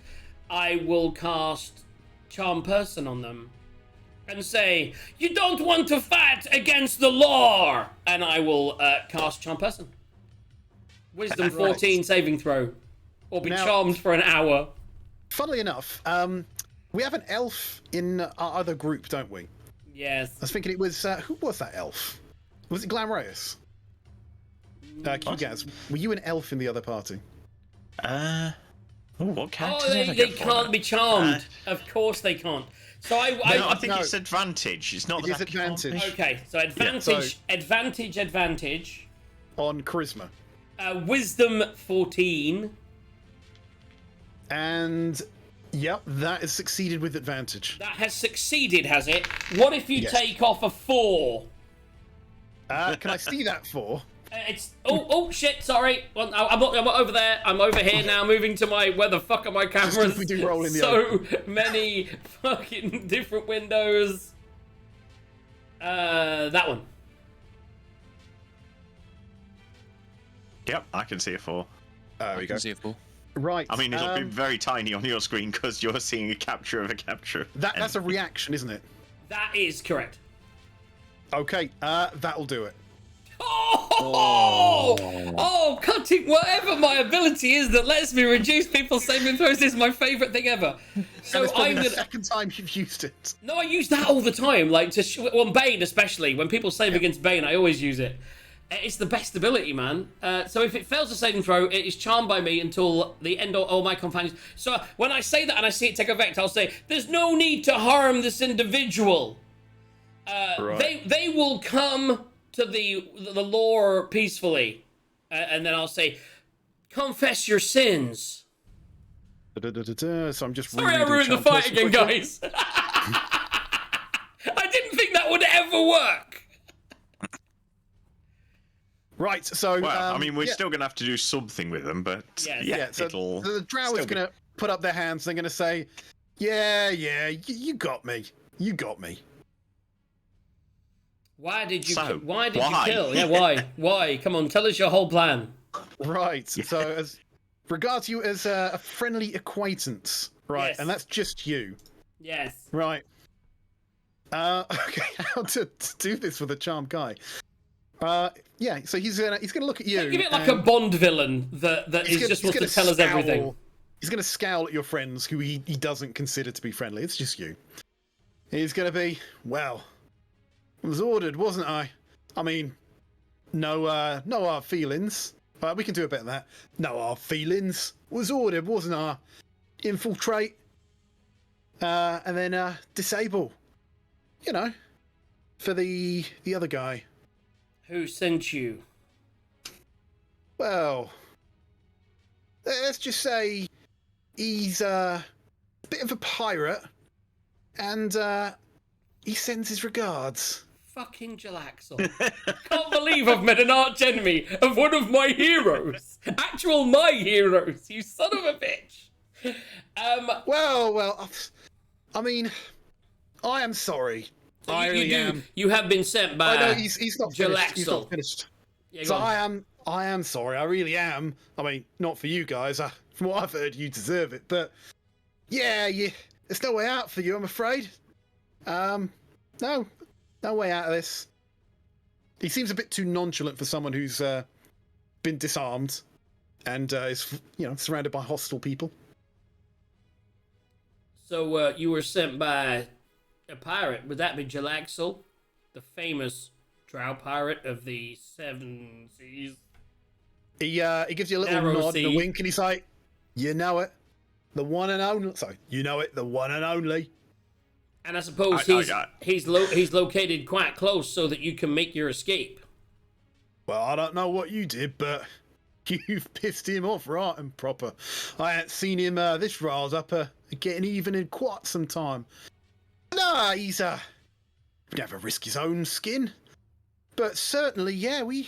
Speaker 1: I will cast Charm Person on them and say, "You don't want to fight against the law!" And I will cast Charm Person. Wisdom
Speaker 4: Right.
Speaker 1: 14 saving throw. Or be
Speaker 4: Now-
Speaker 1: charmed for an hour.
Speaker 4: Funnily enough, we have an elf in our other group, don't we? I
Speaker 1: Yes.
Speaker 4: was thinking it was who was that elf? Was it Glamreus? Kigaz, were you an elf in the other party?
Speaker 3: What character
Speaker 1: Oh,
Speaker 3: did I
Speaker 1: they
Speaker 3: go for?
Speaker 1: can't be charmed. Of course they can't. So
Speaker 3: I think
Speaker 4: no.
Speaker 3: it's advantage. It's not
Speaker 4: It
Speaker 3: that
Speaker 4: is
Speaker 3: I can't be.
Speaker 4: advantage.
Speaker 1: Okay, so advantage,
Speaker 4: so-
Speaker 1: advantage.
Speaker 4: On charisma.
Speaker 1: Wisdom 14.
Speaker 4: And yep, that is succeeded with advantage.
Speaker 1: That has succeeded, has it? What if you
Speaker 4: Yes.
Speaker 1: take off a 4?
Speaker 4: Can I see that for?
Speaker 1: It's oh shit! Sorry, well, I'm not over there. I'm over here now. Moving to my where the fuck are my cameras?
Speaker 4: we do roll in the
Speaker 1: so many fucking different windows. That one.
Speaker 3: Yep, I can see a 4.
Speaker 4: There we go.
Speaker 5: See a four.
Speaker 4: Right.
Speaker 3: I mean, it'll be very tiny on your screen because you're seeing a capture of a capture.
Speaker 4: that's a reaction, isn't it?
Speaker 1: That is correct.
Speaker 4: Okay, that'll do it.
Speaker 1: Oh, cutting whatever my ability is that lets me reduce people's saving throws is my favourite thing ever. So
Speaker 4: It's probably
Speaker 1: I'm
Speaker 4: the
Speaker 1: gonna.
Speaker 4: second time you've used it.
Speaker 1: No, I use that all the time. Like on Bane, especially when people save against Bane, I always use it. It's the best ability, man. So if it fails a saving throw, it is charmed by me until the end of all my companions. So when I say that and I see it take effect, I'll say, "There's no need to harm this individual.
Speaker 4: Right.
Speaker 1: They will come to the lore peacefully," and then I'll say, "Confess your sins."
Speaker 4: So I'm just.
Speaker 1: Sorry, I
Speaker 4: rereading
Speaker 1: ruined the
Speaker 4: Charmed
Speaker 1: fight
Speaker 4: Person
Speaker 1: again,
Speaker 4: quickly.
Speaker 1: guys. I didn't think that would ever work.
Speaker 4: Right. So.
Speaker 3: Well, I mean, we're
Speaker 4: yeah.
Speaker 3: still going to have to do something with them, but
Speaker 1: Yes.
Speaker 3: yeah,
Speaker 4: Yeah, so
Speaker 3: it'll.
Speaker 4: the drow
Speaker 3: still
Speaker 4: is
Speaker 3: be-
Speaker 4: going to put up their hands. They're going to say, "Yeah, you got me. You got me."
Speaker 1: Why did you?
Speaker 3: So,
Speaker 1: why did
Speaker 3: why?
Speaker 1: you kill? Yeah, why? Why? Come on, tell us your whole plan.
Speaker 4: Right. So as regards you as a friendly acquaintance, right?
Speaker 1: Yes.
Speaker 4: And that's just you,
Speaker 1: Yes.
Speaker 4: right? Okay. How to do this with a charmed guy? Yeah. So he's gonna look at you.
Speaker 1: Give it like
Speaker 4: and
Speaker 1: a Bond villain that
Speaker 4: he's
Speaker 1: is just
Speaker 4: he's
Speaker 1: wants to
Speaker 4: gonna
Speaker 1: tell us everything.
Speaker 4: scowl- He's gonna scowl at your friends who he doesn't consider to be friendly. It's just you. He's gonna be, well, I was ordered, wasn't I? I mean, no hard feelings. We can do a bit of that. No hard feelings. Was ordered, wasn't I? Infiltrate, and then disable. You know, for the other guy.
Speaker 1: Who sent you?
Speaker 4: Well, let's just say he's a bit of a pirate, and he sends his regards.
Speaker 1: Fucking Jalaxel. Can't believe I've met an arch enemy of one of my heroes. Actual my heroes, you son of a bitch.
Speaker 4: Well, I mean, I am sorry. I really am.
Speaker 1: You have been sent by.
Speaker 4: I know he's not finished. He's
Speaker 1: Jalaxel.
Speaker 4: not finished.
Speaker 1: Yeah,
Speaker 4: So
Speaker 1: go on.
Speaker 4: I am sorry. I really am. I mean, not for you guys. From what I've heard, you deserve it. But yeah, there's no way out for you, I'm afraid. No way out of this. He seems a bit too nonchalant for someone who's been disarmed and is, surrounded by hostile people.
Speaker 1: So you were sent by a pirate. Would that be Jalaxel, the famous drow pirate of the Seven Seas?
Speaker 4: He gives you a little
Speaker 1: Narrow
Speaker 4: nod and a
Speaker 1: sea.
Speaker 4: wink, and he's like, "You know it, the one and only." Sorry, you know it, the one and only.
Speaker 1: And I suppose he's located quite close so that you can make your escape.
Speaker 4: Well, I don't know what you did, but you've pissed him off right and proper. I ain't seen him this riled up getting even in quite some time. Nah, he's would never risk his own skin, but certainly, yeah, we.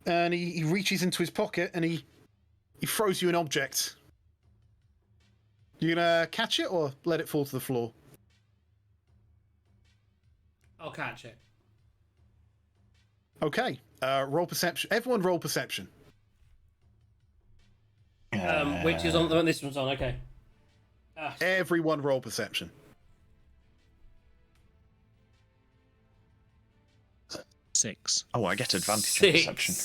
Speaker 4: And he reaches into his pocket and he throws you an object. You gonna catch it or let it fall to the floor?
Speaker 1: I'll catch it.
Speaker 4: Okay. Roll perception. Everyone, roll perception.
Speaker 1: Which is on this one's on. Okay.
Speaker 4: Everyone, roll perception.
Speaker 5: 6.
Speaker 3: Oh, I get advantage on perception.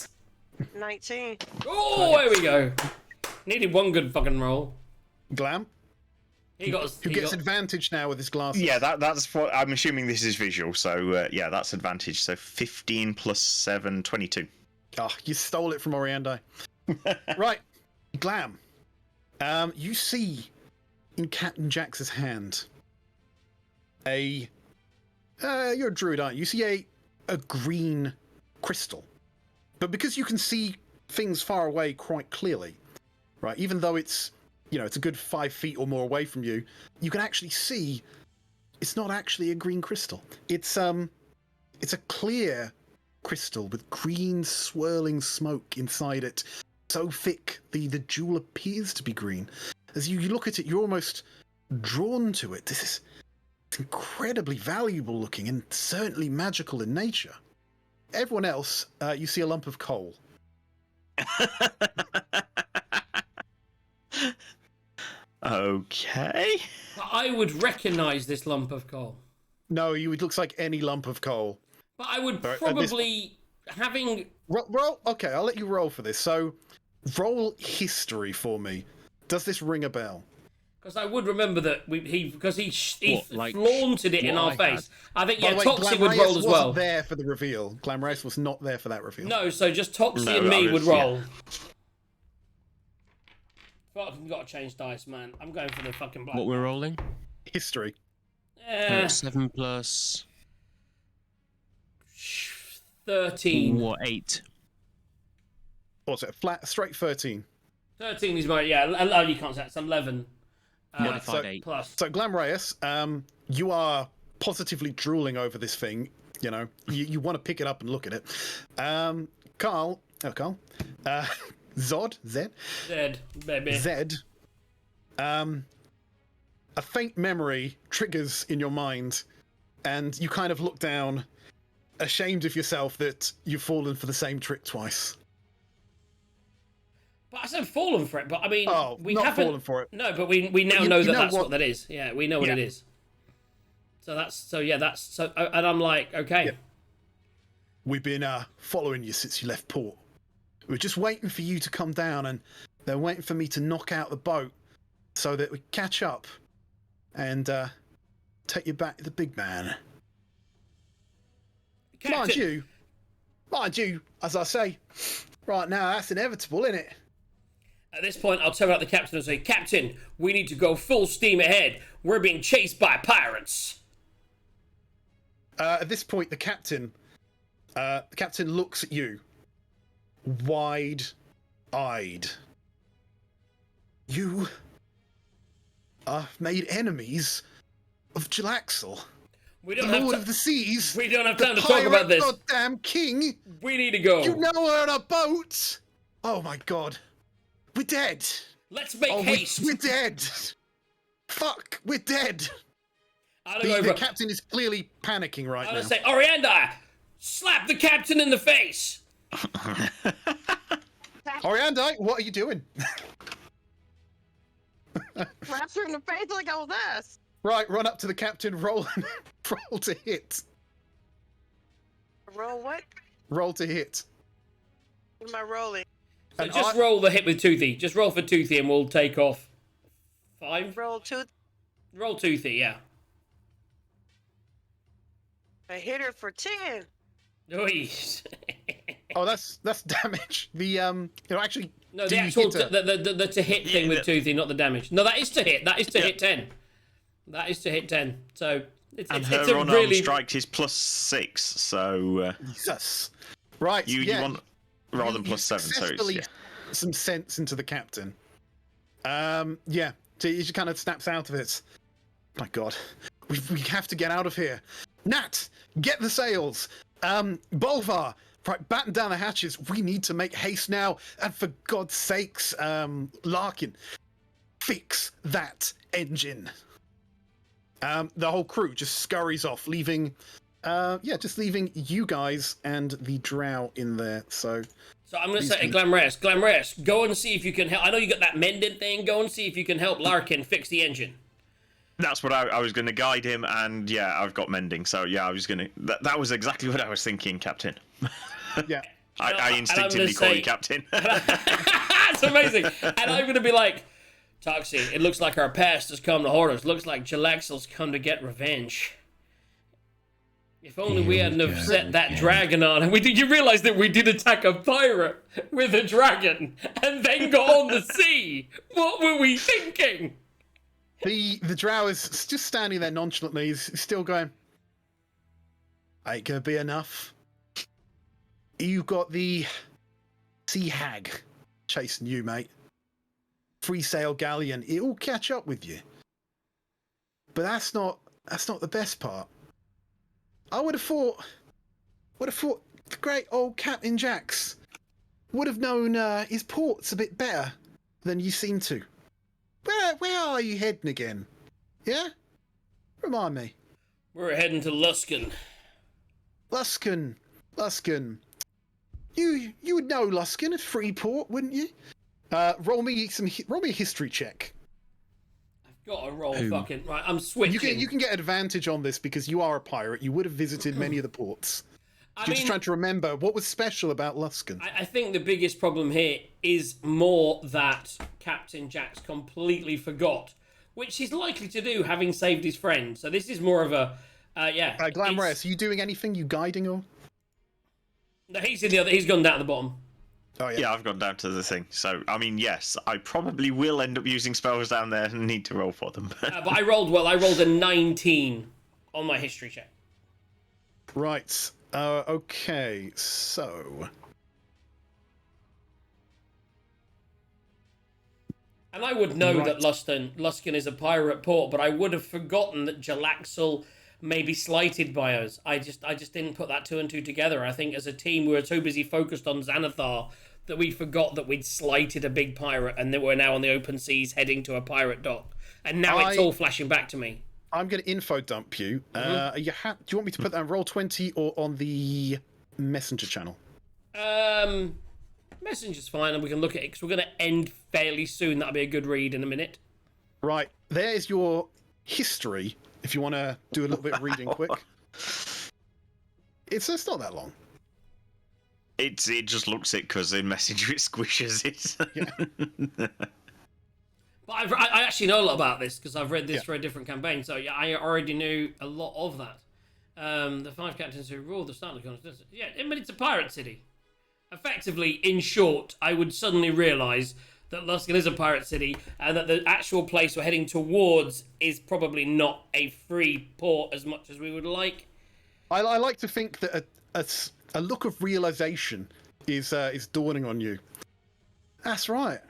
Speaker 2: 19.
Speaker 1: Oh, there we go. Needed one good fucking roll.
Speaker 4: Glam,
Speaker 1: He got.
Speaker 4: who gets advantage now with his glasses.
Speaker 3: Yeah, that's what I'm assuming. This is visual, so yeah, that's advantage. So 15 plus 7, 22.
Speaker 4: Oh, you stole it from Oriandi. Right, Glam. You see in Captain Jax's hand you're a druid, aren't you? You see a green crystal. But because you can see things far away quite clearly, right, even though it's a good 5 feet or more away from you, you can actually see it's not actually a green crystal. It's a clear crystal with green swirling smoke inside it, so thick the jewel appears to be green. As you look at it, you're almost drawn to it. This is incredibly valuable looking and certainly magical in nature. Everyone else, you see a lump of coal.
Speaker 3: Okay.
Speaker 1: I would recognize this lump of coal.
Speaker 4: No, it looks like any lump of coal.
Speaker 1: But I would
Speaker 4: Right,
Speaker 1: probably, having...
Speaker 4: Roll. Okay, I'll let you roll for this. So, roll history for me. Does this ring a bell?
Speaker 1: Because I would remember that he
Speaker 5: What, like
Speaker 1: flaunted it in
Speaker 5: what
Speaker 1: our
Speaker 5: I
Speaker 1: face. I think,
Speaker 4: By
Speaker 1: yeah,
Speaker 4: the way,
Speaker 1: Toxie would
Speaker 4: Glamreus
Speaker 1: roll as well.
Speaker 4: wasn't there for the reveal. Glamreus was not there for that reveal.
Speaker 1: No, so just Toxie
Speaker 3: No,
Speaker 1: and me
Speaker 3: I
Speaker 1: would
Speaker 3: was-
Speaker 1: roll. Fucking gotta change dice, man. I'm going for the fucking black.
Speaker 5: What we're rolling?
Speaker 4: History.
Speaker 5: 7 plus
Speaker 1: 13.
Speaker 5: what? 8.
Speaker 4: What's it? Flat, straight 13.
Speaker 1: 13 is my, yeah, oh, you can't say that. It's 11.
Speaker 5: Modified
Speaker 4: so-
Speaker 5: 8.
Speaker 1: Plus.
Speaker 4: So, Glamreus, you are positively drooling over this thing. You want to pick it up and look at it. Carl, Zod,
Speaker 1: Dead, baby.
Speaker 4: Zed, a faint memory triggers in your mind, and you kind of look down, ashamed of yourself that you've fallen for the same trick twice.
Speaker 1: But I said fallen for it, but I mean,
Speaker 4: Oh,
Speaker 1: we
Speaker 4: not
Speaker 1: haven't...
Speaker 4: fallen for it.
Speaker 1: No, but we now
Speaker 4: you
Speaker 1: know
Speaker 4: know
Speaker 1: that's
Speaker 4: what-
Speaker 1: what that is. Yeah, we know what
Speaker 4: Yeah.
Speaker 1: it is. So and I'm like, okay.
Speaker 4: Yeah. We've been following you since you left port. We're just waiting for you to come down, and they're waiting for me to knock out the boat so that we catch up and take you back to the big man.
Speaker 1: Captain,
Speaker 4: Mind you, as I say, right now that's inevitable, isn't it?
Speaker 1: at this point, I'll turn out the captain and say, Captain, we need to go full steam ahead. We're being chased by pirates.
Speaker 4: At this point, the captain looks at you, wide-eyed. You made enemies of Jalaxel,
Speaker 1: We
Speaker 4: the
Speaker 1: don't have
Speaker 4: Lord
Speaker 1: to...
Speaker 4: of the Seas.
Speaker 1: We don't have time
Speaker 4: the
Speaker 1: to talk about
Speaker 4: pirate
Speaker 1: this.
Speaker 4: goddamn king.
Speaker 1: We need to go.
Speaker 4: You know we're on a boat. Oh my god, we're dead.
Speaker 1: Let's make
Speaker 4: Oh,
Speaker 1: haste.
Speaker 4: we're dead. Fuck, we're dead.
Speaker 1: I'll
Speaker 4: The,
Speaker 1: go
Speaker 4: the
Speaker 1: over...
Speaker 4: captain is clearly panicking right
Speaker 1: I'll
Speaker 4: now.
Speaker 1: say, Orianda, slap the captain in the face.
Speaker 4: Oriandi, what are you doing?
Speaker 2: Slaps her in the face like I was asked.
Speaker 4: Right, run up to the captain, roll to hit.
Speaker 2: Roll what?
Speaker 4: Roll to hit.
Speaker 2: What am I rolling?
Speaker 1: So
Speaker 4: And
Speaker 1: just
Speaker 4: I-
Speaker 1: roll the hit with Toothy. Just roll for Toothy and we'll take off. 5?
Speaker 2: Roll 2.
Speaker 1: Roll Toothy, yeah.
Speaker 2: I hit her for 10.
Speaker 1: Oi.
Speaker 4: Oh, that's damage. The actually.
Speaker 1: No,
Speaker 4: do
Speaker 1: the
Speaker 4: you
Speaker 1: actual
Speaker 4: hit her?
Speaker 1: the to hit thing with Toothy, not the damage. No, that is to hit. That is to hit 10. That is to hit 10. So it's
Speaker 3: And
Speaker 1: it's
Speaker 3: her
Speaker 1: a
Speaker 3: unarmed
Speaker 1: really
Speaker 3: strike is +6, so
Speaker 4: Jesus. Right.
Speaker 3: you
Speaker 4: yeah.
Speaker 3: want rather than
Speaker 4: You
Speaker 3: +7. So it's
Speaker 4: successfully
Speaker 3: yeah.
Speaker 4: some sense into the captain. Yeah. So he just kind of snaps out of it. My God, we have to get out of here. Nat, get the sails. Bolvar, right, batten down the hatches. We need to make haste now. And for God's sakes, Larkin, fix that engine. The whole crew just scurries off, leaving, just leaving you guys and the drow in there. So
Speaker 1: So I'm going to
Speaker 4: Please
Speaker 1: say,
Speaker 4: do.
Speaker 1: Glamress, go and see if you can help. I know you got that mending thing. Go and see if you can help Larkin fix the engine.
Speaker 3: That's what I was going to guide him, and yeah, I've got mending. So yeah, I was going to. That was exactly what I was thinking, Captain.
Speaker 4: yeah.
Speaker 3: I
Speaker 1: And I'm
Speaker 3: instinctively
Speaker 1: gonna
Speaker 3: call
Speaker 1: say-
Speaker 3: you Captain.
Speaker 1: That's amazing. And I'm going to be like, Toxie, it looks like our past has come to haunt us. Looks like Jalaxel's come to get revenge. If only we hadn't have
Speaker 5: go
Speaker 1: set that
Speaker 5: again.
Speaker 1: dragon on. And did you realise that we did attack a pirate with a dragon and then got on the sea? What were we thinking?
Speaker 4: The drow is just standing there nonchalantly. He's still going, ain't gonna be enough. You've got the sea hag chasing you, mate. Free sail galleon. It'll catch up with you. But that's not the best part. I would have thought the great old Captain Jax would have known his ports a bit better than you seem to. Where are you heading again? Yeah? Remind me.
Speaker 1: We're heading to Luskan.
Speaker 4: Luskan. You would know Luskan at Freeport, wouldn't you? Roll me a history check.
Speaker 1: I've got to roll
Speaker 5: Who?
Speaker 1: fucking... Right, I'm switching.
Speaker 4: You can get advantage on this because you are a pirate. You would have visited many of the ports. You're just trying to remember what was special about Luskan.
Speaker 1: I think the biggest problem here is more that Captain Jax completely forgot, which he's likely to do, having saved his friend. So this is more of a...
Speaker 4: Glamorous, are you doing anything? You guiding or?
Speaker 1: No, he's in the other... He's gone down at the bottom.
Speaker 4: Oh,
Speaker 3: Yeah, I've gone down to the thing. So, I mean, yes, I probably will end up using spells down there and need to roll for them.
Speaker 1: But I rolled well. I rolled a 19 on my history check.
Speaker 4: Right. Okay, so...
Speaker 1: And I would know
Speaker 4: Right.
Speaker 1: that Luskan is a pirate port, but I would have forgotten that Jalaxel may be slighted by us. I just didn't put that two and two together. I think as a team we were so busy focused on Xanathar that we forgot that we'd slighted a big pirate and that we're now on the open seas heading to a pirate dock. And now it's all flashing back to me.
Speaker 4: I'm going to info dump you. Do you want me to put that on Roll20 or on the messenger channel?
Speaker 1: Messenger's fine, and we can look at it because we're going to end fairly soon. That'll be a good read in a minute.
Speaker 4: Right, there's your history, if you want to do a little bit of reading quick. It's not that long.
Speaker 3: It just looks it because in Messenger it squishes it.
Speaker 1: But I actually know a lot about this because I've read this for a different campaign. So yeah, I already knew a lot of that. The 5 captains who ruled the start of the contest. Yeah, I mean, it's a pirate city. Effectively, in short, I would suddenly realise that Luskan is a pirate city and that the actual place we're heading towards is probably not a free port as much as we would like.
Speaker 4: I like to think that a look of realization is dawning on you. That's right.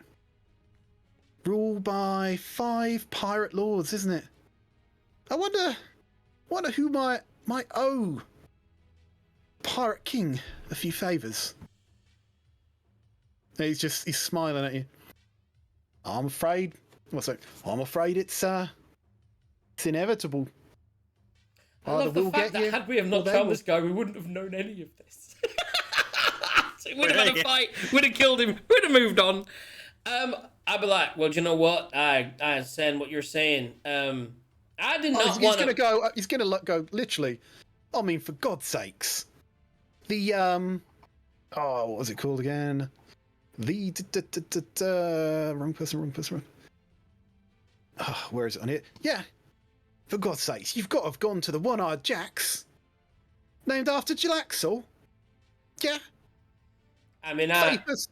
Speaker 4: Ruled by 5 pirate lords, isn't it? I wonder who might owe Pirate King a few favours. He's smiling at you. I'm afraid it's inevitable.
Speaker 1: I love the fact that had we have not found this guy, we wouldn't have known any of this. So we'd have had a fight, we'd have killed him, we'd have moved on. I'd be like, well, do you know what? I understand what you're saying. I did not want to...
Speaker 4: He's gonna go, literally. I mean, for God's sakes. The, what was it called again? The, wrong person. Oh, where is it on here? Yeah. For God's sakes, you've got to have gone to the One-Eyed Jax. Named after Jalaxel. Yeah.
Speaker 1: I mean,
Speaker 4: Famous.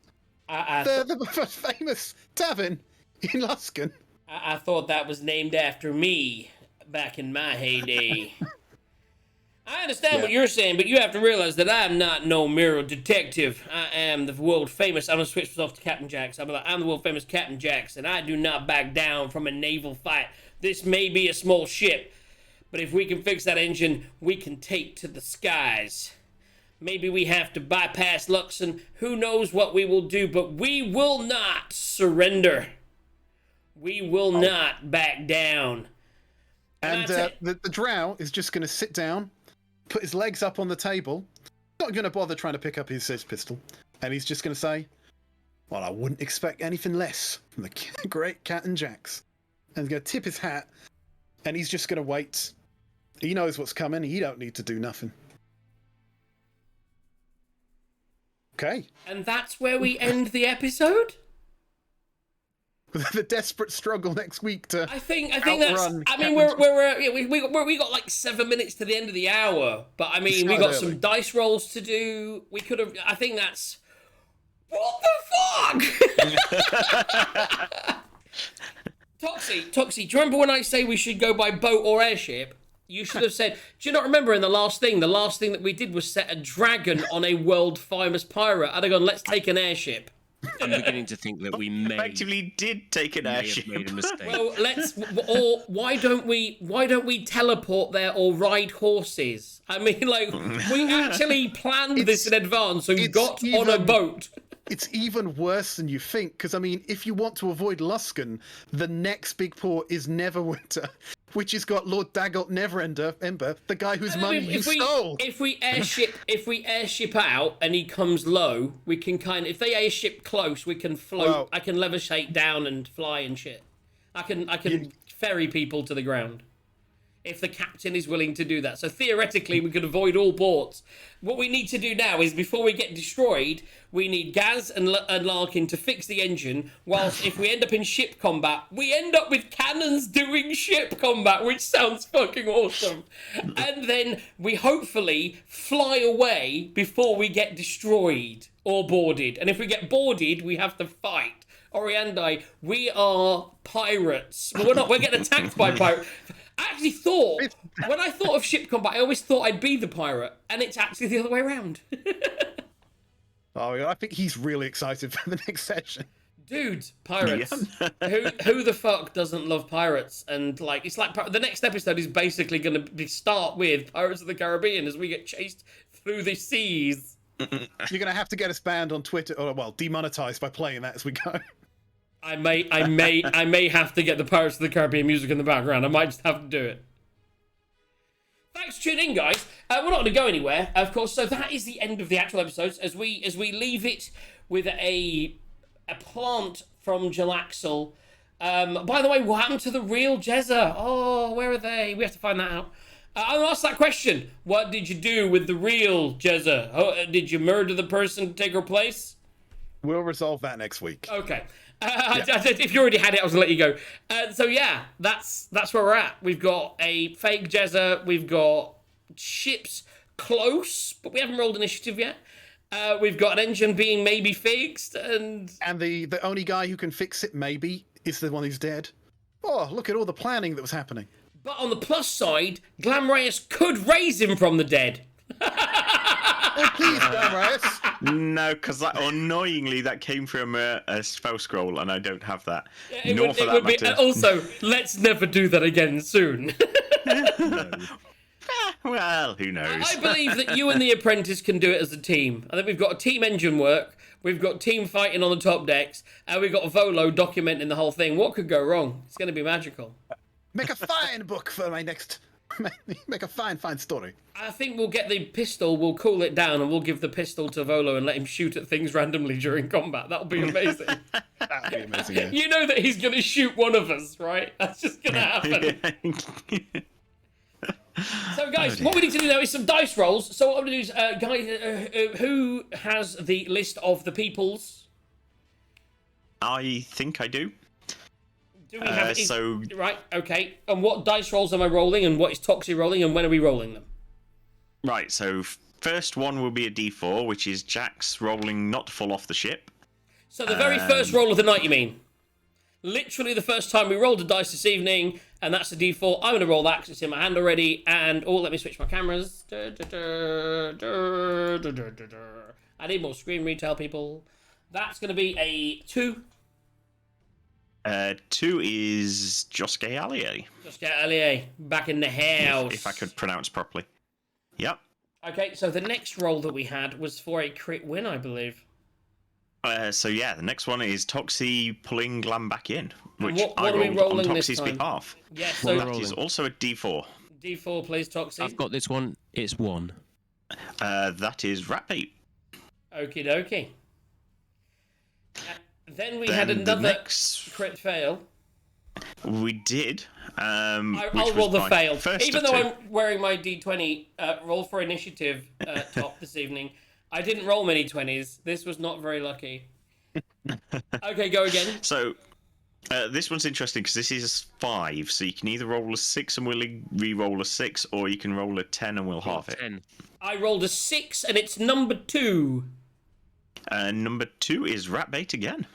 Speaker 4: The famous tavern in Luskan.
Speaker 1: I thought that was named after me back in my heyday. I understand what you're saying, but you have to realize that I'm not no mere detective. I am the world famous. I'm gonna switch myself to Captain Jax. I'm the world famous Captain Jax, and I do not back down from a naval fight. This may be a small ship, but if we can fix that engine, we can take to the skies. Maybe we have to bypass Luxon. Who knows what we will do, but we will not surrender. We will not back down.
Speaker 4: And the drow is just going to sit down, put his legs up on the table, not going to bother trying to pick up his pistol, and he's just going to say, well, I wouldn't expect anything less from the great Captain Jax. And he's going to tip his hat, and he's just going to wait. He knows what's coming. He don't need to do nothing. Okay.
Speaker 1: And that's where we end the episode?
Speaker 4: the desperate struggle next week to.
Speaker 1: I think that's.
Speaker 4: outrun
Speaker 1: I mean, we got like 7 minutes to the end of the hour, but I mean, we got
Speaker 4: started
Speaker 1: some dice rolls to do. We could have. I think that's. What the fuck? Toxie, do you remember when I say we should go by boat or airship? You should have said, do you not remember in the last thing that we did was set a dragon on a world famous pirate? I'd have gone, let's take an airship.
Speaker 5: I'm beginning to think that we may
Speaker 3: Effectively did take an
Speaker 5: have
Speaker 3: airship.
Speaker 5: made a mistake.
Speaker 1: Well, why don't we teleport there or ride horses? I mean, like, we actually planned this in advance, so you
Speaker 4: it's
Speaker 1: got on a
Speaker 4: even-
Speaker 1: boat.
Speaker 4: It's even worse than you think, because I mean, if you want to avoid Luskan, the next big port is Neverwinter, which has got Lord Daggett Ember, the guy whose money you stole.
Speaker 1: If we airship out and he comes low, we can if they airship close, we can float.
Speaker 4: Well-
Speaker 1: I can levitate down and fly and shit. I can ferry people to the ground. If the captain is willing to do that. So theoretically, we could avoid all ports. What we need to do now is, before we get destroyed, we need Gaz and Larkin to fix the engine, whilst if we end up in ship combat, we end up with cannons doing ship combat, which sounds fucking awesome. And then we hopefully fly away before we get destroyed or boarded. And if we get boarded, we have to fight. Oriandi, we are pirates. Well, we're not. We're getting attacked by pirates. I actually thought, when I thought of ship combat, I always thought I'd be the pirate, and it's actually the other way around.
Speaker 4: Oh, I think he's really excited for the next session.
Speaker 1: Dude, pirates. Who the fuck doesn't love pirates? And like, it's like the next episode is basically going to start with Pirates of the Caribbean as we get chased through the seas.
Speaker 4: You're going to have to get us banned on Twitter, or well, demonetized by playing that as we go.
Speaker 1: I may have to get the Pirates of the Caribbean music in the background. I might just have to do it. Thanks for tuning in, guys. We're not going to go anywhere, of course. So that is the end of the actual episodes. As we leave it with a plant from Jalaxel. By the way, what happened to the real Jezza? Oh, where are they? We have to find that out. I'll ask that question. What did you do with the real Jezza? Oh, did you murder the person to take her place?
Speaker 4: We'll resolve that next week.
Speaker 1: Okay. If you already had it, I was going to let you go. So yeah, that's where we're at. We've got a fake Jezza. We've got ships close, but we haven't rolled initiative yet. We've got an engine being maybe fixed, and
Speaker 4: the only guy who can fix it, maybe, is the one who's dead. Oh, look at all the planning that was happening.
Speaker 1: But on the plus side, Glamrayus could raise him from the dead.
Speaker 4: Oh, please, Glamrayus.
Speaker 3: No, because annoyingly that came from a spell scroll, and I don't have that.
Speaker 1: It would be, also, let's never do that again soon.
Speaker 3: Well, who knows?
Speaker 1: I believe that you and the apprentice can do it as a team. I think we've got a team engine work, we've got team fighting on the top decks, and we've got Volo documenting the whole thing. What could go wrong? It's going to be magical.
Speaker 4: Make a fine book for my next... Make a fine story.
Speaker 1: I think we'll get the pistol, we'll cool it down, and we'll give the pistol to Volo and let him shoot at things randomly during combat. That'll be amazing.
Speaker 4: That'd be amazing, yeah.
Speaker 1: You know that he's going to shoot one of us, right? That's just going to happen. So, guys, what we need to do now is some dice rolls. So what I'm going to do is, guys, who has the list of the peoples?
Speaker 3: I think I do.
Speaker 1: Do we have
Speaker 3: so
Speaker 1: right? Okay. And what dice rolls am I rolling, and what is Toxie rolling, and when are we rolling them?
Speaker 3: Right. So first one will be a D4, which is Jax rolling not to fall off the ship.
Speaker 1: So the very first roll of the night, you mean? Literally the first time we rolled a dice this evening, and that's a D4. I'm going to roll that because it's in my hand already. And, oh, let me switch my cameras. I need more screen retail, people. That's going to be a 2.
Speaker 3: 2 is Josuke Allier.
Speaker 1: Josuke Allier, back in the house.
Speaker 3: If I could pronounce properly. Yep.
Speaker 1: Okay, so the next roll that we had was for a crit win, I believe.
Speaker 3: So yeah, the next one is Toxie pulling Glam back in, which
Speaker 1: what
Speaker 3: I
Speaker 1: are we
Speaker 3: rolled
Speaker 1: rolling
Speaker 3: on
Speaker 1: this
Speaker 3: Toxie's
Speaker 1: time?
Speaker 3: behalf.
Speaker 1: Yeah, so
Speaker 3: That is also a D4.
Speaker 1: D4, please, Toxie.
Speaker 5: I've got this one. It's 1.
Speaker 3: That is Rat Bait.
Speaker 1: Okie dokie. Then we
Speaker 3: Then
Speaker 1: had
Speaker 3: the
Speaker 1: another
Speaker 3: next-
Speaker 1: crit fail.
Speaker 3: We did.
Speaker 1: I'll
Speaker 3: Which
Speaker 1: roll
Speaker 3: was
Speaker 1: the
Speaker 3: my
Speaker 1: fail.
Speaker 3: first
Speaker 1: Even
Speaker 3: of
Speaker 1: though
Speaker 3: two.
Speaker 1: I'm wearing my D20 roll for initiative top this evening, I didn't roll many 20s. This was not very lucky. Okay, go again.
Speaker 3: So This one's interesting because this is 5, so you can either roll a 6 and we'll re-roll a 6, or you can roll a 10 and we'll halve it.
Speaker 5: 10.
Speaker 1: I rolled a 6 and it's number 2.
Speaker 3: Number 2 is Rat Bait again.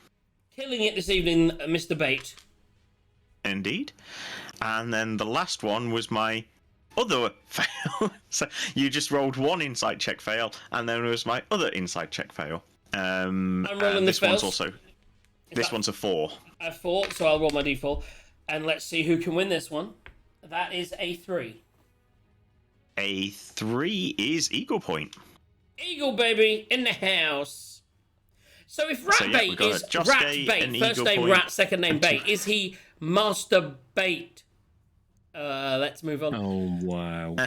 Speaker 1: Killing it this evening, Mr. Bait.
Speaker 3: Indeed. And then the last one was my other fail. So you just rolled one insight check fail, and then it was my other insight check fail.
Speaker 1: I'm rolling
Speaker 3: and this
Speaker 1: the
Speaker 3: one's
Speaker 1: fails.
Speaker 3: also... This one's a 4.
Speaker 1: A 4, so I'll roll my d4. And let's see who can win this one. That is a 3.
Speaker 3: A 3 is Eagle Point.
Speaker 1: Eagle, baby, in the house. So if Rat
Speaker 3: So, yeah,
Speaker 1: Bait
Speaker 3: we've got
Speaker 1: is
Speaker 3: a Josuke,
Speaker 1: Rat
Speaker 3: an
Speaker 1: Bait, first
Speaker 3: Eagle
Speaker 1: name
Speaker 3: Point,
Speaker 1: Rat, second name
Speaker 3: and
Speaker 1: Bait, is he Master Bait? Let's move on.
Speaker 5: Oh, wow.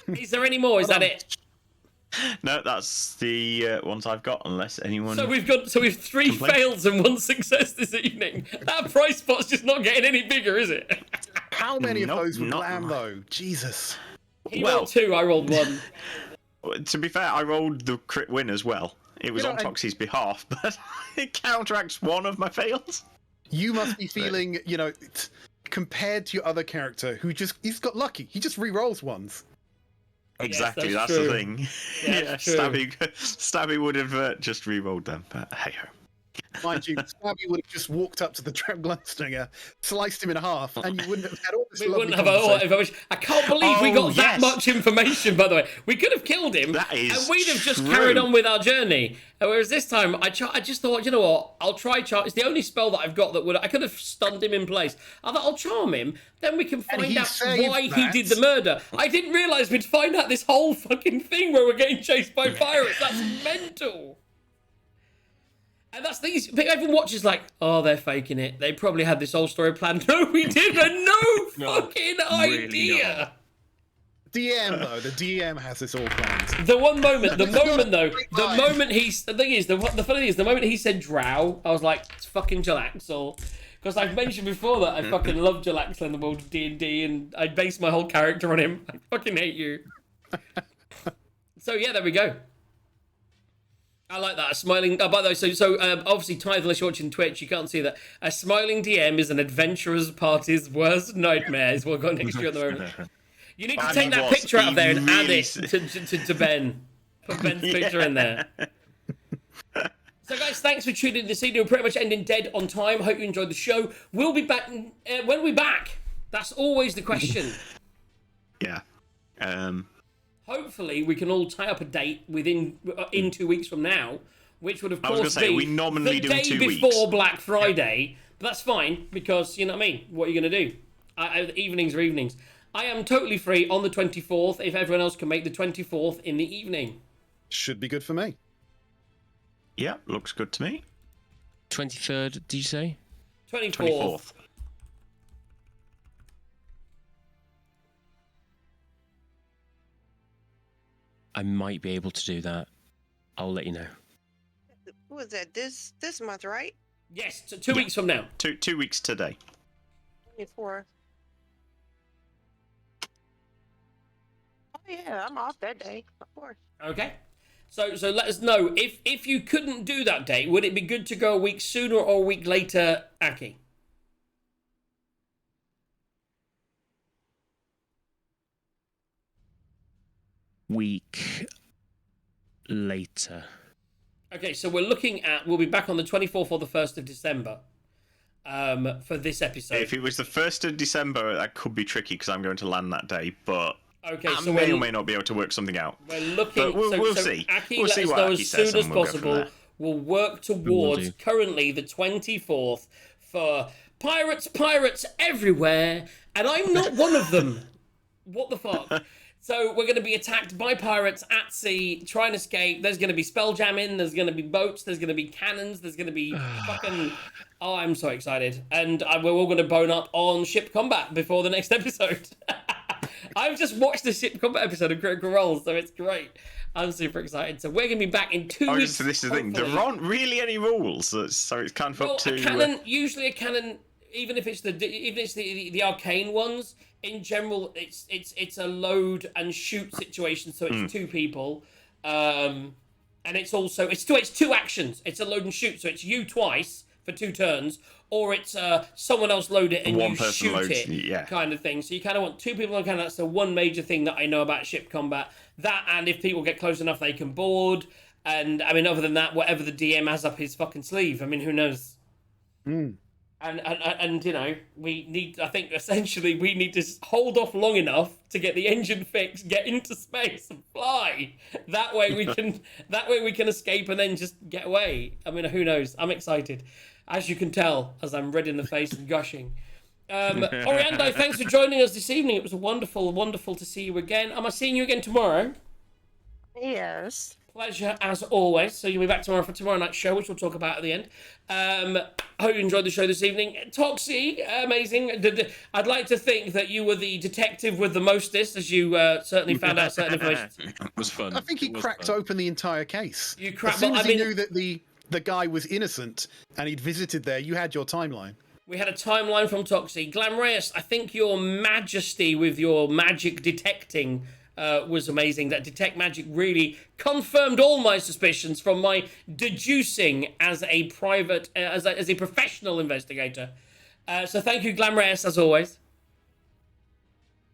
Speaker 1: Is there any more? Is that it?
Speaker 3: No, that's the ones I've got, unless anyone...
Speaker 1: So we've 3
Speaker 3: Complaint?
Speaker 1: fails and 1 success this evening. That price pot's just not getting any bigger, is it?
Speaker 4: How many
Speaker 3: Nope,
Speaker 4: of those would
Speaker 3: not
Speaker 4: land,
Speaker 3: mine.
Speaker 4: though? Jesus.
Speaker 1: He
Speaker 3: Well-
Speaker 1: rolled 2, I rolled 1.
Speaker 3: To be fair, I rolled the crit win as well. It was
Speaker 4: You know,
Speaker 3: on
Speaker 4: and-
Speaker 3: Toxie's behalf, but it counteracts one of my fails.
Speaker 4: You must be feeling, compared to your other character who he's got lucky. He just re-rolls ones.
Speaker 3: Exactly,
Speaker 1: that's
Speaker 3: that's
Speaker 1: true.
Speaker 3: the thing.
Speaker 1: Yeah,
Speaker 3: Yeah,
Speaker 1: true.
Speaker 3: Stabby would have just re-rolled them, but hey ho.
Speaker 4: Mind you, Stabby would have just walked up to the trap Glunstinger, sliced him in half, and you wouldn't have had all this
Speaker 1: We
Speaker 4: lovely
Speaker 1: wouldn't have a lot of
Speaker 4: conversation.
Speaker 1: information. I can't believe we
Speaker 3: Oh,
Speaker 1: got that
Speaker 3: yes.
Speaker 1: much information, by the way. We could have killed him,
Speaker 3: That is
Speaker 1: and we'd have just
Speaker 3: true.
Speaker 1: carried on with our journey. Whereas this time, I just thought, you know what? I'll try charm. It's the only spell that I've got that I could have stunned him in place. I thought, I'll charm him, then we can find
Speaker 4: he
Speaker 1: out
Speaker 4: saved
Speaker 1: why he
Speaker 4: that.
Speaker 1: did the murder. I didn't realise we'd find out this whole fucking thing where we're getting chased by pirates. That's mental. And that's these. Everyone watches like, oh, they're faking it. They probably had this whole story planned. No, we didn't. No fucking
Speaker 5: really
Speaker 1: idea.
Speaker 4: DM, though, the DM has this all planned.
Speaker 1: The moment
Speaker 4: Great line.
Speaker 1: moment the thing is, the funny thing is, the moment he said drow, I was like, it's fucking Jalaxel. Because I've mentioned before that I fucking love Jalaxel in the world of D&D, and I base my whole character on him. I fucking hate you. So yeah, there we go. I like that. A smiling. Oh, by the way, so obviously, Tithe, unless you're watching Twitch, you can't see that. A smiling DM is an adventurer's party's worst nightmare. Is what I've got next to you at the moment. You need to
Speaker 3: And
Speaker 1: take
Speaker 3: he
Speaker 1: that
Speaker 3: was.
Speaker 1: picture out of
Speaker 3: He
Speaker 1: there and add
Speaker 3: really
Speaker 1: it to Ben. Put Ben's picture in there. So, guys, thanks for tuning in this evening. We're pretty much ending dead on time. Hope you enjoyed the show. We'll be back. When are we back? That's always the question.
Speaker 3: Yeah.
Speaker 1: Hopefully, we can all tie up a date in 2 weeks from now, which would, of
Speaker 3: I was
Speaker 1: course,
Speaker 3: gonna say,
Speaker 1: be
Speaker 3: we nominally
Speaker 1: the
Speaker 3: do in
Speaker 1: day
Speaker 3: 2
Speaker 1: before
Speaker 3: weeks.
Speaker 1: Black Friday. But that's fine, because, you know what I mean? What are you going to do? Evenings are evenings. I am totally free on the 24th, if everyone else can make the 24th in the evening.
Speaker 4: Should be good for me.
Speaker 3: Yeah, looks good to me.
Speaker 5: 23rd, did you say?
Speaker 1: 24th.
Speaker 3: 24th.
Speaker 5: I might be able to do that. I'll let you know.
Speaker 2: Who was that? This month, right?
Speaker 1: Yes, 2 weeks from now.
Speaker 3: 2 weeks today.
Speaker 2: 24. Oh yeah, I'm off that day, of course.
Speaker 1: Okay. So let us know. If you couldn't do that date, would it be good to go a week sooner or a week later, Aki?
Speaker 5: Week later.
Speaker 1: Okay, so we'll be back on the 24th or the 1st of December for this episode.
Speaker 3: If it was the 1st of December, that could be tricky because I'm going to land that day, but
Speaker 1: Okay,
Speaker 3: I
Speaker 1: so
Speaker 3: may or may not be able to work something out.
Speaker 1: we're looking.
Speaker 3: But we'll
Speaker 1: so
Speaker 3: see.
Speaker 1: Aki,
Speaker 3: We'll
Speaker 1: let
Speaker 3: see
Speaker 1: us
Speaker 3: what
Speaker 1: know
Speaker 3: Aki
Speaker 1: as
Speaker 3: says
Speaker 1: soon as
Speaker 3: and we'll go from
Speaker 1: possible.
Speaker 3: there.
Speaker 1: We'll work
Speaker 5: will
Speaker 1: towards
Speaker 5: do.
Speaker 1: currently the 24th for pirates everywhere, and I'm not one of them. What the fuck? So we're going to be attacked by pirates at sea, try and escape. There's going to be spell jamming. There's going to be boats. There's going to be cannons. There's going to be fucking... Oh, I'm so excited. And we're all going to bone up on ship combat before the next episode. I've just watched the ship combat episode of Critical Role, so it's great. I'm super excited. So we're going to be back in 2 weeks.
Speaker 3: So this is the thing. There
Speaker 1: hopefully.
Speaker 3: aren't really any rules, so it's kind of
Speaker 1: Well,
Speaker 3: up to...
Speaker 1: a cannon, usually a cannon, even if it's the arcane ones, in general, it's a load and shoot situation, so it's two people, and it's also it's two actions. It's a load and shoot, so it's you twice for 2 turns, or it's someone else load it and
Speaker 3: One
Speaker 1: you
Speaker 3: person
Speaker 1: shoot
Speaker 3: loads
Speaker 1: it,
Speaker 3: it, yeah.
Speaker 1: kind of thing. So you kind of want 2 people on camera. That's the one major thing that I know about ship combat. That, and if people get close enough, they can board. And I mean, other than that, whatever the DM has up his fucking sleeve. I mean, who knows? And you know, I think essentially we need to hold off long enough to get the engine fixed, get into space and fly. That way we can escape and then just get away. I mean, who knows? I'm excited, as you can tell, as I'm red in the face and gushing. Oriando, thanks for joining us this evening. It was wonderful to see you again. Am I seeing you again tomorrow?
Speaker 2: Yes.
Speaker 1: Pleasure as always. So you'll be back tomorrow for tomorrow night's show, which we'll talk about at the end. I hope you enjoyed the show this evening. Toxie, amazing. I'd like to think that you were the detective with the mostest, as you certainly found out certain information.
Speaker 5: It was fun.
Speaker 4: I think he cracked open the entire case.
Speaker 1: You cracked.
Speaker 4: As soon as
Speaker 1: I
Speaker 4: he
Speaker 1: mean,
Speaker 4: knew that the guy was innocent and he'd visited there, you had your timeline.
Speaker 1: we had a timeline from Toxie. Glamreus, I think your majesty with your magic detecting was amazing. That detect magic really confirmed all my suspicions from my deducing as a private, as a professional investigator. So thank you, Glamreus, as always.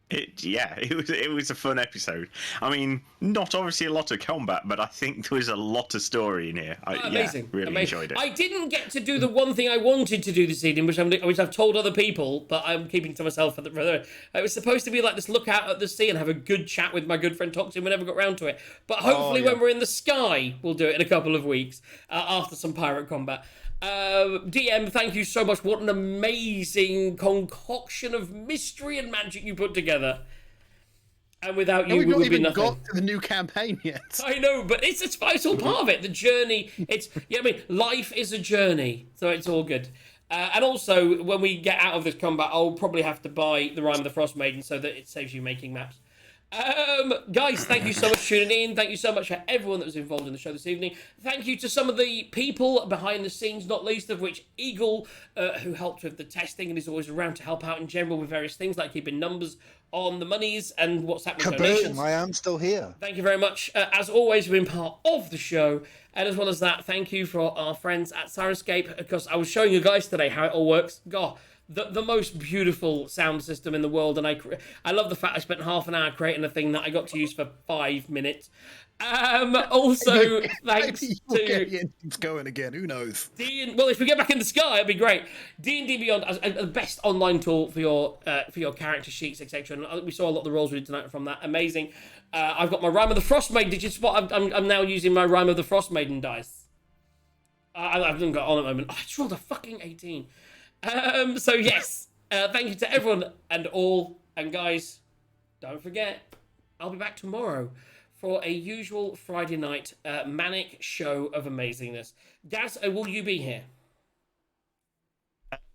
Speaker 3: It was a fun episode. I mean, not obviously a lot of combat, but I think there was a lot of story in here.
Speaker 1: Amazing,
Speaker 3: really
Speaker 1: amazing.
Speaker 3: enjoyed it.
Speaker 1: I didn't get to do the one thing I wanted to do this evening, which I've told other people, but I'm keeping to myself. It was supposed to be like this: look out at the sea and have a good chat with my good friend Toxin. We never got round to it, but hopefully when we're in the sky, we'll do it in a couple of weeks after some pirate combat. DM, thank you so much. What an amazing concoction of mystery and magic you put together. And without you,
Speaker 4: we've
Speaker 1: we
Speaker 4: not
Speaker 1: would be
Speaker 4: even
Speaker 1: nothing.
Speaker 4: got to the new campaign yet.
Speaker 1: I know, but it's all part of it. The journey. I mean, life is a journey, so it's all good. And also, when we get out of this combat, I'll probably have to buy the Rime of the Frost Maiden so that it saves you making maps. Guys, thank you so much for tuning in. Thank you so much for everyone that was involved in the show this evening. Thank you to some of the people behind the scenes, not least of which Eagle, who helped with the testing and is always around to help out in general with various things like keeping numbers on the monies and what's happening with donations.
Speaker 6: I am still here.
Speaker 1: Thank you very much. As always, you've been part of the show. And as well as that, thank you for our friends at Sirenscape, because I was showing you guys today how it all works. God, the most beautiful sound system in the world, and I love the fact I spent half an hour creating a thing that I got to use for 5 minutes. Also, thanks to
Speaker 4: It's going again. Who knows?
Speaker 1: well, if we get back in the sky, it'd be great. D&D Beyond, as the best online tool for your character sheets, etc. And we saw a lot of the rolls we did tonight from that. Amazing. I've got my Rime of the Frost Maiden. Did you spot? I'm now using my Rime of the Frost Maiden dice. I haven't got on at the moment. I just rolled a fucking 18. So yes, thank you to everyone and all. And guys, don't forget, I'll be back tomorrow for a usual Friday night manic show of amazingness. Gaz, will you be here?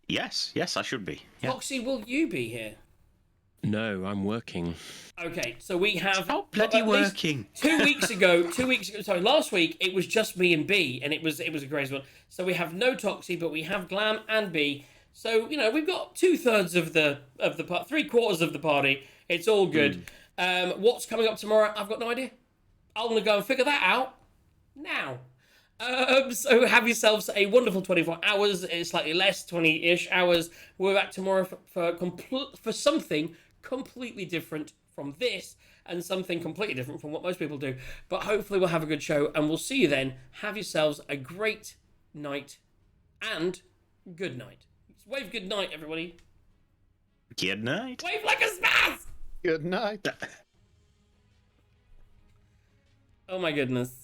Speaker 3: Yes, I should be. Yeah.
Speaker 1: Foxy, will you be here?
Speaker 5: No, I'm working.
Speaker 1: Okay, so we have
Speaker 3: bloody
Speaker 1: at least
Speaker 3: working.
Speaker 1: 2 weeks ago, sorry, last week it was just me and B, and it was a crazy one. So we have no Toxie, but we have Glam and B. So, you know, we've got 2/3 of the part, 3/4 of the party. It's all good. What's coming up tomorrow? I've got no idea. I'm gonna go and figure that out now. So have yourselves a wonderful 24 hours. It's slightly less, 20-ish hours. We're back tomorrow for something completely different from this, and something completely different from what most people do. But hopefully we'll have a good show, and we'll see you then. Have yourselves a great night, and good night. Wave good night, everybody.
Speaker 3: Good night.
Speaker 1: Wave like a spaz!
Speaker 4: Good night.
Speaker 1: Oh my goodness.